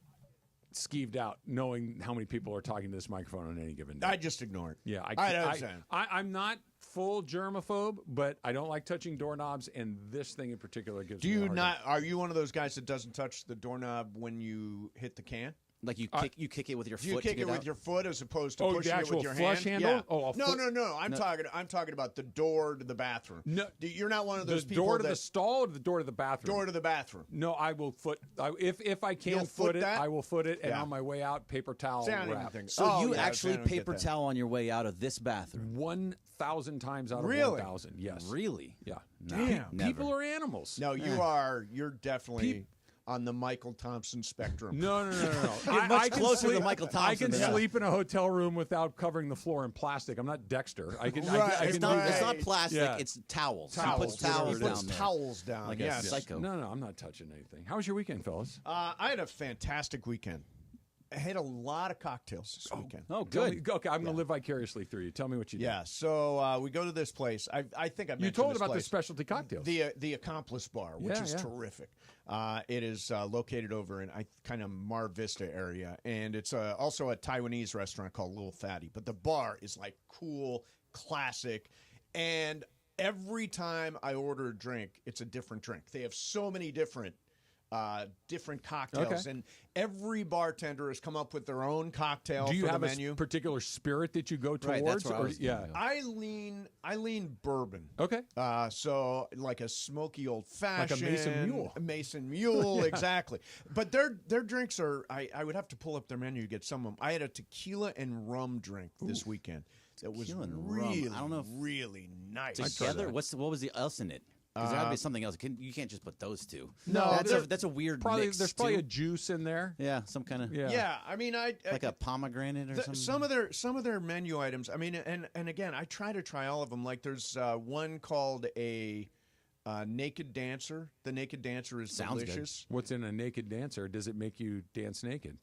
skeeved out knowing how many people are talking to this microphone on any given day.
I just ignore it.
Yeah,
I understand.
I'm not full germaphobe, but I don't like touching doorknobs, and this thing in particular gives
Do
me a
you
hard
not? Are you one of those guys that doesn't touch the doorknob when you hit the can?
Like you kick it with your foot.
You kick
to
it
get
with
out?
your foot as opposed to
Oh, the
pushing it
actual
with your
flush
hand?
handle?
Yeah.
Oh, a
no,
foot-
no, no. I'm talking about the door to the bathroom.
No,
you're not one of those
the
people
door to
that
the stall or the door to the bathroom.
door to the bathroom.
No, I will foot. If I can
You'll
foot
foot
it,
that?
I will foot it, and
Yeah.
on my way out, paper towel
See, I don't even
wrap.
think-
So
Oh,
you
yeah,
actually
I don't get
paper
that.
towel on your way out of this bathroom?
1,000 times out of
Really?
1,000. Yes.
Really?
Yeah.
No,
Damn.
never.
People are animals.
No, you're definitely on the Michael Thompson spectrum.
No.
Get much closer to Michael
I
Thompson
can
than
sleep in a hotel room without covering the floor in plastic. I'm not Dexter. I can. I
It's
can
not,
do
it's
that.
not plastic.
Yeah.
It's towels.
Towels.
He puts towels
He puts
down there.
towels down.
Like
Yes.
a psycho.
No, I'm not touching anything. How was your weekend, fellas?
I had a fantastic weekend. I had a lot of cocktails this weekend.
Oh,
Tell
good.
me- okay, I'm going to live vicariously through you. Tell me what you did.
Yeah, so we go to this place. I think I mentioned
You told
this
about the
place.
specialty cocktails.
The Accomplice Bar, which
Yeah,
is
yeah.
terrific. It is located over in kind of Mar Vista area, and it's also a Taiwanese restaurant called Little Fatty. But the bar is like cool, classic, and every time I order a drink, it's a different drink. They have so many different cocktails,
Okay.
and every bartender has come up with their own cocktail
Do you
for
have
the
a
menu.
particular spirit that you go towards?
Right, that's where I
or-
was
yeah.
gonna go.
I lean bourbon.
Okay.
So like a smoky old fashioned,
Mason Mule.
Mason Mule, exactly. But their drinks are. I would have to pull up their menu to get some of them. I had a tequila and rum drink this weekend. That was
Tequila and rum.
really,
I don't know if-
really nice.
Together? What was the else in it? Because there got to be something else. You can't just put those two.
No,
that's a weird
Probably
mix.
there's probably
too.
a juice in there.
Yeah, some kind of
Yeah, I mean,
like a pomegranate or something.
some of their menu items. I mean, and again, I try all of them. Like there's one called a Naked Dancer. The Naked Dancer is
Sounds good.
delicious.
What's in a naked dancer? Does it make you dance naked?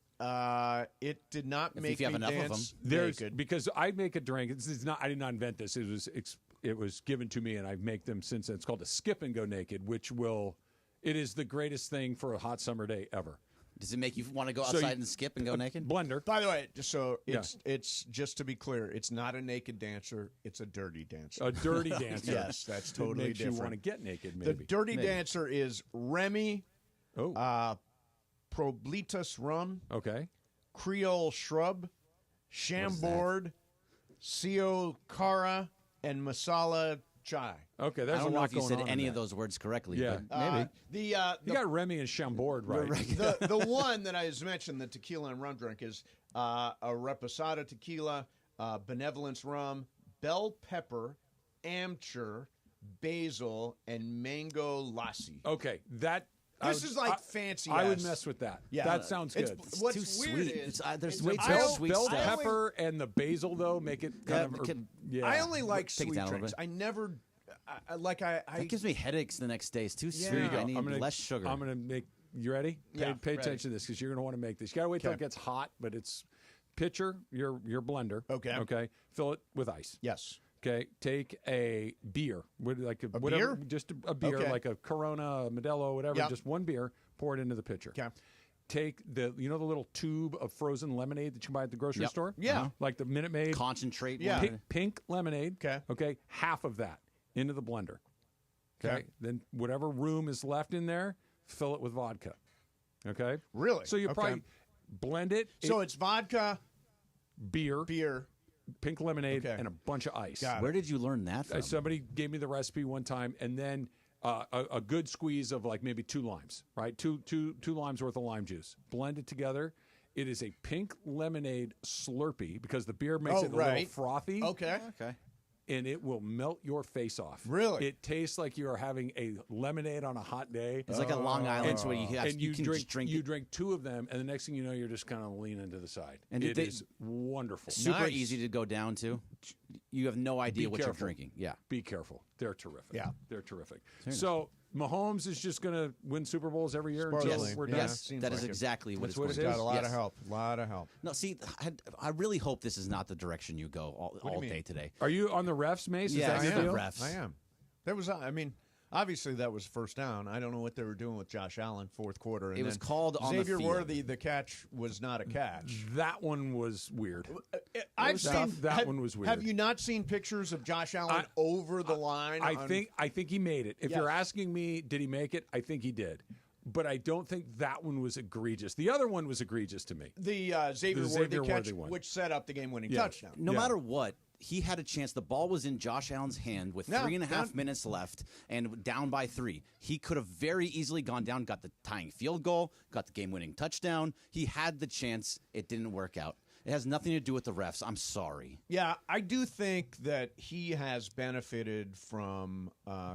It did not
If
make
you have
me
enough of
dance
There's
naked.
because I make a drink. This is not. I did not invent this. It was given to me, and I make them since then. It's called a skip and go naked, which will. It is the greatest thing for a hot summer day ever.
Does it make you want to go
So
outside
you-
and skip and go naked?
Blender.
By the way, it's just to be clear, it's not a naked dancer, it's a dirty dancer.
A dirty dancer.
Yes, that's totally
It makes
different.
you want to get naked. Maybe
The dirty
Maybe.
dancer is Remy, Problitas rum,
Okay.
Creole shrub, Chambord, Sio Cara, and Masala chai.
Okay,
I
there's a
don't know
lot
if you
going
said
on
any
in
of
that.
those words correctly.
Yeah,
but maybe.
You got Remy and Chambord right.
The one that I just mentioned, the tequila and rum drink, is a Reposada tequila, Benevolence rum, bell pepper, amchur, basil, and mango lassi.
Okay, that.
This is like fancy.
I would
ass.
mess with that.
Yeah.
that sounds good.
What's
too
weird
sweet.
is
There's
it's
way
a
too
bell-
sweet
Bell
stuff.
pepper and the basil though make it kind of. Yeah.
I only like
Take it
sweet
down a little
drinks.
bit.
I never.
That gives me headaches the next day. It's too
Yeah.
sweet.
Here you go.
I need
I'm gonna,
less sugar.
I'm going to make. You ready?
Yeah,
Pay
ready.
attention to this because you're going to want to make this. You got to wait till it
Okay.
gets hot, but it's pitcher your blender.
Okay.
Okay. Fill it with ice.
Yes.
Okay. Take a beer, whatever,
beer?
just a beer
Okay.
like a Corona, a Modelo, whatever.
Yep.
Just one beer. Pour it into the pitcher.
Okay.
Take the the little tube of frozen lemonade that you buy at the grocery
Yep.
store.
Yeah.
Like the Minute Maid.
Concentrate.
Yeah.
Pink lemonade.
Okay.
Okay. Half of that into the blender. Okay.
Okay.
Then whatever room is left in there, fill it with vodka. Okay.
Really?
So you
Okay.
probably blend it.
So it's vodka,
beer,
pink
lemonade,
Okay.
and a bunch of ice.
Got it.
Where did you learn that from?
Somebody gave me the recipe one time, and then a good squeeze of like maybe 2 limes, right? Two limes worth of lime juice. Blend it together. It is a pink lemonade Slurpee because the beer makes
Oh,
it a little
right.
frothy.
Okay.
And it will melt your face off.
Really?
It tastes like you are having a lemonade on a hot day.
It's like a Long Island where you
and you
can just drink
you
it.
drink 2 of them, and the next thing you know, you're just kind of leaning to the side.
And
it
they-
is wonderful.
Super
Nice.
easy to go down to. You have no idea what
careful.
you're drinking. Yeah.
Be careful. They're terrific.
Yeah.
They're terrific.
Very
So Mahomes is just going to win Super Bowls every year until
Supposedly.
we're done.
Yes,
seems
that is
like it.
exactly what
That's
it's
what
going
it
to
is?
Got a lot
Yes.
of help. A lot of help.
No, see, I really hope this is not the direction you go all
mean?
day today.
Are you on the refs, Mace? Is
Yeah,
that
I
your
am.
deal?
Refs.
I am. That was. I mean, obviously that was first down. I don't know what they were doing with Josh Allen fourth quarter. And
It was
then
called on the
Xavier
field.
Worthy. The catch was not a catch.
That one was weird.
I've
That-
seen
that one was weird.
Have you not seen pictures of Josh Allen over the line?
I think he made it. If
Yes.
you're asking me, did he make it? I think he did. but I don't think that one was egregious. The other one was egregious to me.
The Xavier Worthy catch, which set up the game-winning touchdown.
No matter what, he had a chance. The ball was in Josh Allen's hand with 3.5 minutes left and down by 3. He could have very easily gone down, got the tying field goal, got the game-winning touchdown. He had the chance. It didn't work out. It has nothing to do with the refs. I'm sorry.
Yeah, I do think that he has benefited from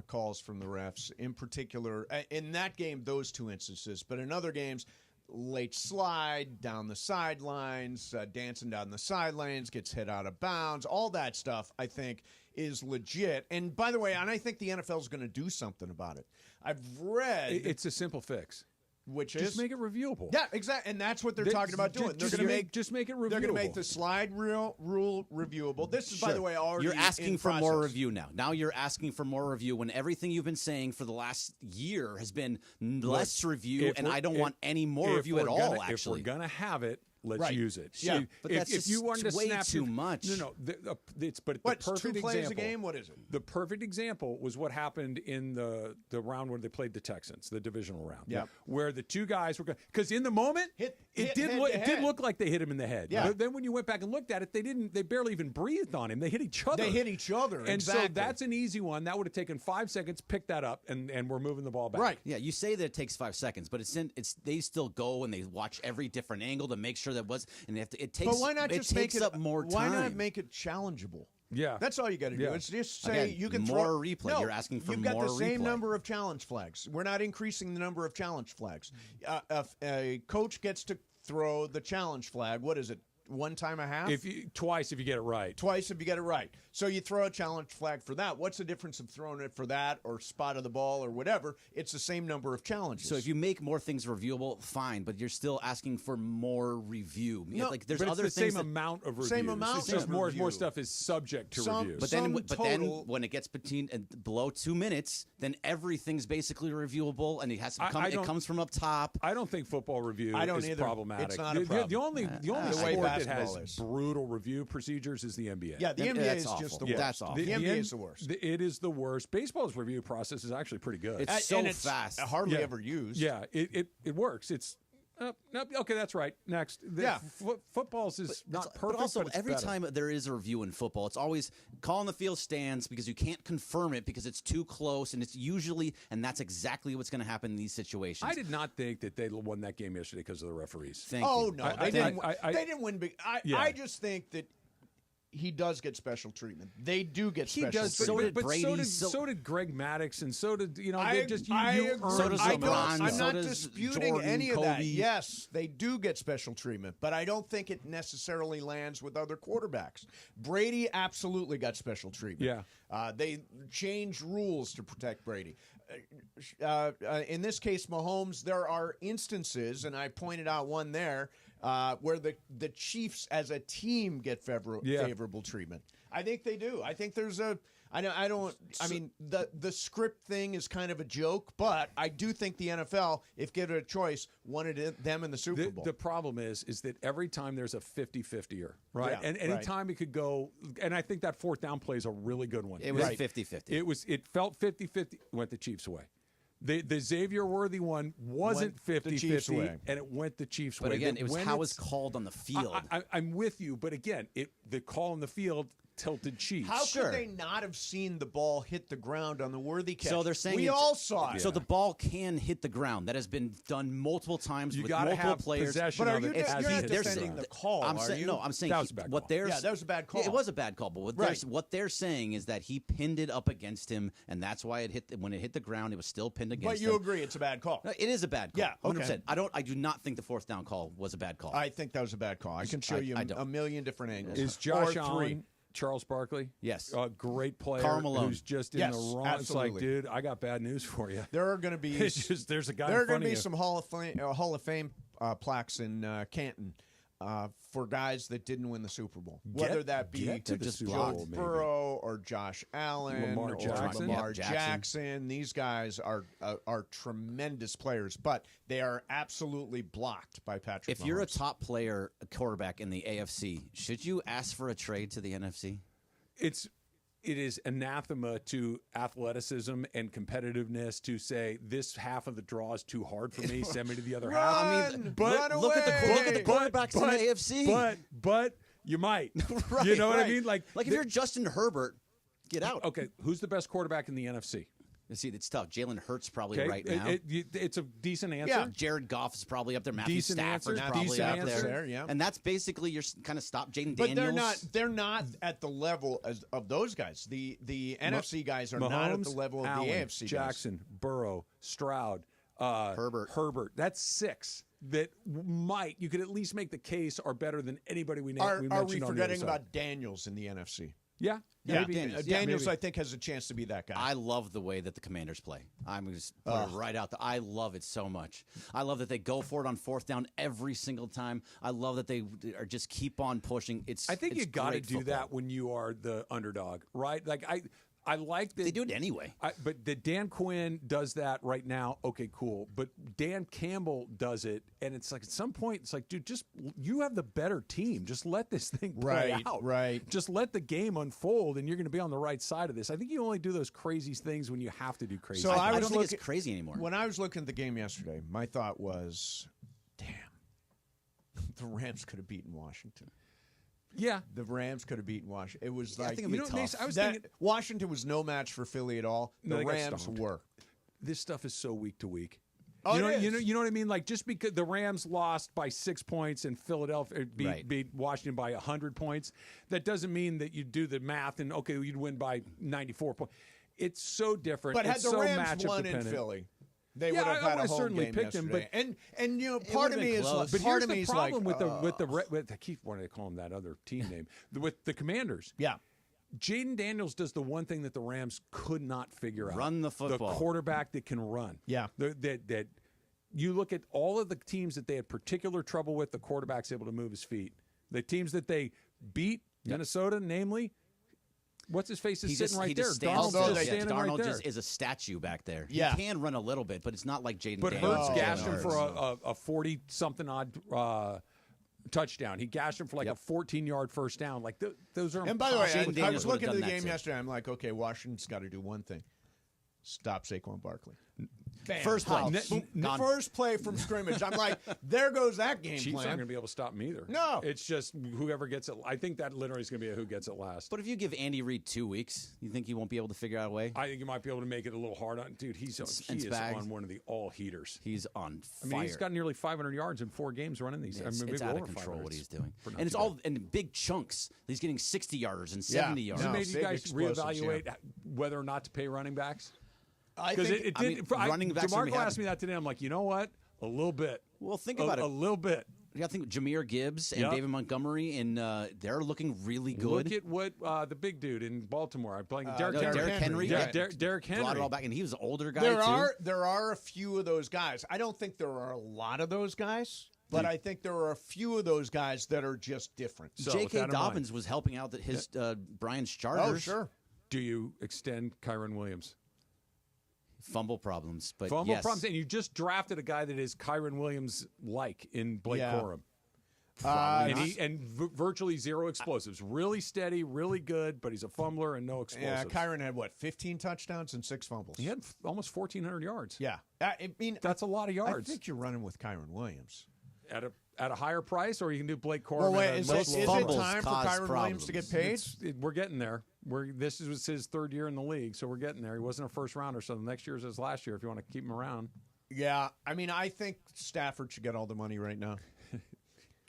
calls from the refs, in particular. In that game, those 2 instances. But in other games, late slide, down the sidelines, dancing down the sidelines, gets hit out of bounds. All that stuff, I think, is legit. And by the way, and I think the NFL is going to do something about it. I've read...
It's a simple fix.
Which
just make it reviewable.
Yeah, exactly, and that's what they're talking about doing. They're going to
just make it reviewable.
They're going to make the slide rule reviewable. This is, by the way, already
you're asking for
process.
more review now. Now you're asking for more review when everything you've been saying for the last year has been less review, and I don't want any more review at all. Actually,
if we're going to have it, let's use it.
Yeah, but that's
if you wanted to
way
snap
too much.
No, it's the
What's
perfect
2 plays
example.
a game? What is it?
The perfect example was what happened in the round where they played the Texans, the divisional round.
Yeah,
where the 2 guys were because in the moment it did look like they hit him in the head.
Yeah.
But then when you went back and looked at it, they barely even breathed on him. They hit each other. And so that's an easy one. That would have taken 5 seconds. Pick that up, and we're moving the ball back.
Right.
Yeah, you say that it takes 5 seconds, but they still go and they watch every different angle to make sure that and they have to. It takes.
But why not just make it
up more time?
Why not make it challengeable?
Yeah,
that's all you got to do.
Yeah.
It's just say
Again,
you can
more
throw
replay.
No,
You're asking for
you've
more
got the same
replay.
number of challenge flags. We're not increasing the number of challenge flags. If a coach gets to throw the challenge flag, what is it? 1 time a half?
Twice if you get it right.
Twice if you get it right. So you throw a challenge flag for that. What's the difference of throwing it for that or spot of the ball or whatever? It's the same number of challenges.
So if you make more things reviewable, fine, but you're still asking for more review.
No,
like there's
but
other
it's the
thing
same amount of review.
Same amount.
It's just
of
more
review.
stuff is subject to review.
But then when it gets below 2 minutes, then everything's basically reviewable, and it has to come. It comes from up top.
I don't think football review is problematic.
It's not a problem.
The only
the way
sport that
basketball
has
is.
brutal review procedures is the NBA.
Yeah, the NBA is
awful.
just the worst.
That's awful.
The NBA is the worst.
It is the worst. Baseball's review process is actually pretty good.
It's so fast.
Hardly ever used.
Yeah, it works. It's okay, that's right. Next. Football's is not perfect.
But also,
it's
every
better.
time there is a review in football, it's always call on the field stands because you can't confirm it because it's too close, and it's usually, and that's exactly what's going to happen in these situations.
I did not think that they won that game yesterday because of the referees.
No, they didn't win big. I just think that he does get special treatment. They do get special treatment.
So did Brady.
So did Greg Maddox, and so did
I'm not disputing any of that. Yes, they do get special treatment, but I don't think it necessarily lands with other quarterbacks. Brady absolutely got special treatment.
Yeah,
they changed rules to protect Brady. In this case, Mahomes, there are instances, and I pointed out one there, where the Chiefs as a team get favorable treatment. I think they do. I think there's a. I mean, the script thing is kind of a joke, but I do think the NFL, if given a choice, wanted them in the Super Bowl.
The problem is that every time there's a 50-50er, right?
Yeah,
and any time it could go, and I think that 4th down play is a really good one.
It was 50-50.
It felt 50-50. Went the Chiefs' way. The Xavier Worthy one wasn't 50-50, and it went the Chiefs' way.
But again, it was how it's called on the field.
I'm with you, but again, the call on the field tilted Chiefs.
How could they not have seen the ball hit the ground on the Worthy catch?
So they're saying
we all saw it.
So the ball can hit the ground. That has been done multiple times with multiple
have
players.
Possession
but
of
you're not defending the call,
I'm
are
saying,
you?
No, I'm saying
that was a bad call.
that was a bad call.
It was a bad call, but what they're saying is that he pinned it up against him, and that's why it hit. When it hit the ground, it was still pinned against him.
But you agree it's a bad call?
No, it is a bad call.
Yeah, okay.
100%. I do not think the 4th down call was a bad call.
I think that was a bad call. I can show you a million different angles.
Is Josh Allen Charles Barkley?
Yes.
A great player
Karl Malone.
who's just in the wrong.
Absolutely.
It's like, dude, I got bad news for you.
There are going to be
there's a guy.
There are
going to
be some Hall of Fame plaques in Canton for guys that didn't win the Super Bowl, whether that be Joe Burrow or Josh Allen
Lamar Jackson.
Lamar Jackson. These guys are tremendous players, but they are absolutely blocked by Patrick Mahomes.
If you're a top player, a quarterback in the AFC, should you ask for a trade to the NFC?
it is anathema to athleticism and competitiveness to say this half of the draw is too hard for me. Send me to the other half.
I mean, but
look at the quarterbacks in the AFC.
But you might.
Right,
you know what I
right.
mean?
Like if you're Justin Herbert, get out.
Okay, who's the best quarterback in the NFC?
See, it's tough. Jalen Hurts probably right now.
It's a decent answer.
Yeah, Jared Goff is probably up there. Matthew
Decent
Stafford's
answer.
probably
Decent
up
answer.
there.
Yeah.
And that's basically your kind of stop. Jaden
But
Daniels.
they're not at the level of those guys. The NFC guys are not at the level of
Allen,
the AFC guys.
Jackson, Burrow, Stroud, Herbert. That's 6 that you could at least make the case are better than anybody we mentioned.
Are we
on
forgetting
the other side.
about Daniels in the NFC?
Yeah.
Yeah,
maybe.
Daniels, I think, has a chance to be that guy.
I love the way that the Commanders play. I'm just put it right out there. I love it so much. I love that they go for it on 4th down every single time. I love that they are just keep on pushing.
I think you got to do that when you are the underdog, right? Like I like that
they do it anyway.
But the Dan Quinn does that right now. Okay, cool. But Dan Campbell does it, and it's like at some point, it's like, dude, just you have the better team. Just let this thing play out.
Right.
Just let the game unfold, and you're going to be on the right side of this. I think you only do those crazy things when you have to do crazy.
So
things.
I don't think it's crazy anymore.
When I was looking at the game yesterday, my thought was, damn, the Rams could have beaten Washington.
Yeah,
the Rams could have beaten Washington. It was like,
I think it'd be tough.
Mace, I was
that
thinking
Washington was no match for Philly at all.
No,
The
they got
Rams
stomped.
were.
This stuff is so week to week.
Oh,
you
it
know what I mean? Like just because the Rams lost by 6 points and Philadelphia beat Washington by 100 points, that doesn't mean that you do the math and okay, you'd win by 94 points. It's so different.
But had
it's
the
so
Rams
matchup
won in
dependent.
Philly, they
Yeah,
would have
I
had a
would've
home
certainly
game
picked them,
yesterday. And you know,
It
part of
would've
me
been
is
close.
like,
But
part
here's
of
the
me is
problem
like,
with I keep wanting to call them that other team name with the Commanders.
Yeah.
Jaden Daniels does the one thing that the Rams could not figure out:
Run the football.
The quarterback that can run.
Yeah.
That you look at all of the teams that they had particular trouble with. The quarterback's able to move his feet. The teams that they beat, Minnesota, namely. What's his face is sitting right there.
Stands
Darnold's
still.
just standing
Darnold
right there.
just is a statue back there.
Yeah.
He can run a little bit, but it's not like Jaden
But
Daniels.
Hurts gashed him for a 40-something odd touchdown. He gashed him for like a 14-yard first down. Like those are.
And by the way,
Jaden
I
Daniels
was
would've
looking at
done
the
that
game
too.
yesterday. I'm like, okay, Washington's got to do one thing: stop Saquon Barkley. Bam,
First play.
house.
Gone.
First play from scrimmage. I'm like, there goes that game
Chiefs
plan.
aren't going to be able to stop him either.
No.
It's just whoever gets it. I think that literally is going to be a who gets it last.
But if you give Andy Reid 2 weeks, you think he won't be able to figure out a way?
I think you might be able to make it a little hard on. Dude, he is
Spags.
on one of the all heaters.
He's on fire.
I mean, he's got nearly 500 yards in 4 games running these.
It's,
maybe
it's out of
over
control
500.
what he's doing.
For not
And it's
too
all
bad.
in big chunks. He's getting 60 yarders and 70 yards.
Does it
No,
make you
big
guys
explosives,
reevaluate whether or not to pay running backs?
I
Because
think
it
I
did.
mean, running backs are gonna
DeMarco
be
asked me that today. I'm like, you know what? A little bit.
Well, think about it.
A little bit.
You got to think Jameer Gibbs and
Yep.
David Montgomery, and they're looking really good.
Look at what the big dude in Baltimore. I'm playing Derrick
no,
Henry.
Derrick Henry.
Yeah,
Yeah.
Derrick Henry.
Brought it all back, and he was an older guy
there are a few of those guys. I don't think there are a lot of those guys, but I think there are a few of those guys that are just different.
So, with that
J.K.
in
Dobbins was helping out his Brian's Chargers.
Oh, sure.
Do you extend Kyron Williams?
Fumble problems, but
Fumble
yes.
problems, and you just drafted a guy that is Kyron Williams like in Blake
Yeah.
Corum. And virtually zero explosives. Really steady, really good, but he's a fumbler and no
Yeah,
explosives.
Kyron had 15 touchdowns and 6 fumbles.
He had almost 1,400 yards.
Yeah, I mean
That's a lot of yards.
I think you're running with Kyron Williams.
At a higher price, or you can do Blake Corum.
Well, wait,
at a
is
much
it
lower
fumbles
time for
cause
Kyron Williams to get paid?
We're getting there. This was his 3rd year in the league, so we're getting there. He wasn't a first rounder, so the next year is his last year if you want to keep him around.
Yeah, I mean, I think Stafford should get all the money right now.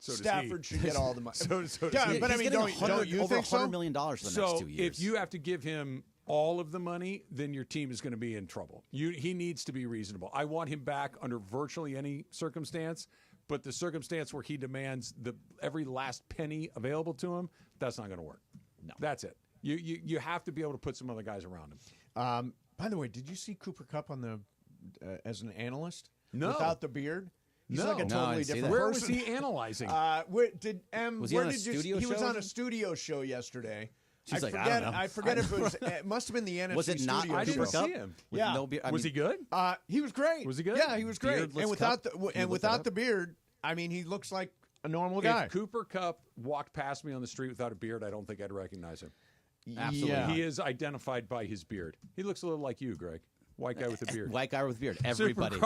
So does
Stafford
he.
should get all the money.
So does
yeah,
he.
but I
He's
mean,
getting
don't you
over
think so?
$100 million for the
So
next 2 years.
if you have to give him all of the money, then your team is going to be in trouble. He needs to be reasonable. I want him back under virtually any circumstance, but the circumstance where he demands every last penny available to him, that's not going to work.
No.
That's it. You have to be able to put some other guys around him.
By the way, did you see Cooper Kupp on the as an analyst?
No.
Without the beard? He's
No.
like a
No, I
totally
didn't see
different
that.
Where was
person.
he analyzing?
Where did
Was he
where
on a
did
studio
He was
show?
on a studio show yesterday.
She's like, I
forget,
don't know.
I forget if it was. It must have been the NFC
Was it not
studio
I didn't
show.
see him.
With
Yeah.
no beard,
Was he good?
He was great.
Was he good?
Yeah, he was great.
Beardless
And without
Kupp?
the
Can you look
without
that
the
up?
beard, I mean, he looks like a normal guy.
If Cooper Kupp walked past me on the street without a beard, I don't think I'd recognize him.
Absolutely.
Yeah.
He is identified by his beard. He looks a little like you, Greg. White guy with a beard.
White guy with a beard. Everybody.